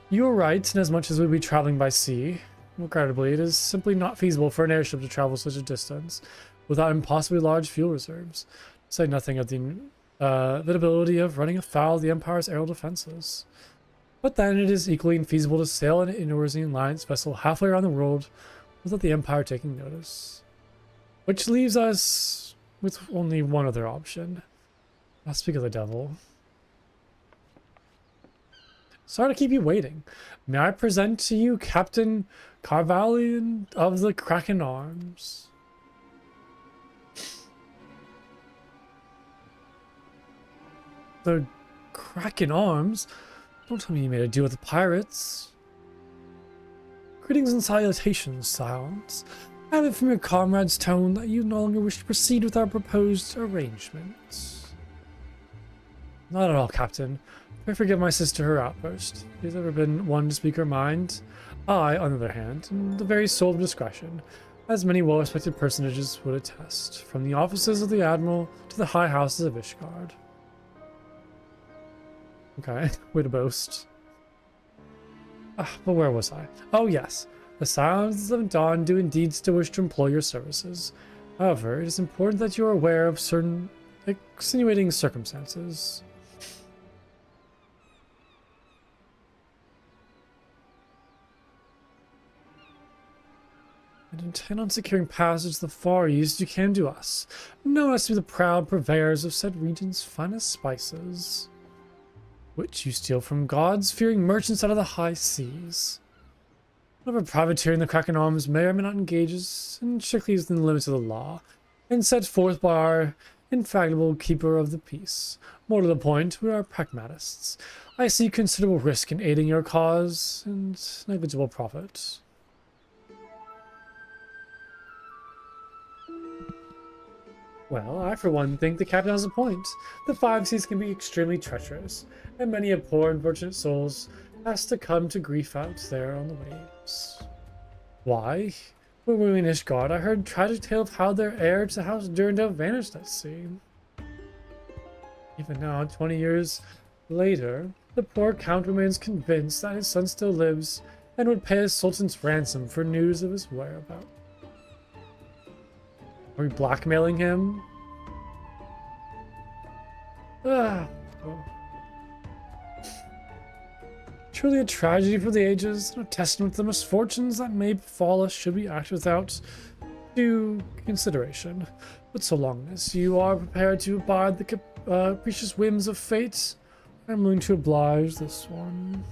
Speaker 1: You are right, in as much as we'll be traveling by sea. Regrettably, it is simply not feasible for an airship to travel such a distance without impossibly large fuel reserves, to say nothing of the inevitability of running afoul of the Empire's aerial defenses. But then it is equally infeasible to sail an Eorzean Alliance vessel halfway around the world without the Empire taking notice. Which leaves us with only one other option. I'll speak of the devil. Sorry to keep you waiting. May I present to you Captain Carvalian of the Kraken Arms? The Kraken Arms? Don't tell me you made a deal with the pirates. Greetings and salutations, Silence. I have it from your comrade's tone that you no longer wish to proceed with our proposed arrangements. Not at all, Captain. I forgive my sister her outburst. She's ever been one to speak her mind. I, on the other hand, am the very soul of discretion, as many well-respected personages would attest, from the offices of the Admiral to the high houses of Ishgard. Okay, way to boast. But where was I? Oh yes, the Silence of Dawn do indeed still wish to employ your services. However, it is important that you are aware of certain extenuating circumstances. And intend on securing passage to the Far East, you came to us, known us to be the proud purveyors of said region's finest spices, which you steal from gods-fearing merchants out of the high seas. Whatever privateering the Kraken Arms may or may not engage is strictly within the limits of the law, and set forth by our infallible keeper of the peace. More to the point, we are pragmatists. I see considerable risk in aiding your cause, and negligible profit. Well, I for one think the captain has a point. The five seas can be extremely treacherous, and many a poor unfortunate soul has to come to grief out there on the waves. Why? When we were in Ishgard, I heard a tragic tale of how their heir to the House Durandal vanished at sea. Even now, 20 years later, the poor Count remains convinced that his son still lives and would pay a sultan's ransom for news of his whereabouts. Are we blackmailing him? Well. Truly a tragedy for the ages, and a testament to the misfortunes that may befall us should we act without due consideration. But so long as you are prepared to abide the capricious whims of fate, I'm willing to oblige this one.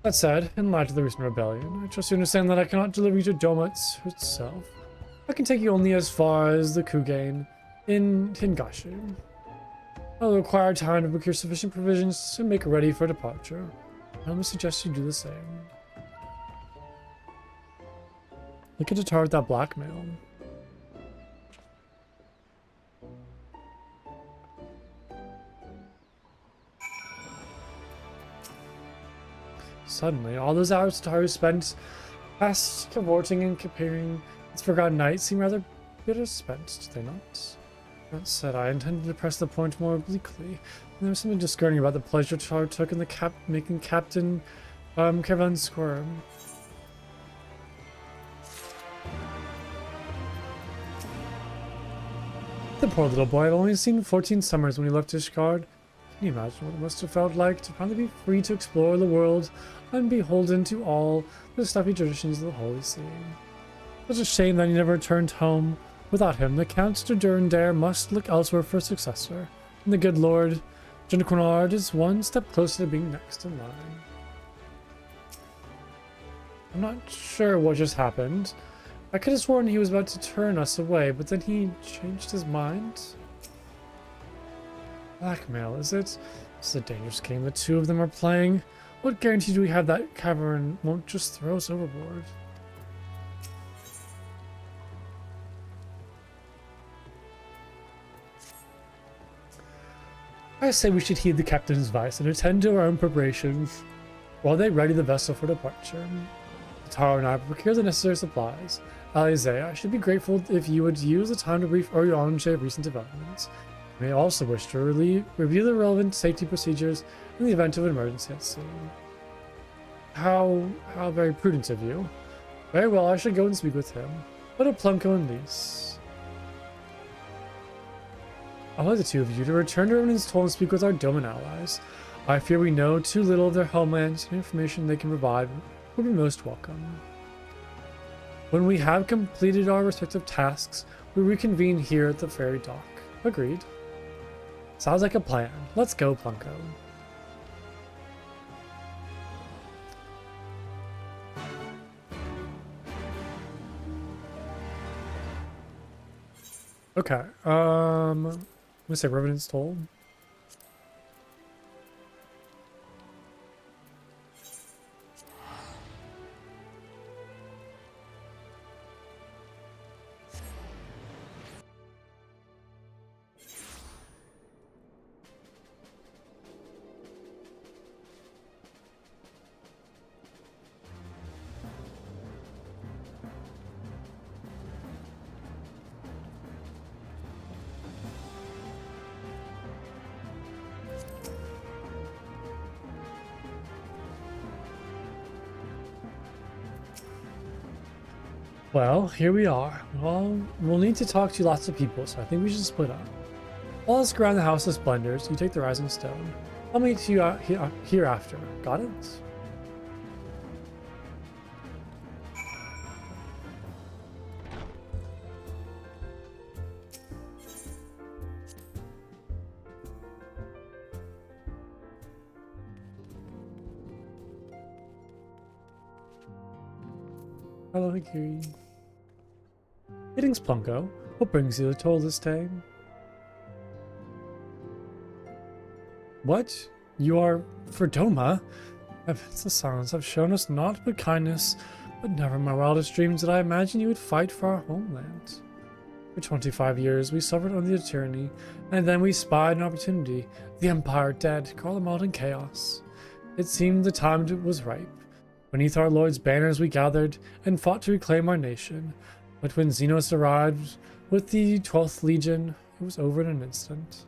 Speaker 1: That said, in light of the recent rebellion, I trust you understand that I cannot deliver you to Doma itself. I can take you only as far as the Kugain in Hingashi. I'll require time to procure sufficient provisions to make ready for departure. I would suggest you do the same. Look at the tar with that blackmail. Suddenly, all those hours Taru spent past cavorting and comparing its forgotten night seem rather bitter spent, do they not? That said, I intended to press the point more obliquely. And there was something discerning about the pleasure Taru took in the making Captain Caravan squirm. The poor little boy had only seen 14 summers when he left Ishgard. Can you imagine what it must have felt like to finally be free to explore the world unbeholden to all the stuffy traditions of the Holy See? Such a shame that he never returned home. Without him, the Count de Durandal must look elsewhere for a successor, and the good Lord Juniquinard is one step closer to being next in line. I'm not sure what just happened. I could have sworn he was about to turn us away, but then he changed his mind. Blackmail, is it? This is a dangerous game the two of them are playing. What guarantee do we have that cavern won't just throw us overboard? I say we should heed the captain's advice and attend to our own preparations while they ready the vessel for departure. Taro and I procure the necessary supplies. Alize, I should be grateful if you would use the time to brief Oriange of recent developments. You may also wish to review the relevant safety procedures in the event of an emergency at sea. How very prudent of you. Very well, I should go and speak with him. What a Plumco and Lise. I'll let the two of you to return to Ronin's Toll and speak with our Doman allies. I fear we know too little of their homelands, and information they can provide would be most welcome. When we have completed our respective tasks, we reconvene here at the ferry dock. Agreed. Sounds like a plan. Let's go, Plunko. Okay, I'm gonna say Revenant's Toll. Well, here we are. Well, we'll need to talk to lots of people, so I think we should split up. I'll ask around the House of Splendors, you take the Rising Stone. I'll meet you out here after. Got it? Hello, Hikiri. Greetings, Plunko. What brings you to Toll this day? What? You are for Doma? Heavens, the silence have shown us naught but kindness, but never in my wildest dreams did I imagine you would fight for our homeland. For 25 years we suffered under the tyranny, and then we spied an opportunity. The Empire dead, Garlemald in chaos. It seemed the time was ripe. Beneath our lord's banners we gathered and fought to reclaim our nation. But when Xenos arrived with the 12th Legion, it was over in an instant.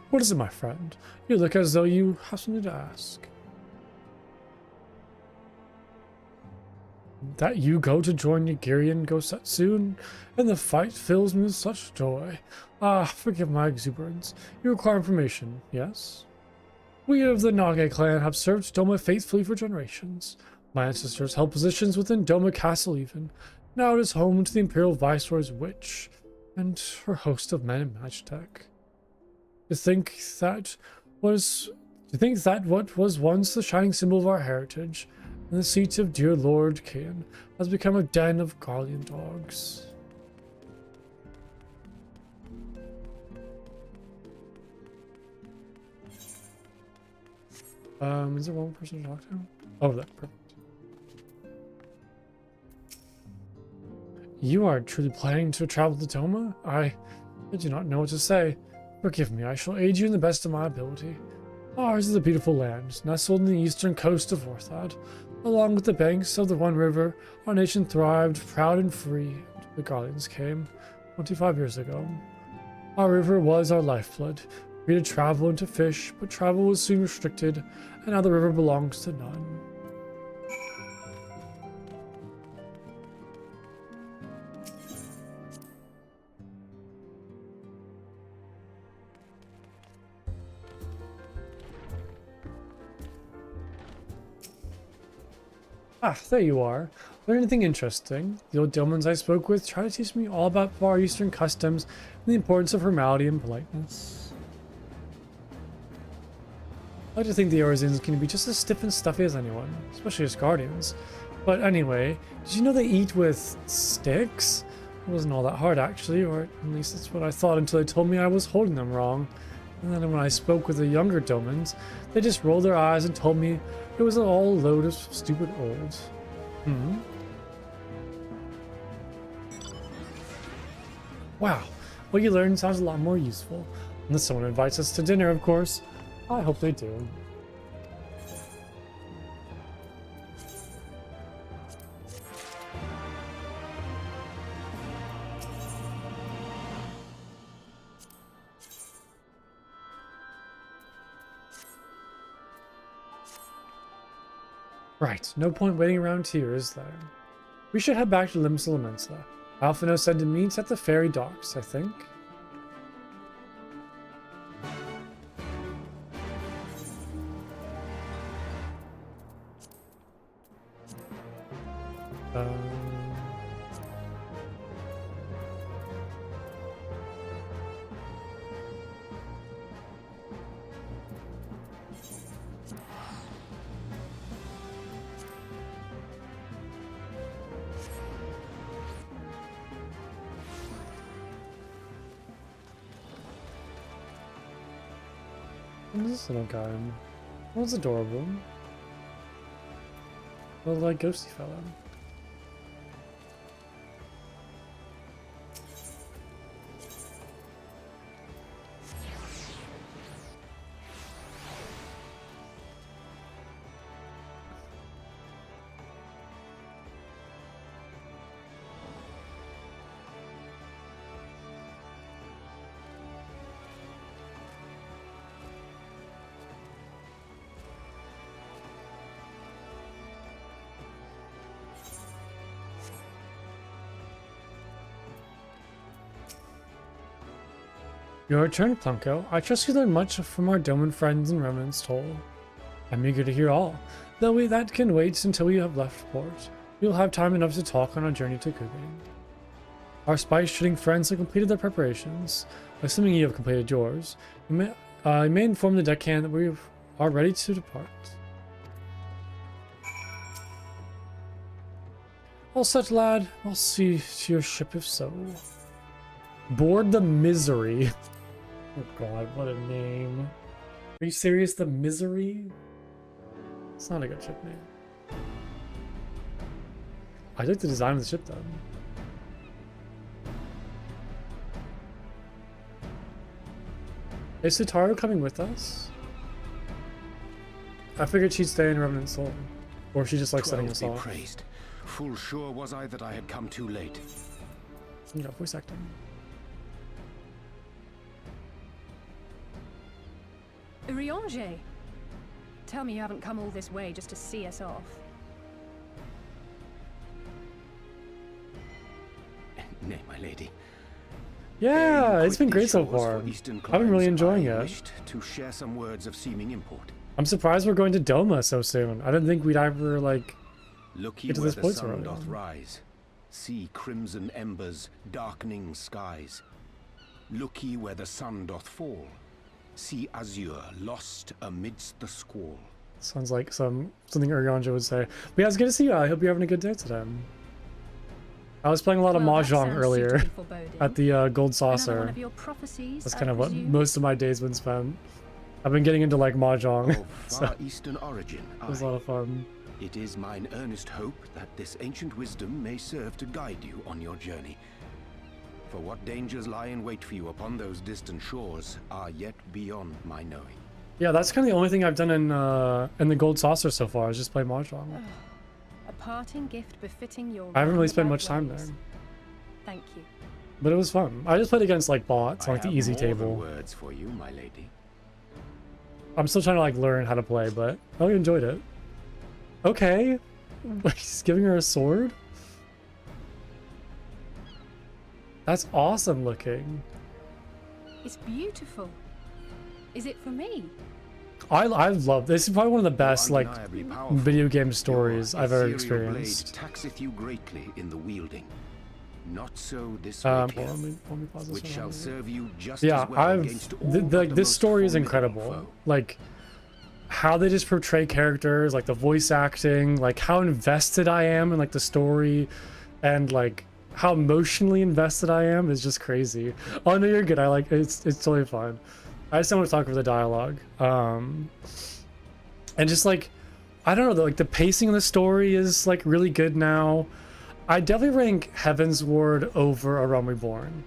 Speaker 1: What is it, my friend? You look as though you have something to ask. That you go to join Nigirian Gosset soon, and the fight fills me with such joy. Ah, forgive my exuberance. You require information, yes? We of the Nage clan have served Doma faithfully for generations. My ancestors held positions within Doma Castle even. Now it is home to the Imperial Viceroy's witch, and her host of men in Magitech. To think that what was once the shining symbol of our heritage, and the seat of dear Lord Kian, has become a den of Garlean dogs. Is there one more person to talk to? Oh, that perfect. You are truly planning to travel to Doma? I do not know what to say. Forgive me, I shall aid you in the best of my ability. Ours is a beautiful land, nestled in the eastern coast of Orthad. Along with the banks of the One River, our nation thrived, proud and free, until the Garleans came, 25 years ago. Our river was our lifeblood, free to travel and to fish, but travel was soon restricted, and now the river belongs to none. Ah, there you are. Learn anything interesting? The old Domans I spoke with tried to teach me all about Far Eastern customs and the importance of formality and politeness. I like to think the Orizins can be just as stiff and stuffy as anyone, especially as Guardians. But anyway, did you know they eat with sticks? It wasn't all that hard actually, or at least that's what I thought until they told me I was holding them wrong. And then when I spoke with the younger Domans, they just rolled their eyes and told me it was all a load of stupid old. Wow, what you learned sounds a lot more useful. Unless someone invites us to dinner, of course. I hope they do. Right, no point waiting around here, is there? We should head back to Limsa Lamensa. Alphino said to meet at the ferry docks, I think. What is this little guy? What's adorable? Little like ghosty fella. Your return, Plunko. I trust you learned much from our Doman friends and remnants told. I'm eager to hear all, though that can wait until we have left port. We'll have time enough to talk on our journey to Kugin. Our spice-shooting friends have completed their preparations. Assuming you have completed yours, you may inform the deckhand that we are ready to depart. All set, lad. I'll see to your ship if so. Board the Misery. Oh god, what a name. Are you serious? The Misery? It's not a good ship name. I like the design of the ship though. Is Sutaru coming with us? I figured she'd stay in Revenant Soul. Or she just like setting us off.
Speaker 9: Praised. Full sure was I that I had come too late.
Speaker 1: Yeah, voice acting.
Speaker 10: Urianger! Tell me you haven't come all this way just to see us off.
Speaker 9: Nay, my lady.
Speaker 1: Yeah, it's been great so far. I've been really enjoying it.
Speaker 9: Wished to share some words of seeming import.
Speaker 1: I'm surprised we're going to Doma so soon. I didn't think we'd ever like
Speaker 9: Look ye
Speaker 1: get to
Speaker 9: where
Speaker 1: this
Speaker 9: the
Speaker 1: point
Speaker 9: sun
Speaker 1: already.
Speaker 9: doth rise. See crimson embers, darkening skies. Look ye where the sun doth fall. See azure lost amidst the squall.
Speaker 1: Sounds like something Urianger would say. But yeah, it's good to see you. I hope you're having a good day today. I was playing a lot of
Speaker 10: Well, that
Speaker 1: Mahjong
Speaker 10: sounds
Speaker 1: earlier
Speaker 10: suitably foreboding.
Speaker 1: at the Gold
Speaker 10: Another one
Speaker 1: Saucer.
Speaker 10: of your prophecies,
Speaker 1: That's
Speaker 10: I
Speaker 1: kind of what
Speaker 10: presume?
Speaker 1: most of my day's been spent. I've been getting into like Mahjong.
Speaker 9: Of
Speaker 1: So
Speaker 9: far eastern origin,
Speaker 1: it was a lot of fun.
Speaker 9: It is mine earnest hope that this ancient wisdom may serve to guide you on your journey. For what dangers lie in wait for you upon those distant shores are yet beyond my knowing.
Speaker 1: Yeah, that's kind of the only thing I've done in the Gold Saucer so far is just play Mahjong.
Speaker 10: A parting gift befitting your
Speaker 1: I haven't really spent
Speaker 10: roundabout
Speaker 1: much time
Speaker 10: ways.
Speaker 1: there,
Speaker 10: Thank you.
Speaker 1: but it was fun. I just played against like bots on like
Speaker 9: I
Speaker 1: the
Speaker 9: have
Speaker 1: easy
Speaker 9: more than
Speaker 1: table.
Speaker 9: words for you, my lady.
Speaker 1: I'm still trying to like learn how to play, but I really enjoyed it. Okay, he's giving her a sword. That's awesome looking.
Speaker 10: It's beautiful. Is it for me?
Speaker 1: I love this. Is probably one of the best like
Speaker 9: Undeniably powerful.
Speaker 1: video game stories
Speaker 9: Your
Speaker 1: I've ever
Speaker 9: ethereal blade
Speaker 1: experienced.
Speaker 9: taxeth you greatly in the wielding. Not so this
Speaker 1: Hold
Speaker 9: rapier,
Speaker 1: on, let me pause this
Speaker 9: which
Speaker 1: for a
Speaker 9: shall
Speaker 1: minute.
Speaker 9: serve you just
Speaker 1: Yeah,
Speaker 9: as well against all but
Speaker 1: like
Speaker 9: the
Speaker 1: this
Speaker 9: most
Speaker 1: story is
Speaker 9: formidable
Speaker 1: incredible.
Speaker 9: foe.
Speaker 1: Like how they just portray characters, like the voice acting, like how invested I am in like the story, and like how emotionally invested I am is just crazy. Oh no, you're good. I like it's totally fine. I just don't want to talk over the dialogue. And just like I don't know, like the pacing of the story is like really good now. I definitely rank Heaven's Ward over A Realm Reborn.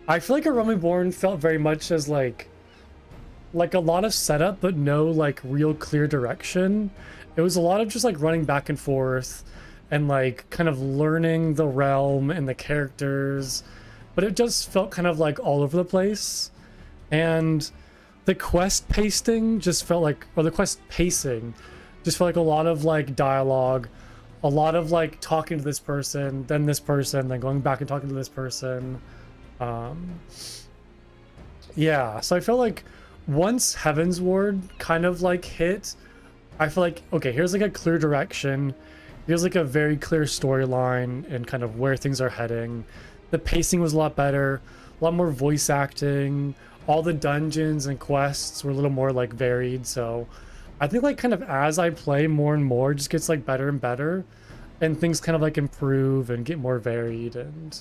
Speaker 1: I feel like A Realm Reborn felt very much as like a lot of setup, but no like real clear direction. It was a lot of just like running back and forth and like kind of learning the realm and the characters, but it just felt kind of like all over the place. And the quest pacing just felt like, or the quest pacing just felt like a lot of like dialogue, a lot of like talking to this person, then going back and talking to this person. Yeah, so I feel like once Heaven's Ward kind of like hit, I feel like, okay, here's like a clear direction. Here's like a very clear storyline and kind of where things are heading. The pacing was a lot better, a lot more voice acting. All the dungeons and quests were a little more like varied. So I think like kind of as I play more and more, it just gets like better and better, and things kind of like improve and get more varied. And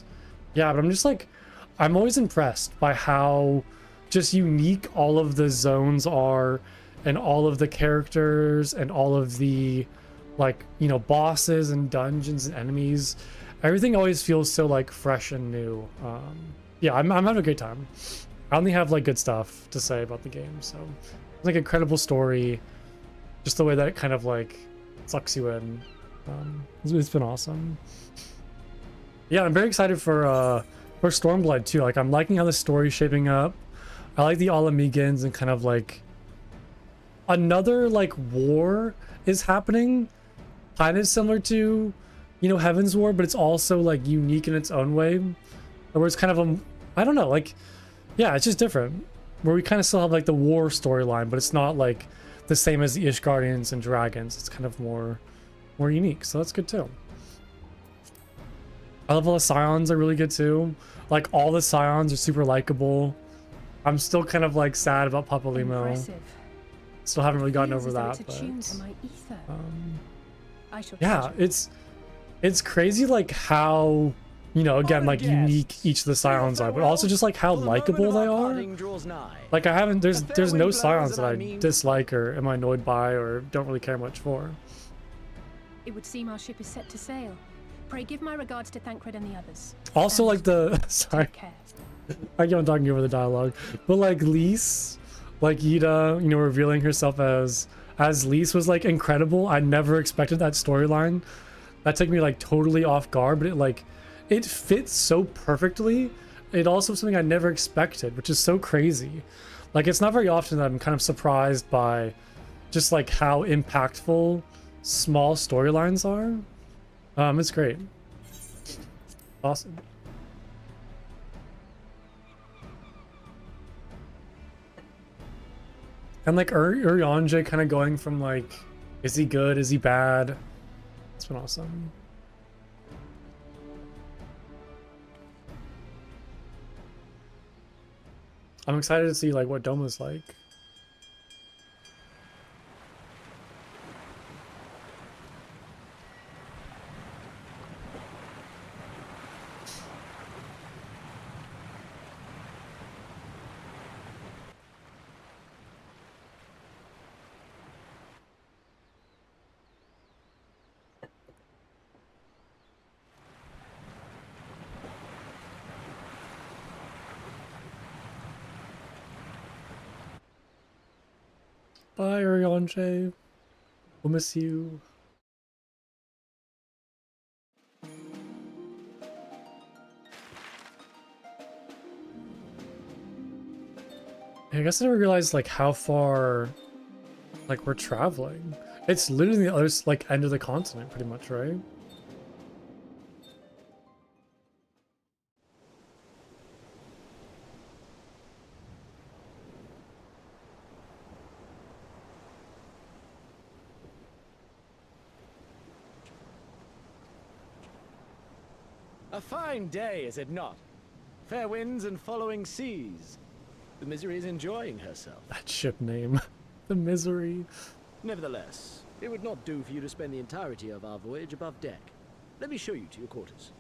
Speaker 1: yeah, but I'm just like, I'm always impressed by how just unique all of the zones are, and all of the characters and all of the like, you know, bosses and dungeons and enemies. Everything always feels so like fresh and new. Yeah, I'm having a great time. I only have like good stuff to say about the game. So it's like an incredible story, just the way that it kind of like sucks you in. It's been awesome. Yeah, I'm very excited for Stormblood too. Like I'm liking how the story's shaping up. I like the Alamegans, and kind of like another like war is happening, kind of similar to, you know, Heaven's War, but it's also like unique in its own way, where it's kind of a, I don't know, like, yeah, it's just different, where we kind of still have like the war storyline, but it's not like the same as the Ishgardians and dragons. It's kind of more unique, so that's good too. I love all the Scions are really good too. Like all the Scions are super likable. I'm still kind of like sad about Papa Limo.
Speaker 10: Impressive.
Speaker 1: Still haven't really gotten
Speaker 10: Feels
Speaker 1: over
Speaker 10: as though
Speaker 1: that,
Speaker 10: it's attuned to
Speaker 1: but
Speaker 10: my ether. I shall
Speaker 1: yeah,
Speaker 10: treasure
Speaker 1: it's crazy like how, you know, again, like unique each of the Scions are, but also just like how likable they are. Like I haven't, there's no Scions that I dislike or am annoyed by or don't really care much for.
Speaker 10: It would seem our ship is set to sail. Pray give my regards to Thancred and the others.
Speaker 1: Also
Speaker 10: And
Speaker 1: like the, sorry,
Speaker 10: take care.
Speaker 1: I keep on talking over the dialogue, but like Lise, like Yida, you know, revealing herself as Lise was like incredible. I never expected that storyline. That took me like totally off guard, but it fits so perfectly. It also was something I never expected, which is so crazy. Like, it's not very often that I'm kind of surprised by just like how impactful small storylines are. It's great. Awesome. And like Urianger kind of going from like, is he good? Is he bad? It's been awesome. I'm excited to see like what Doma's like. Bye, Urianger. We'll miss you. I guess I never realized like how far like we're traveling. It's literally the other like end of the continent pretty much, right?
Speaker 11: A fine day, is it not? Fair winds and following seas. The Misery is enjoying herself.
Speaker 1: That ship name. The Misery.
Speaker 11: Nevertheless, it would not do for you to spend the entirety of our voyage above deck. Let me show you to your quarters.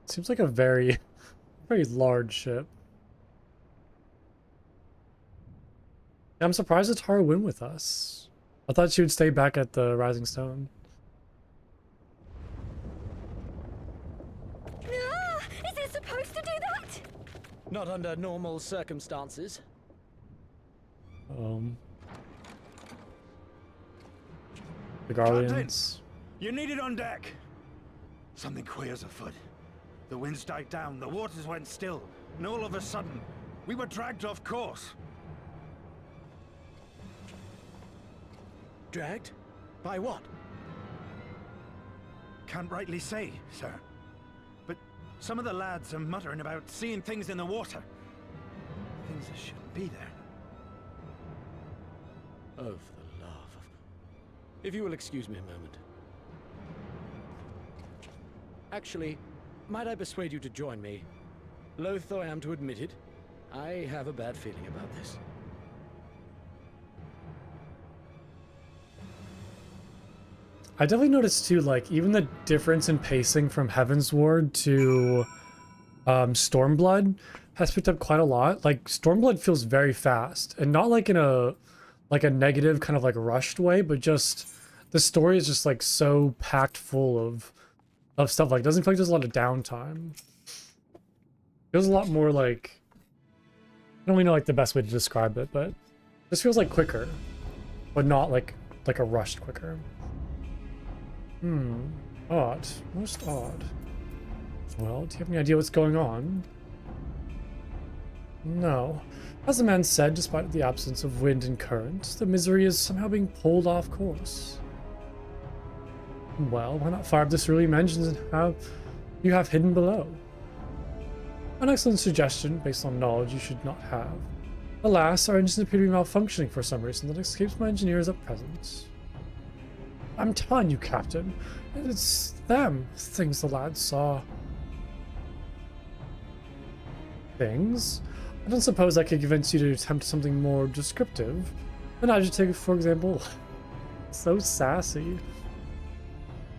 Speaker 1: Seems like a very, very large ship. I'm surprised that Tara went with us. I thought she would stay back at the Rising Stone.
Speaker 3: Is it supposed to do that?
Speaker 11: Not under normal circumstances.
Speaker 1: The Guardians.
Speaker 6: You need it on deck. Something queer's afoot. The winds died down, the waters went still, and all of a sudden, we were dragged off course.
Speaker 11: Dragged? By what?
Speaker 6: Can't rightly say, sir. But some of the lads are muttering about seeing things in the water. Things that shouldn't be there.
Speaker 11: Oh, for the love of... If you will excuse me a moment. Actually, might I persuade you to join me? Loath though I am to admit it, I have a bad feeling about this.
Speaker 1: I definitely noticed too, like, even the difference in pacing from Heaven's Ward to Stormblood has picked up quite a lot. Like, Stormblood feels very fast, and not like in a negative kind of like rushed way, but just the story is just like so packed full of stuff. Like, it doesn't feel like there's a lot of downtime. Feels a lot more like, I don't really know like the best way to describe it, but this feels like quicker, but not like a rushed quicker. Odd. Most odd. Well, do you have any idea what's going on? No. As the man said, despite the absence of wind and current, the Misery is somehow being pulled off course. Well, why not fire up the cerulean engines and you have hidden below? An excellent suggestion, based on knowledge you should not have. Alas, our engines appear to be malfunctioning for some reason that escapes my engineers at present. I'm telling you, Captain, it's them things the lads saw. Things? I don't suppose I could convince you to attempt something more descriptive. An adjective, for example. So sassy.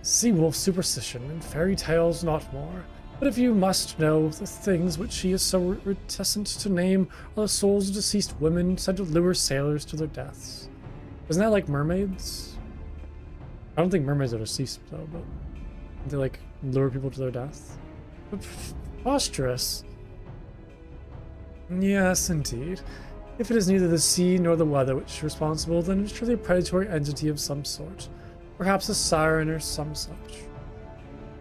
Speaker 1: Sea wolf superstition and fairy tales, not more. But if you must know, the things which she is so reticent to name are the souls of deceased women said to lure sailors to their deaths. Isn't that like mermaids? I don't think mermaids are deceased though, but they like lure people to their death. Preposterous. Yes, indeed. If it is neither the sea nor the weather which is responsible, then it is surely a predatory entity of some sort. Perhaps a siren or some such.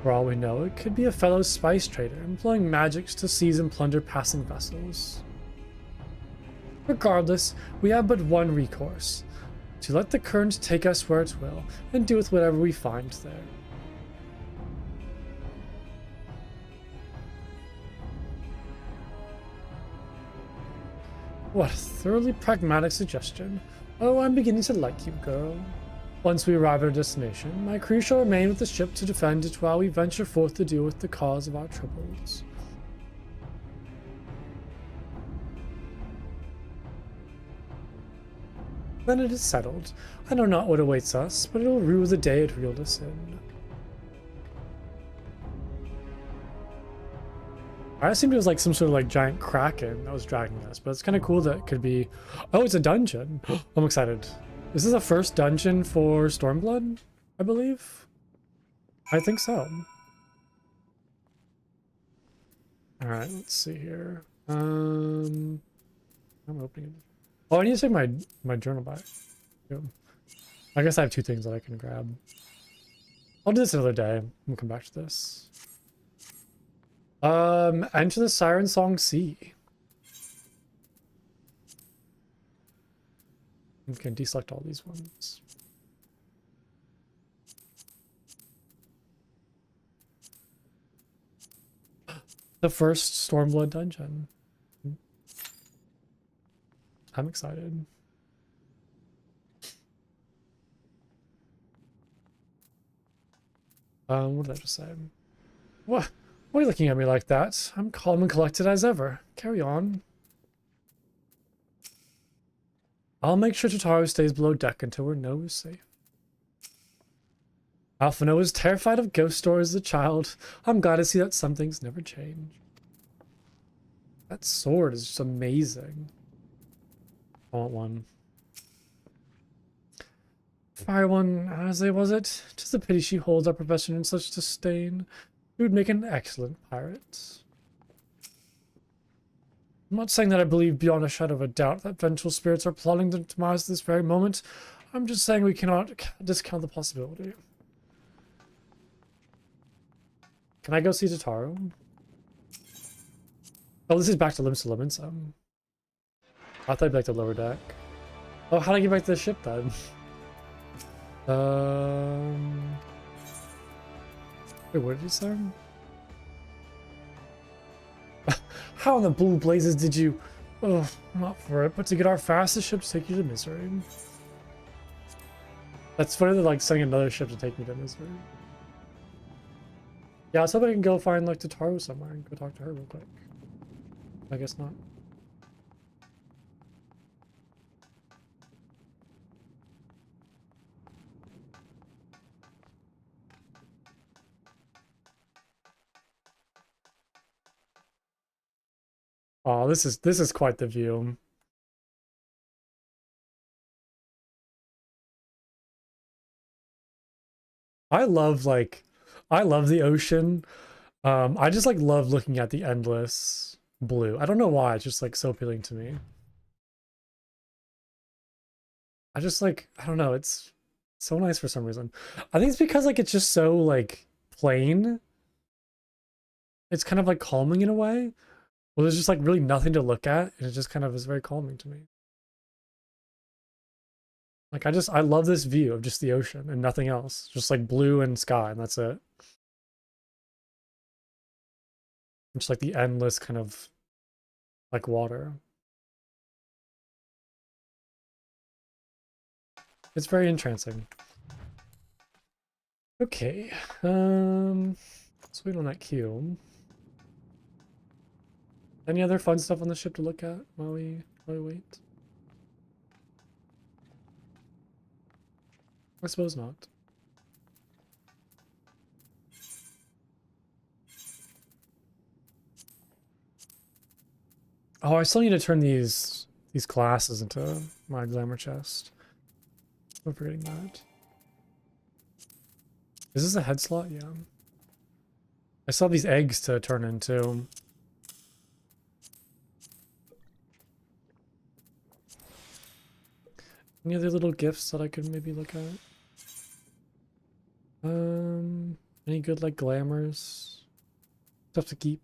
Speaker 1: For all we know, it could be a fellow spice trader employing magics to seize and plunder passing vessels. Regardless, we have but one recourse: to let the current take us where it will, and do with whatever we find there. What a thoroughly pragmatic suggestion. Oh, I'm beginning to like you, girl. Once we arrive at our destination, my crew shall remain with the ship to defend it while we venture forth to deal with the cause of our troubles. Then it is settled. I know not what awaits us, but it will rue the day it reeled us in. I assumed it was like some sort of like giant kraken that was dragging us, but it's kind of cool that it could be... Oh, it's a dungeon. I'm excited. This is the first dungeon for Stormblood, I believe. I think so. Alright, let's see here. I'm opening it. Oh, I need to take my journal back. Yep. I guess I have two things that I can grab. I'll do this another day. We'll come back to this. Enter the Siren Song Sea. We can deselect all these ones. The first Stormblood dungeon. I'm excited. What did I just say? What? Why are you looking at me like that? I'm calm and collected as ever. Carry on. I'll make sure Totaro stays below deck until we know we're safe. Alphino was terrified of ghost stories as a child. I'm glad to see that some things never change. That sword is just amazing. I want one. Fire one, Anaze, was it? 'Tis a pity she holds our profession in such disdain. She would make an excellent pirate. I'm not saying that I believe beyond a shadow of a doubt that vengeful spirits are plotting their demise at this very moment. I'm just saying we cannot discount the possibility. Can I go see Totaro? Oh, this is back to Limsa Limits. I thought I'd be like the lower deck. Oh, how do I get back to the ship then? Wait, what did he say? How in the blue blazes did you... Oh, not for it, but to get our fastest ship to take you to misery. That's funny they're like sending another ship to take me to misery. Yeah, I was hoping I can go find like Totaro somewhere and go talk to her real quick. I guess not. Oh, this is quite the view. I love the ocean. I just like love looking at the endless blue. I don't know why, it's just like so appealing to me. I just like, I don't know, it's so nice for some reason. I think it's because like it's just so like plain. It's kind of like calming in a way. Well, there's just like really nothing to look at, and it just kind of is very calming to me. Like I love this view of just the ocean and nothing else. Just like blue and sky, and that's it. Just like the endless kind of like water. It's very entrancing. Okay. Let's wait on that queue. Any other fun stuff on the ship to look at while we wait? I suppose not. Oh, I still need to turn these glasses into my glamour chest. I'm forgetting that. Is this a head slot? Yeah. I still have these eggs to turn into. Any other little gifts that I could maybe look at? Any good like glamours? Stuff to keep.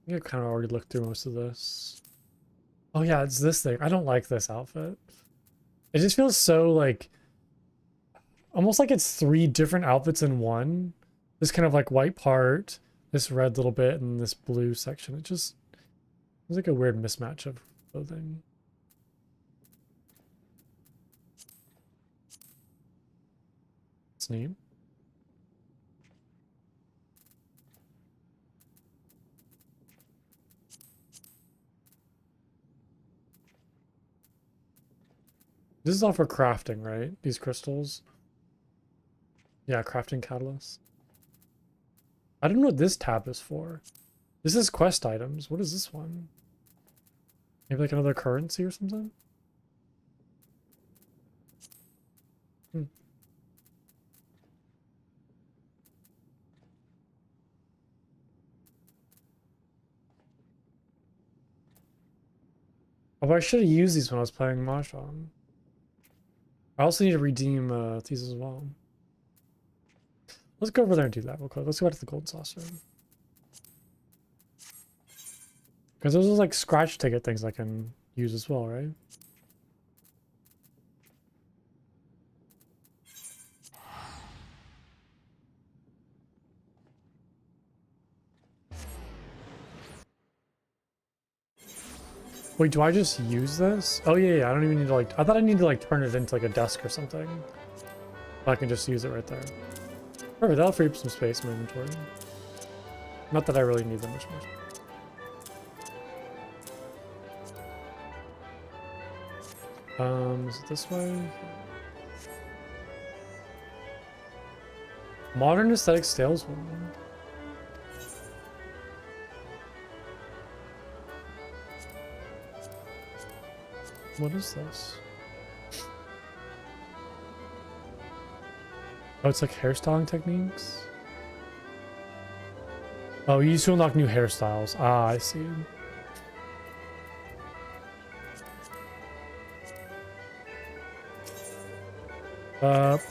Speaker 1: I think I kind of already looked through most of this. Oh yeah, it's this thing. I don't like this outfit. It just feels so like, almost like it's 3 different outfits in one. This kind of like white part, this red little bit, and this blue section. It just feels like a weird mismatch of clothing. It's neat. This is all for crafting, right? These crystals. Yeah, crafting catalyst. I don't know what this tab is for. This is quest items. What is this one? Maybe like another currency or something? Hmm. Oh, I should have used these when I was playing Mahjong. I also need to redeem these as well. Let's go over there and do that real quick. Let's go back to the gold saucer. Because those are like scratch ticket things I can use as well, right? Wait, do I just use this? Oh yeah, yeah, I don't even need to like, I thought I needed to like turn it into like a desk or something. But I can just use it right there. Alright, that'll free up some space in my inventory. Not that I really need that much more. Is it this way? Modern aesthetic saleswoman. What is this? Oh, it's like hairstyling techniques? Oh, you used to unlock new hairstyles. Ah, I see.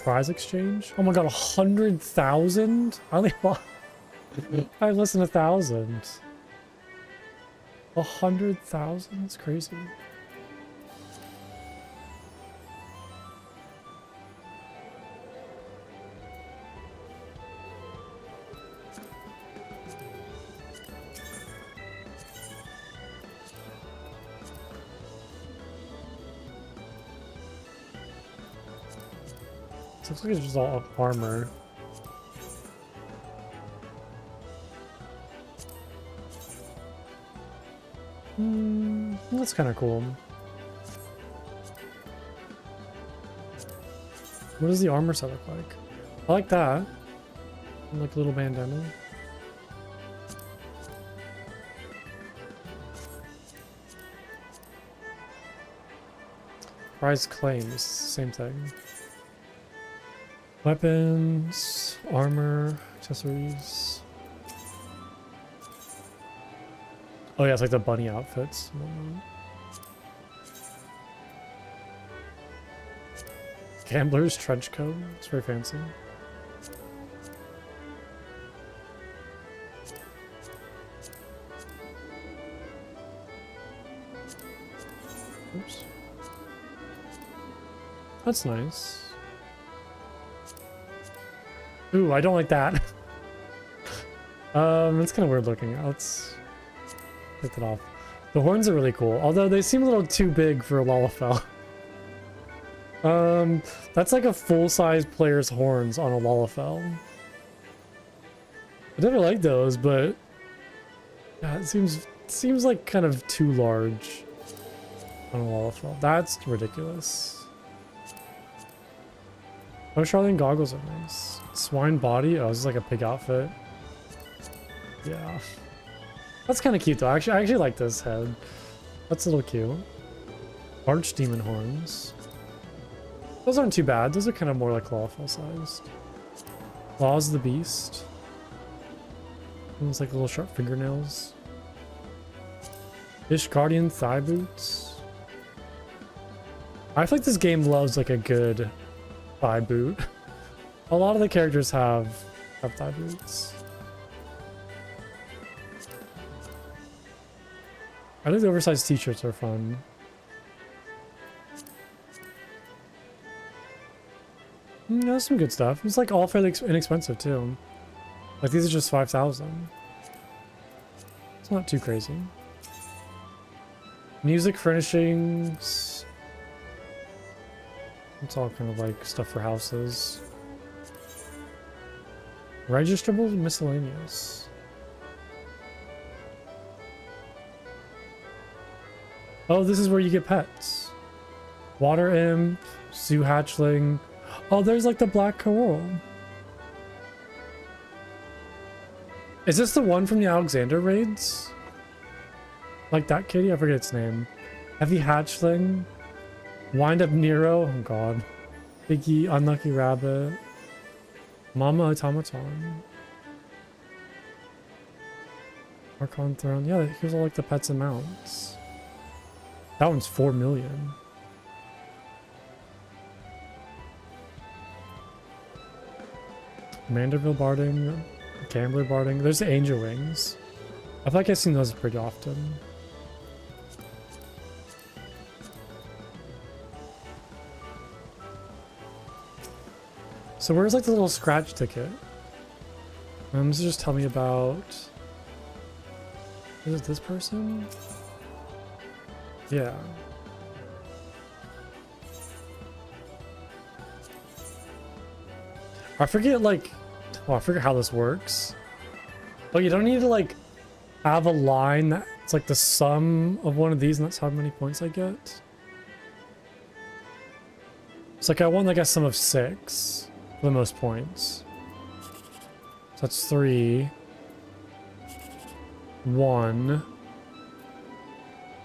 Speaker 1: Prize exchange? Oh my god, 100,000? I only lost... I have less than 1,000. 100,000? That's crazy. Looks like it's just all armor. That's kind of cool. What does the armor set look like? I like that. Like a little bandana. Prize claims, same thing. Weapons, armor, accessories. Oh yeah, it's like the bunny outfits. Gambler's trench coat. It's very fancy. Oops. That's nice. Ooh, I don't like that. It's kind of weird looking. Let's take that off. The horns are really cool, although they seem a little too big for a Lalafell. That's like a full-size player's horns on a Lalafell. I never liked those, but yeah, it seems seems like kind of too large on a waterfall. That's ridiculous. Oh, Charlene goggles are nice. Swine body. Oh, this is like a pig outfit. Yeah. That's kind of cute though. I actually like this head. That's a little cute. Archdemon horns. Those aren't too bad. Those are kind of more like clawful sized. Claws of the beast. Almost like little sharp fingernails. Fish guardian thigh boots. I feel like this game loves like a good thigh boot. A lot of the characters have thigh boots. I think the oversized t-shirts are fun. That's some good stuff. It's like all fairly inexpensive too. Like these are just 5,000. It's not too crazy. Music furnishings. It's all kind of like stuff for houses. Registrable miscellaneous. Oh, this is where you get pets. Water imp, zoo hatchling. Oh, there's like the black coral. Is this the one from the Alexander raids? Like that kitty? I forget its name. Heavy hatchling. Wind up Nero. Oh god. Biggie, unlucky rabbit. Mama automaton. Archon throne. Yeah, here's all like the pets and mounts. That one's 4 million. Manderville barding. Gambler barding. There's the angel wings. I feel like I've seen those pretty often. So where's like the little scratch ticket? This just tell me about... Is it this person? Yeah. I forget like... Oh, I forget how this works. Oh, you don't need to like have a line that's like the sum of one of these and that's how many points I get. It's like I want like a sum of 6 for the most points. So that's 3. 1.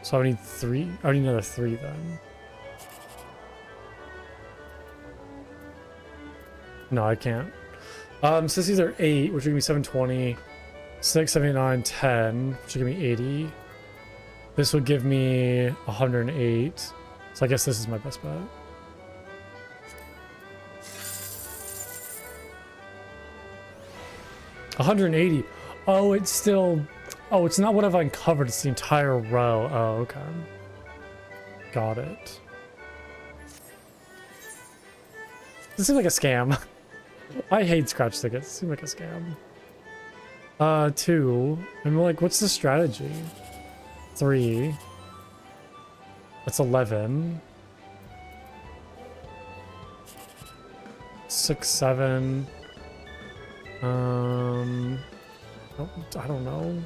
Speaker 1: So I need 3. I need another 3 then. No, I can't. So this is either 8, which would give me 720, 6, 79, 10, which would give me 80. This would give me 108. So I guess this is my best bet. $180. Oh, it's still... Oh, it's not what I've uncovered. It's the entire row. Oh, okay. Got it. This seems like a scam. I hate scratch tickets. It seems like a scam. 2. I'm like, what's the strategy? 3. That's 11. 6, 7. Oh, I don't know.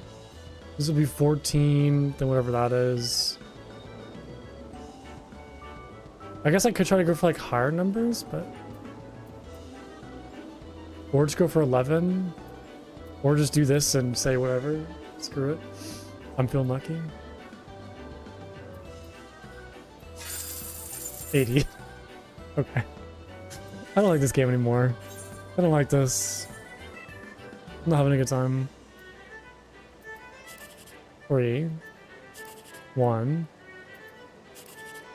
Speaker 1: This would be 14, then whatever that is. I guess I could try to go for like higher numbers, but... Or just go for 11. Or just do this and say whatever. Screw it. I'm feeling lucky. 80. Okay. I don't like this game anymore. I don't like this. I'm not having a good time. 3. 1.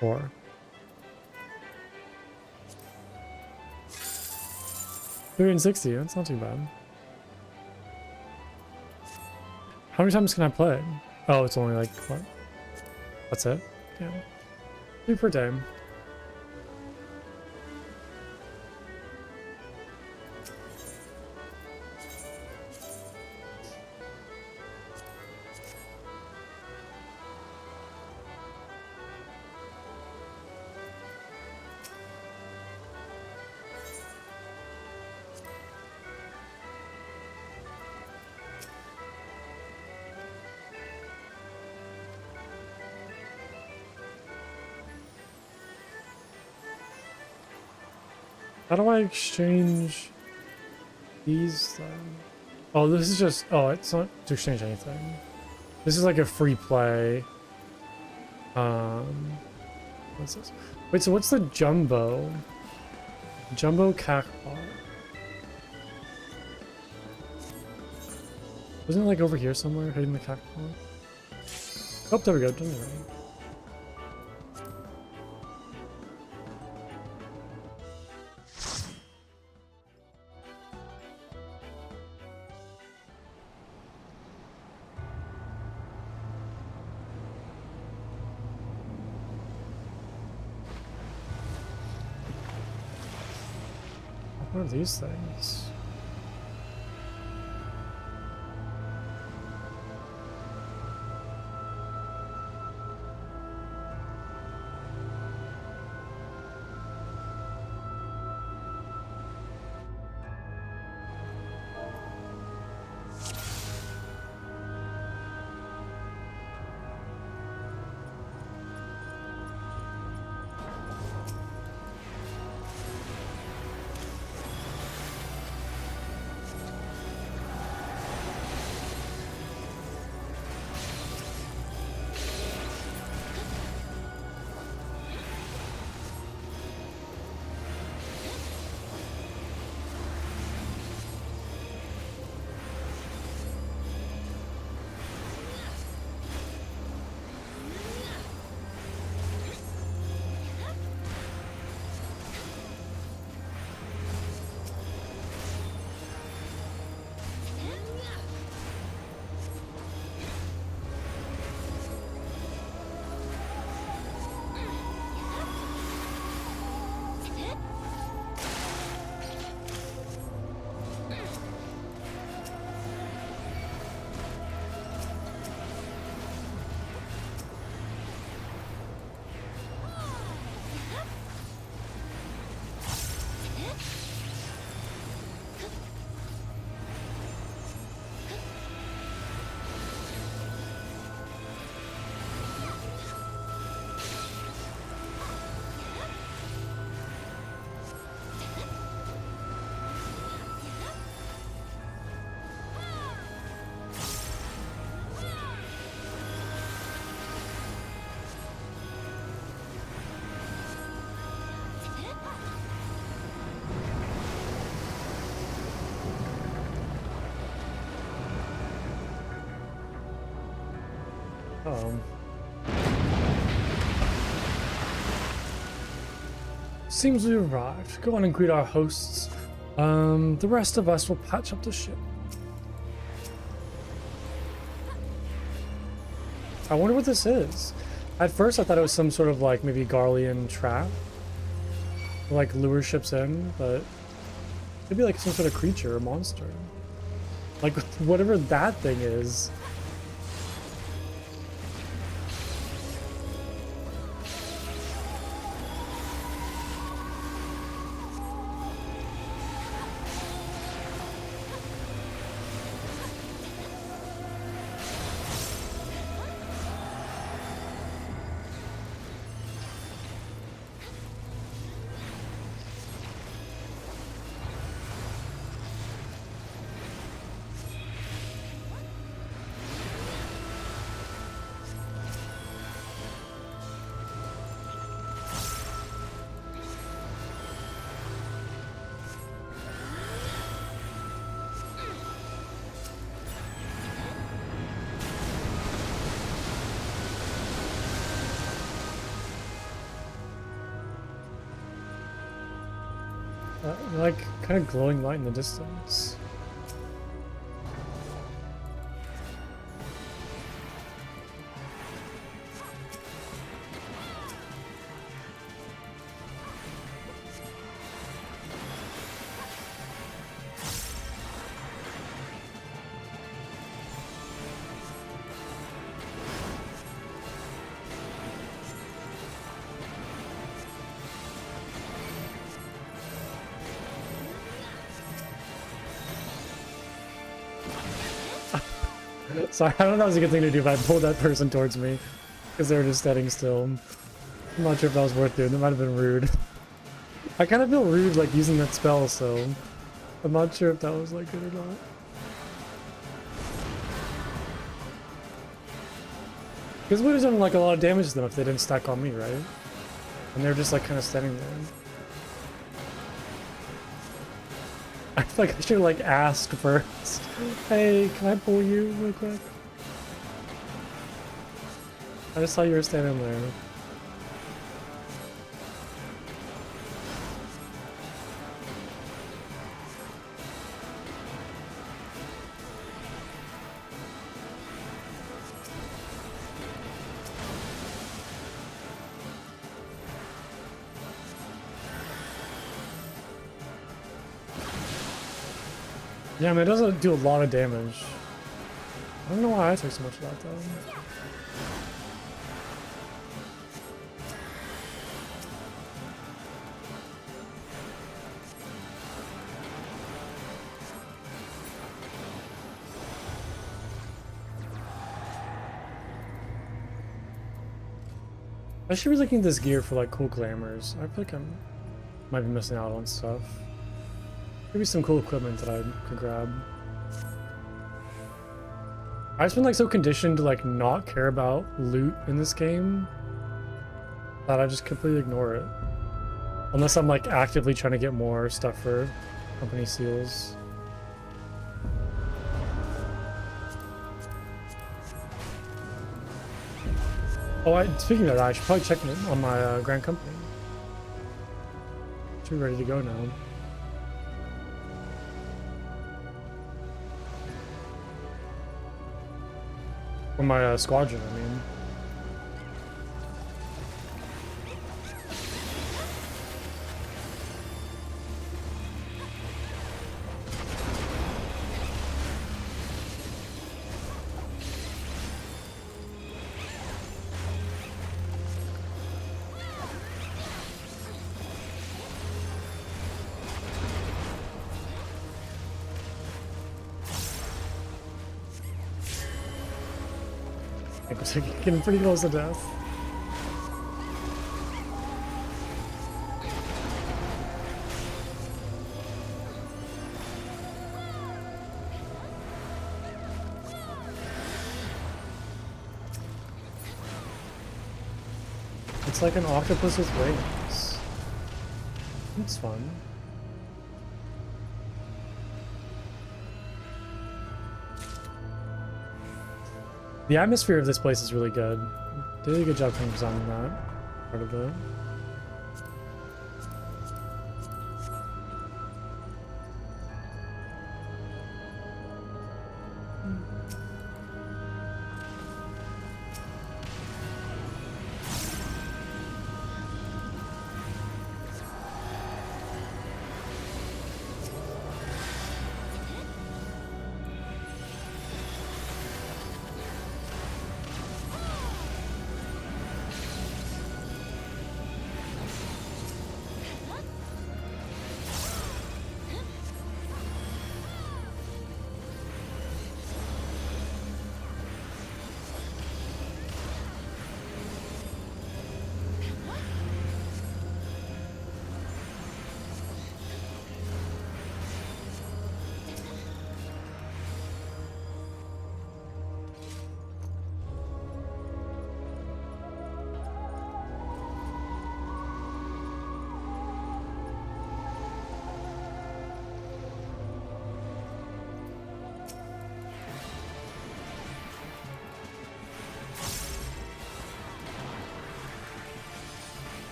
Speaker 1: 4. $360, that's not too bad. How many times can I play? Oh, it's only like, what? That's it? Yeah. 3 per day. How do I exchange these then? Oh, this is just... Oh, it's not to exchange anything. This is like a free play. What's this? Wait, so what's the jumbo? Jumbo cackpot. Wasn't it like over here somewhere, hiding the cackpot? Oh, there we go. Done it right. What are these things? Seems we arrived. Go on and greet our hosts. The rest of us will patch up the ship. I wonder what this is. At first I thought it was some sort of like maybe Garlean trap. Like lure ships in, but it'd be like some sort of creature or monster. Like whatever that thing is. Like kind of glowing light in the distance. Sorry, I don't know if that was a good thing to do if I pulled that person towards me. Because they were just standing still. I'm not sure if that was worth doing. That might have been rude. I kind of feel rude like using that spell, so I'm not sure if that was like good or not. Because it would have done like a lot of damage to them if they didn't stack on me, right? And they're just like kind of standing there. I feel like I should have like asked first. Hey, can I pull you real quick? I just saw you were standing there. Yeah, I mean, it doesn't do a lot of damage. I don't know why I took so much of that, though. I should be looking at this gear for, like, cool glamours. I feel like I might be missing out on stuff. Maybe some cool equipment that I could grab. I've just been like so conditioned to like not care about loot in this game that I just completely ignore it. Unless I'm like actively trying to get more stuff for company seals. Oh, speaking of that, I should probably check on my Grand Company. Should be ready to go now. Or my squadron, I mean. Looks like you're getting pretty close to death. It's like an octopus with wings. It's fun. The atmosphere of this place is really good. They did a good job kind of designing that part of it.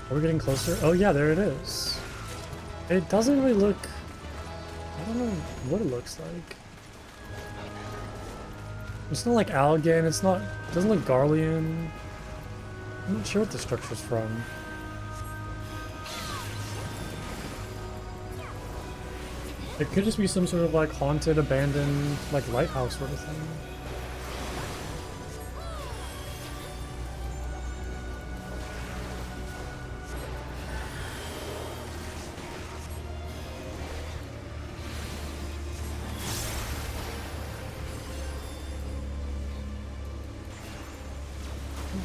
Speaker 1: Are we getting closer? Oh yeah, there it is. It doesn't really look... I don't know what it looks like. It's not like Allegan, it's not... It doesn't look Garlean. I'm not sure what the structure's from. It could just be some sort of like haunted, abandoned, like lighthouse sort of thing.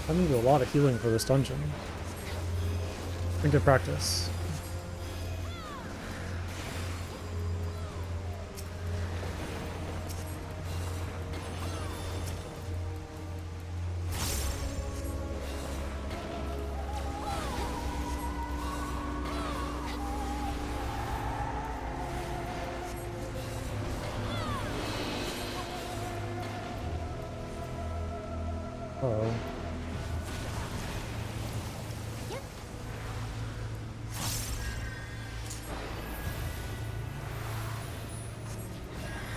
Speaker 1: I'm gonna do a lot of healing for this dungeon. Good practice. Uh-oh.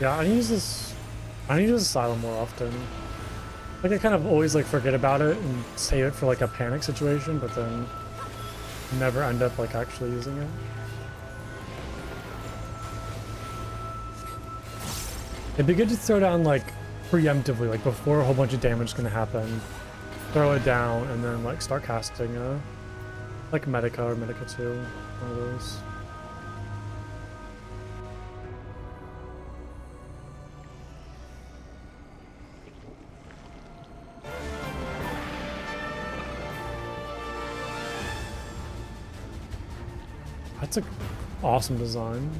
Speaker 1: Yeah, I need to use this. I need to use Asylum more often. Like I kind of always like forget about it and save it for like a panic situation, but then never end up like actually using it. It'd be good to throw down like preemptively, like before a whole bunch of damage is gonna happen. Throw it down and then like start casting like Medica or Medica 2, one of those. That's an awesome design.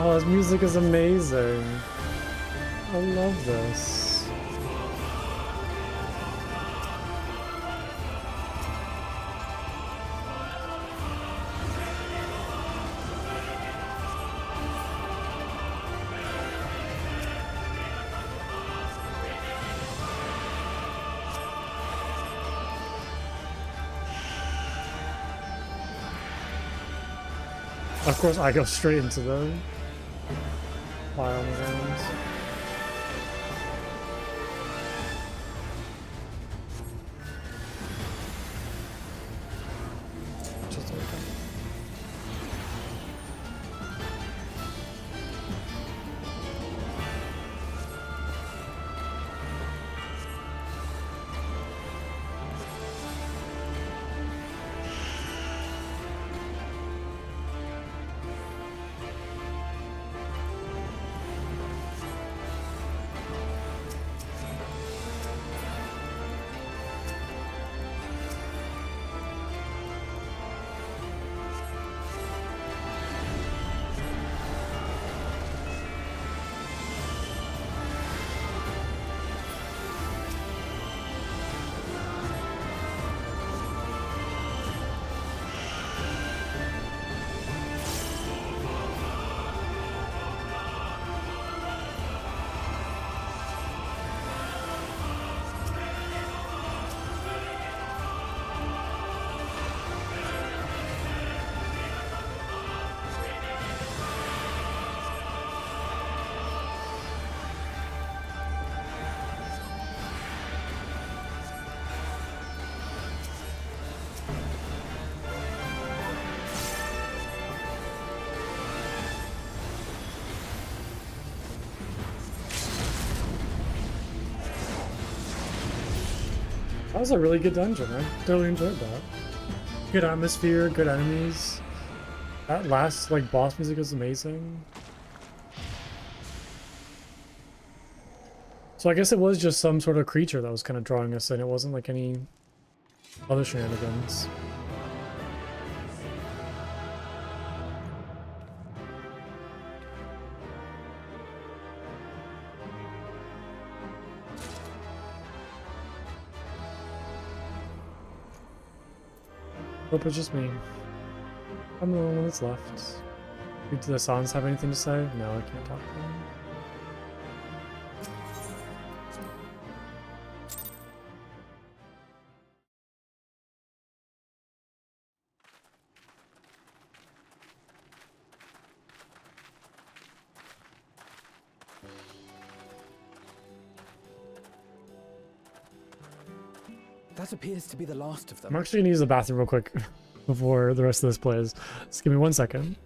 Speaker 1: Oh, his music is amazing. I love this. Of course, I go straight into them. Fire on the ground. Just okay. That was a really good dungeon. I thoroughly enjoyed that. Good atmosphere, good enemies. That last like boss music is amazing. So I guess it was just some sort of creature that was kind of drawing us in. It wasn't like any other shenanigans. Hope it's just me. I'm the only one that's left. Do the Sans have anything to say? No, I can't talk to them.
Speaker 2: That appears to be the last of them.
Speaker 1: I'm actually gonna use the bathroom real quick before the rest of this plays. Just give me 1 second.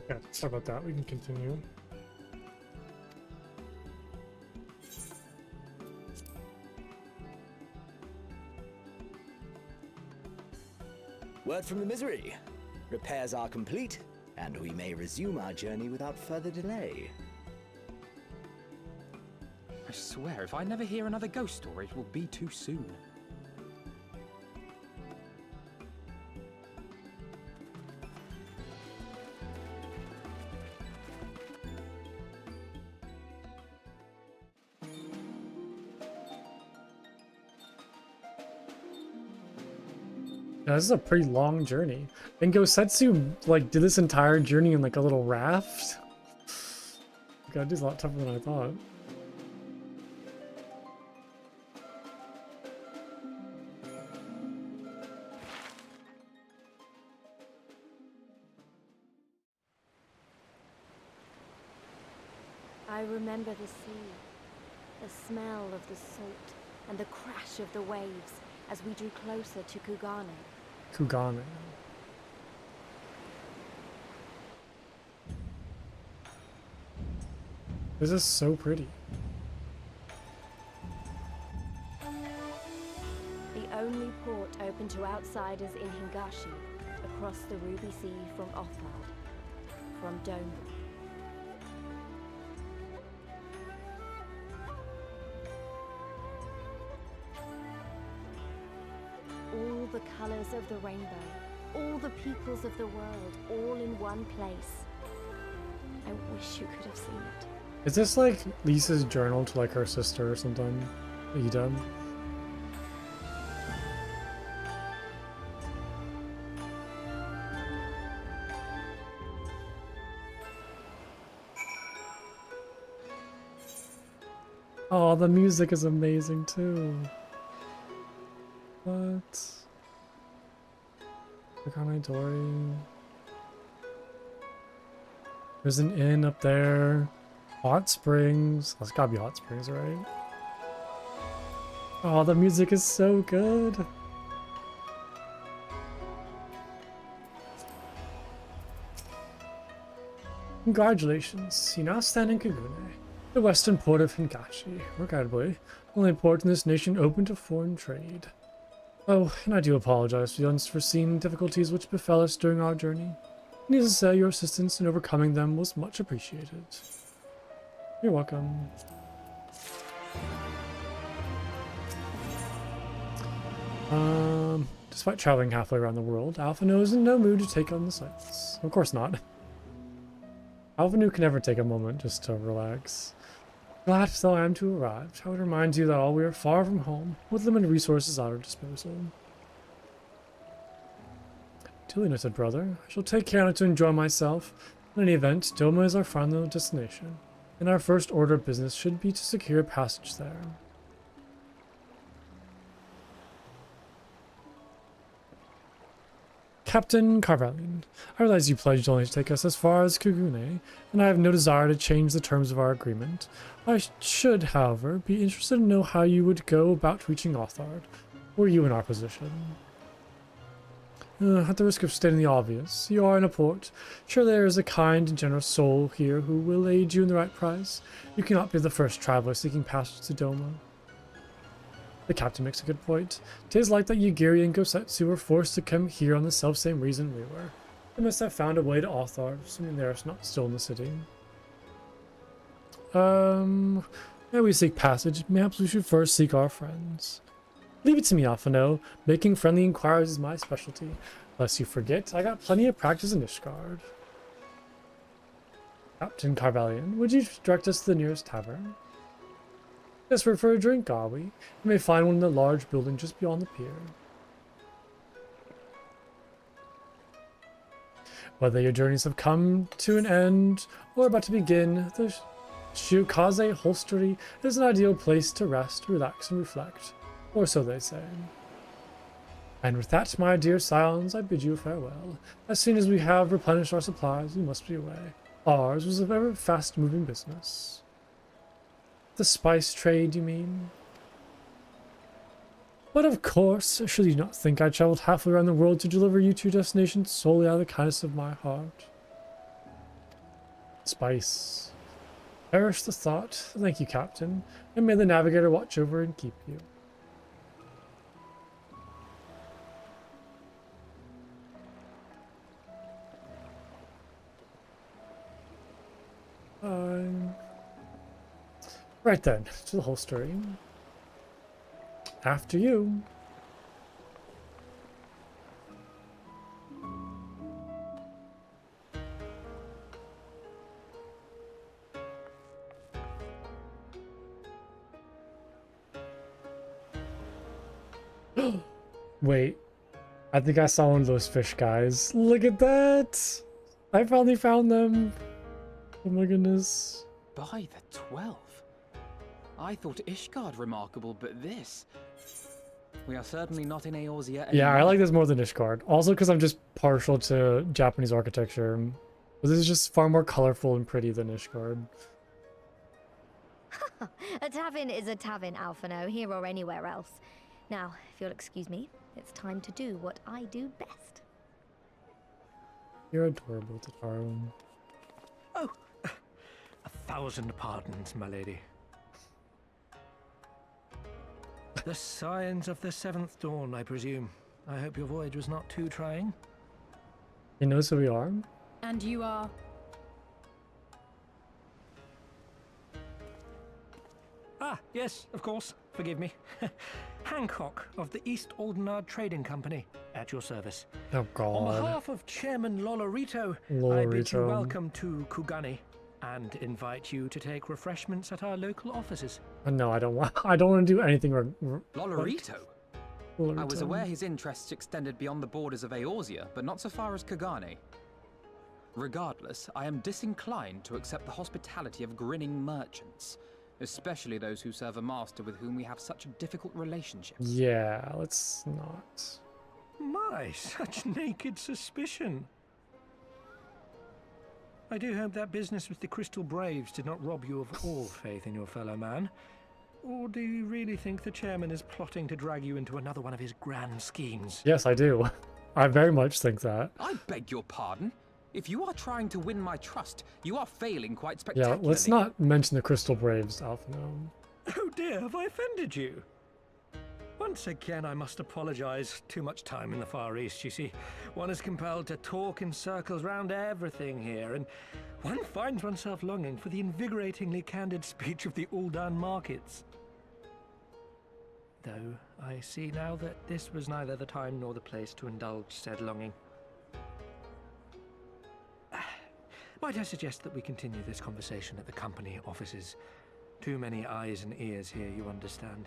Speaker 1: Okay, sorry about that. We can continue.
Speaker 11: Word from the Misery. Repairs are complete, and we may resume our journey without further delay.
Speaker 2: I swear, if I never hear another ghost story, it will be too soon.
Speaker 1: Yeah, this is a pretty long journey. And Gosetsu like did this entire journey in like a little raft. God, it's a lot tougher than I thought.
Speaker 8: I remember the sea, the smell of the salt, and the crash of the waves as we drew closer to Kugane.
Speaker 1: Kugane. This is so pretty.
Speaker 8: The only port open to outsiders in Hingashi, across the Ruby Sea from Othard, from Doma. All the colors of the rainbow, all the peoples of the world, all in one place. I wish you could have seen it.
Speaker 1: Is this like Lisa's journal to like her sister or something? Ida? Oh, the music is amazing too. What? Kugane Dori. There's an inn up there. Hot Springs. That's gotta be Hot Springs, right? Oh, the music is so good. Congratulations, you now stand in Kagune, the western port of Hingashi, regrettably, only port in this nation open to foreign trade. Oh, and I do apologize for the unforeseen difficulties which befell us during our journey. Needless to say, your assistance in overcoming them was much appreciated. You're welcome. Despite traveling halfway around the world, Alphino is in no mood to take on the sights. Of course not. Alphino can never take a moment just to relax. Glad though I am to arrive, I would remind you that all we are far from home, with limited resources at our disposal. Duly noted, brother. I shall take care not to enjoy myself. In any event, Doma is our final destination, and our first order of business should be to secure passage there. Captain Carvalian, I realize you pledged only to take us as far as Kagune, and I have no desire to change the terms of our agreement. I should, however, be interested to know how you would go about reaching Othard, were you in our position. At the risk of stating the obvious, you are in a port. Sure, there is a kind and generous soul here who will aid you in the right price. You cannot be the first traveler seeking passage to Doma. The captain makes a good point. 'Tis like that Yagiri and Gosetsu were forced to come here on the self-same reason we were. They must have found a way to Othard, assuming they are not still in the city. Ere we seek passage, perhaps we should first seek our friends. Leave it to me, Alphino. Making friendly inquiries is my specialty. Lest you forget, I got plenty of practice in Ishgard. Captain Carvalian, would you direct us to the nearest tavern? Desperate for a drink, are we? You may find one in the large building just beyond the pier. Whether your journeys have come to an end or are about to begin, the Shiukaze Hostelry is an ideal place to rest, relax, and reflect. Or so they say. And with that, my dear Scions, I bid you farewell. As soon as we have replenished our supplies, we must be away. Ours was a very fast-moving business. The spice trade, you mean? But of course, should you not think I traveled halfway around the world to deliver you to your destination solely out of the kindness of my heart? Spice. Perish the thought. Thank you, Captain, and may the Navigator watch over and keep you. Right then, to the whole story. After you. Wait, I think I saw one of those fish guys. Look at that! I finally found them. Oh my goodness.
Speaker 2: By the 12. I thought Ishgard remarkable, but this... We are certainly not in Eorzea anymore.
Speaker 1: Yeah, I like this more than Ishgard. Also because I'm just partial to Japanese architecture. But this is just far more colorful and pretty than Ishgard.
Speaker 8: A tavern is a tavern, Alphino, here or anywhere else. Now, if you'll excuse me, it's time to do what I do best.
Speaker 1: You're adorable, Tataru.
Speaker 11: Oh, 1,000 pardons, my lady. The signs of the 7th dawn, I presume. I hope your voyage was not too trying.
Speaker 1: He knows who we are.
Speaker 10: And you are?
Speaker 11: Ah, yes, of course. Forgive me. Hancock of the East Aldenard Trading Company, at your service.
Speaker 1: Oh
Speaker 11: On
Speaker 1: god.
Speaker 11: behalf of Chairman Lolorito, I bid you
Speaker 1: Lolorito.
Speaker 11: welcome to Kugane and invite you to take refreshments at our local offices.
Speaker 1: No, I don't want to do anything.
Speaker 2: Lolorito?
Speaker 1: Lolorito.
Speaker 2: I was aware his interests extended beyond the borders of Eorzea, but not so far as Kagane. Regardless, I am disinclined to accept the hospitality of grinning merchants, especially those who serve a master with whom we have such a difficult relationship.
Speaker 1: Yeah, let's not.
Speaker 11: My, such naked suspicion.
Speaker 12: I do hope that business with the Crystal Braves did not rob you of all faith in your fellow man. Or do you really think the chairman is plotting to drag you into another one of his grand schemes?
Speaker 1: Yes, I do. I very much think that.
Speaker 2: I beg your pardon? If you are trying to win my trust, you are failing quite spectacularly.
Speaker 1: Yeah, let's not mention the Crystal Braves, Alpha Gnome.
Speaker 12: Oh dear, have I offended you? Once again, I must apologize. Too much time in the Far East, you see. One is compelled to talk in circles round everything here, and one finds oneself longing for the invigoratingly candid speech of the Uldan markets. Though, I see now that this was neither the time nor the place to indulge said longing. Might I suggest that we continue this conversation at the company offices? Too many eyes and ears here, you understand.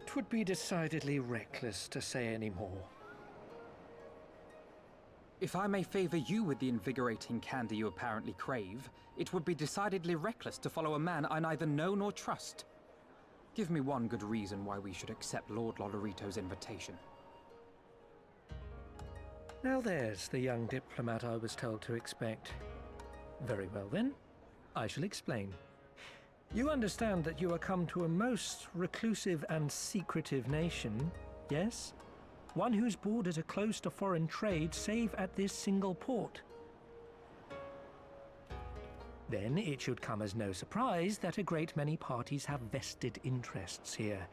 Speaker 12: 'Twould be decidedly reckless to say any more.
Speaker 2: If I may favor you with the invigorating candy you apparently crave, it would be decidedly reckless to follow a man I neither know nor trust. Give me one good reason why we should accept Lord Lodorito's invitation.
Speaker 12: Now there's the young diplomat I was told to expect. Very well then, I shall explain. You understand that you are come to a most reclusive and secretive nation, yes? One whose borders are closed to foreign trade save at this single port. Then it should come as no surprise that a great many parties have vested interests here.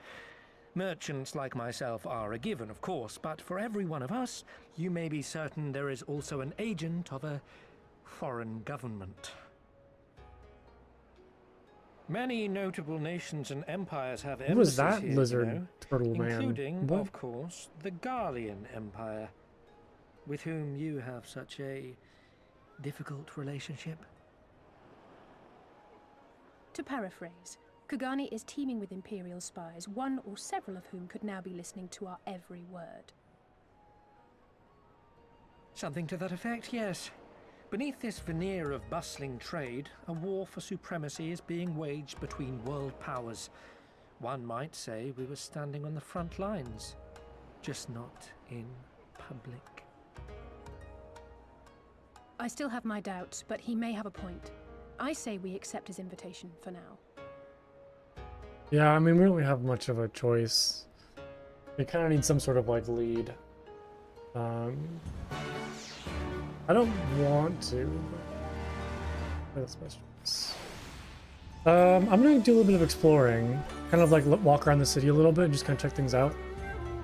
Speaker 12: Merchants like myself are a given, of course, but for every one of us, you may be certain there is also an agent of a foreign government. Many notable nations and empires have
Speaker 1: Who was
Speaker 12: embassies
Speaker 1: that
Speaker 12: here,
Speaker 1: lizard
Speaker 12: you know,
Speaker 1: turtle man?
Speaker 12: including,
Speaker 1: What?
Speaker 12: of course, the Garlean Empire, with whom you have such a difficult relationship.
Speaker 10: To paraphrase, Kugani is teeming with Imperial spies, one or several of whom could now be listening to our every word.
Speaker 12: Something to that effect, yes. Beneath this veneer of bustling trade, a war for supremacy is being waged between world powers. One might say we were standing on the front lines, just not in public.
Speaker 10: I still have my doubts, but he may have a point. I say we accept his invitation for now.
Speaker 1: Yeah, I mean, we don't really have much of a choice. We kind of need some sort of, like, lead. I don't want to, but that's best choice. I'm gonna do a little bit of exploring, kind of like walk around the city a little bit and just kind of check things out.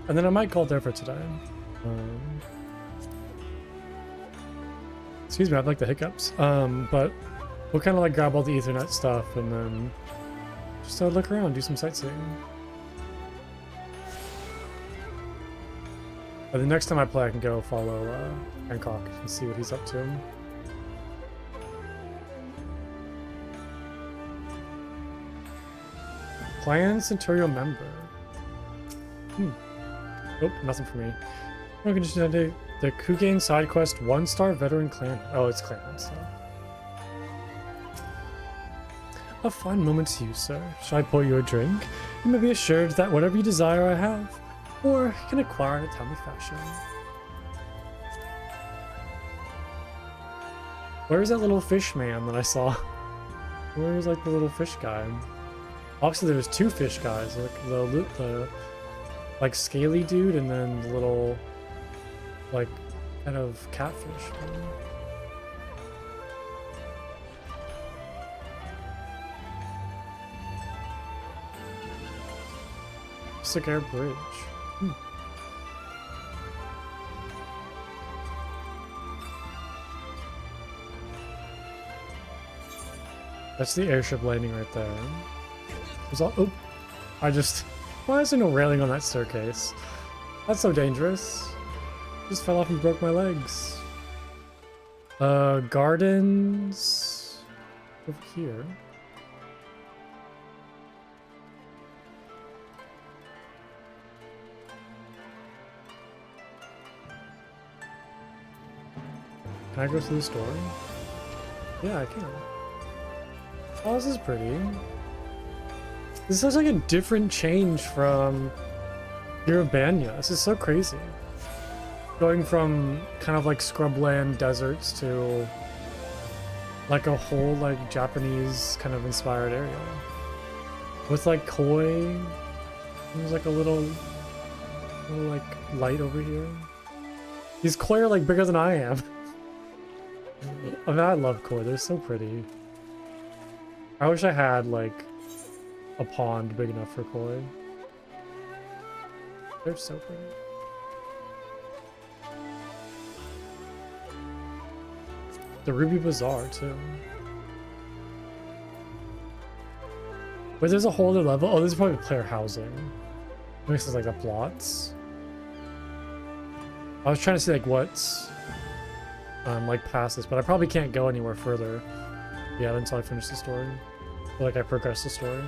Speaker 1: And then I might call it there for today. Excuse me, I have like the hiccups. But we'll kind of like grab all the Ethernet stuff and then just look around, do some sightseeing. But the next time I play, I can go follow Hancock and see what he's up to. Clan Centurial member. Nope, nothing for me. I can just do the Kugain side quest 1-star veteran clan. Oh, it's clan stuff. A fine moment to you, sir. Shall I pour you a drink? You may be assured that whatever you desire I have, or can acquire in a timely fashion. Where's that little fish man that I saw? Where's like the little fish guy? Also, there's two fish guys, like the like scaly dude and then the little like kind of catfish one. Sick Air Bridge. That's the airship landing right there. There's all, oh, why is there no railing on that staircase? That's so dangerous. Just fell off and broke my legs. Gardens over here. Can I go through the store? Yeah, I can. Oh, this is pretty. This looks like a different change from Urbania. This is so crazy. Going from kind of like scrubland deserts to like a whole like Japanese kind of inspired area with like koi. There's like a little like light over here. These koi are like bigger than I am. I mean, I love koi. They're so pretty. I wish I had like a pond big enough for koi. They're so pretty. The Ruby Bazaar too. Wait, there's a whole other level. Oh, this is probably player housing. Maybe this is like the plots. I was trying to see like what's like past this, but I probably can't go anywhere further. Yeah, until I finish the story. Or like I progress the story.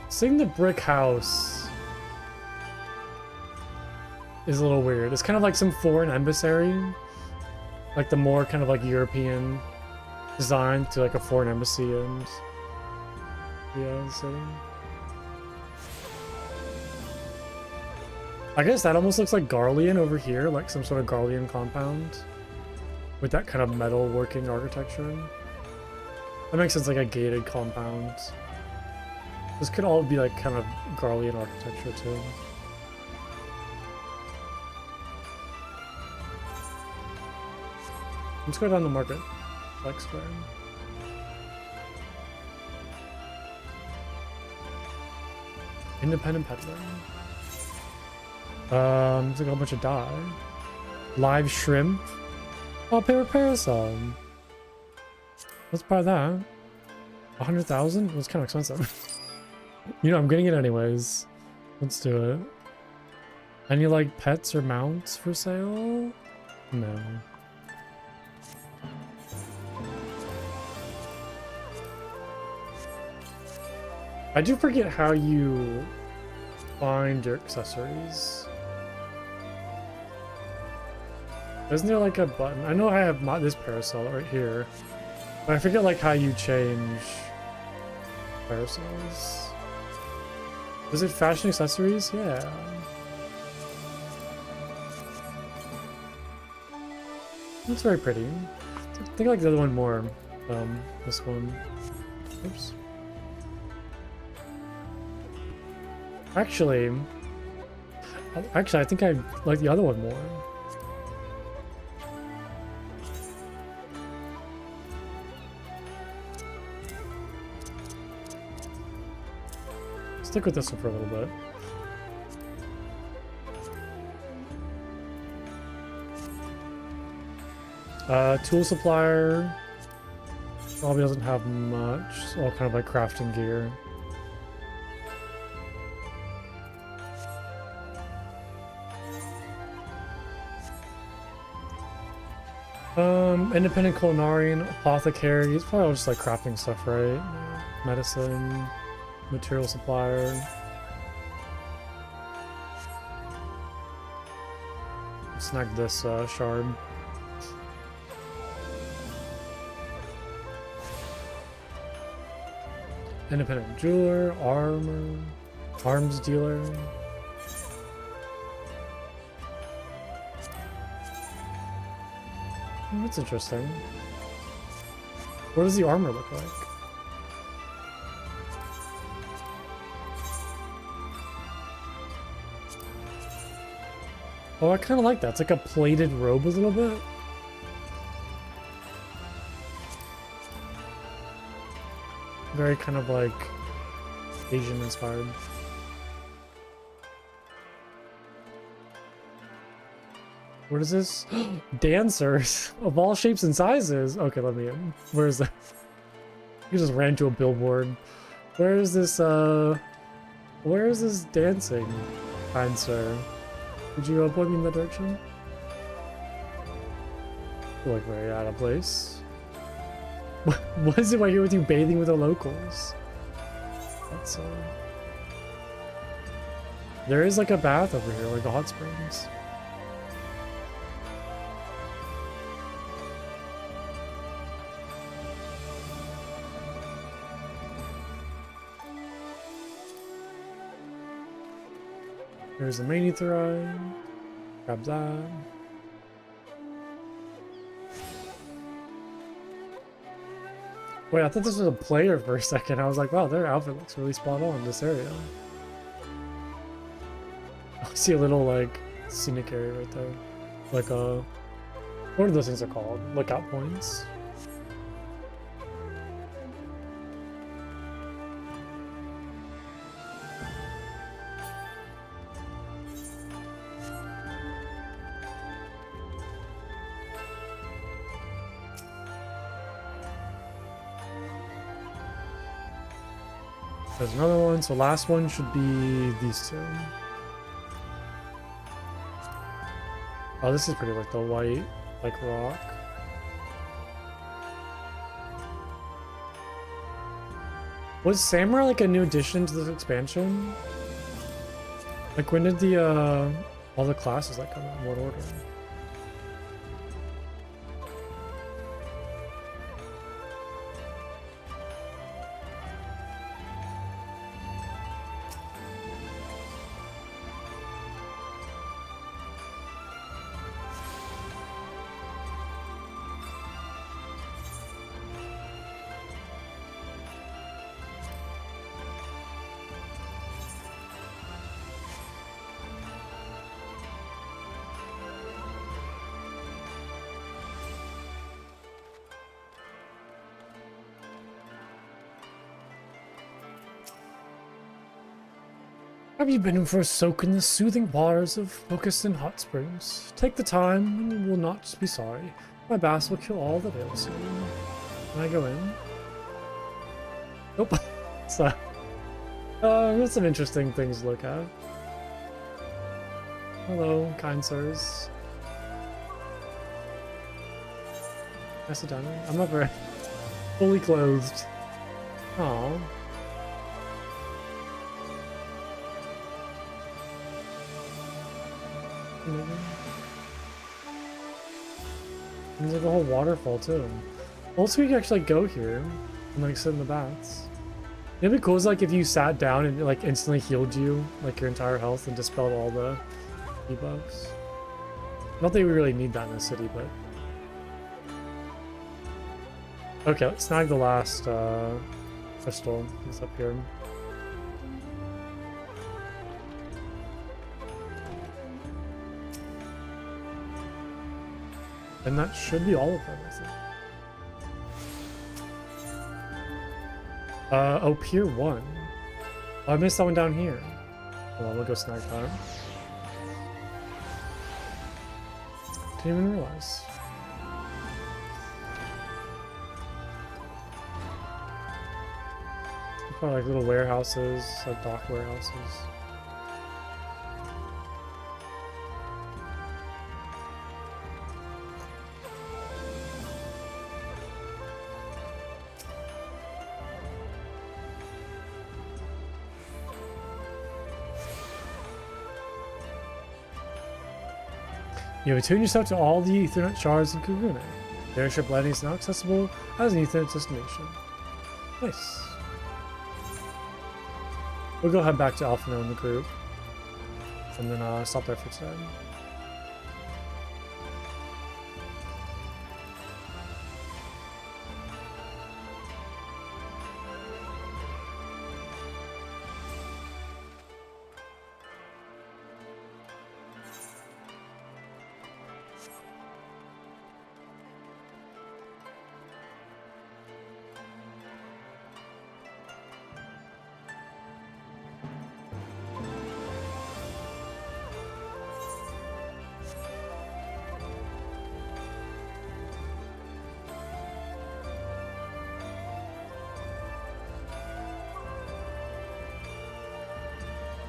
Speaker 1: Seeing the brick house is a little weird. It's kind of like some foreign embassy. Like the more kind of like European design to like a foreign embassy and yeah, so I guess that almost looks like Garlean over here, like some sort of Garlean compound with that kind of metal working architecture. That makes sense, like a gated compound. This could all be like kind of Garlean architecture too. Let's go down the market, like square. Independent peddler. There's like a whole bunch of dye. Live shrimp. Oh, paper parasol. Let's buy that. 100,000? It was kind of expensive. You know, I'm getting it anyways. Let's do it. Any like pets or mounts for sale? No. I do forget how you find your accessories. Isn't there like a button? I know I have this parasol right here, but I forget like how you change parasols. Is it fashion accessories? Yeah. That's very pretty. I think I like the other one more. This one. Oops. Actually, I think I like the other one more. Stick with this one for a little bit. Tool supplier probably doesn't have much. It's all kind of like crafting gear. Independent culinarian, apothecary. It's probably all just like crafting stuff, right? Medicine, material supplier. Snag this shard. Independent jeweler, arms dealer. That's interesting. What does the armor look like? Oh, I kind of like that. It's like a plated robe a little bit. Very kind of like Asian inspired. What is this? Dancers of all shapes and sizes. Okay, let me in. Where is that? You just ran to a billboard. Where is this dancing, kind sir? Could you point me in that direction? You look very out of place. What is it right here with you bathing with the locals? That's there is like a bath over here, like the hot springs. There's the Manithrai. Grab that. Wait, I thought this was a player for a second. I was like, wow, their outfit looks really spot on in this area. I see a little, like, scenic area right there. Like, what are those things are called? Lookout points. There's another one, so last one should be these two. Oh, this is pretty like the white, like rock. Was Samurai like a new addition to this expansion? Like when did the all the classes like come out in what order? Have you been for a soak in the soothing waters of Focuston Hot Springs? Take the time and you will not be sorry. My baths will kill all that ails you. Can I go in? Nope. So, there's some interesting things to look at. Hello, kind sirs. Can I sit down here? I'm not very fully clothed. Aww. There's like a whole waterfall too. Also, you can actually go here and like sit in the baths. It'd be cool is like if you sat down and it like instantly healed you like your entire health and dispelled all the debuffs. Not that we really need that in the city, but okay. Let's snag the last crystal. It's up here. And that should be all of them, I think. Oh, Pier 1. Oh, I missed that one down here. Hold on, we'll go snag that. Didn't even realize. Probably like little warehouses, like dock warehouses. You have attuned yourself to all the Ethernet shards in Kugune. The airship landing is now accessible as an Ethernet destination. Nice. We'll go head back to Alphano in the group. And then stop there for today.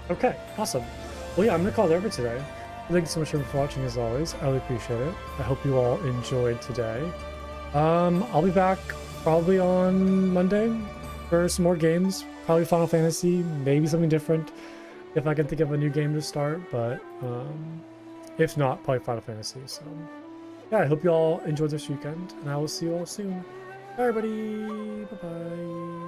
Speaker 1: Okay, awesome. Well, yeah, I'm gonna call it over today. Thank you so much for watching as always. I really appreciate it. I hope you all enjoyed today. I'll be back probably on Monday for some more games. Probably Final Fantasy, maybe something different if I can think of a new game to start, but if not, probably Final Fantasy. So yeah, I hope you all enjoyed this weekend, and I will see you all soon. Bye everybody, bye-bye.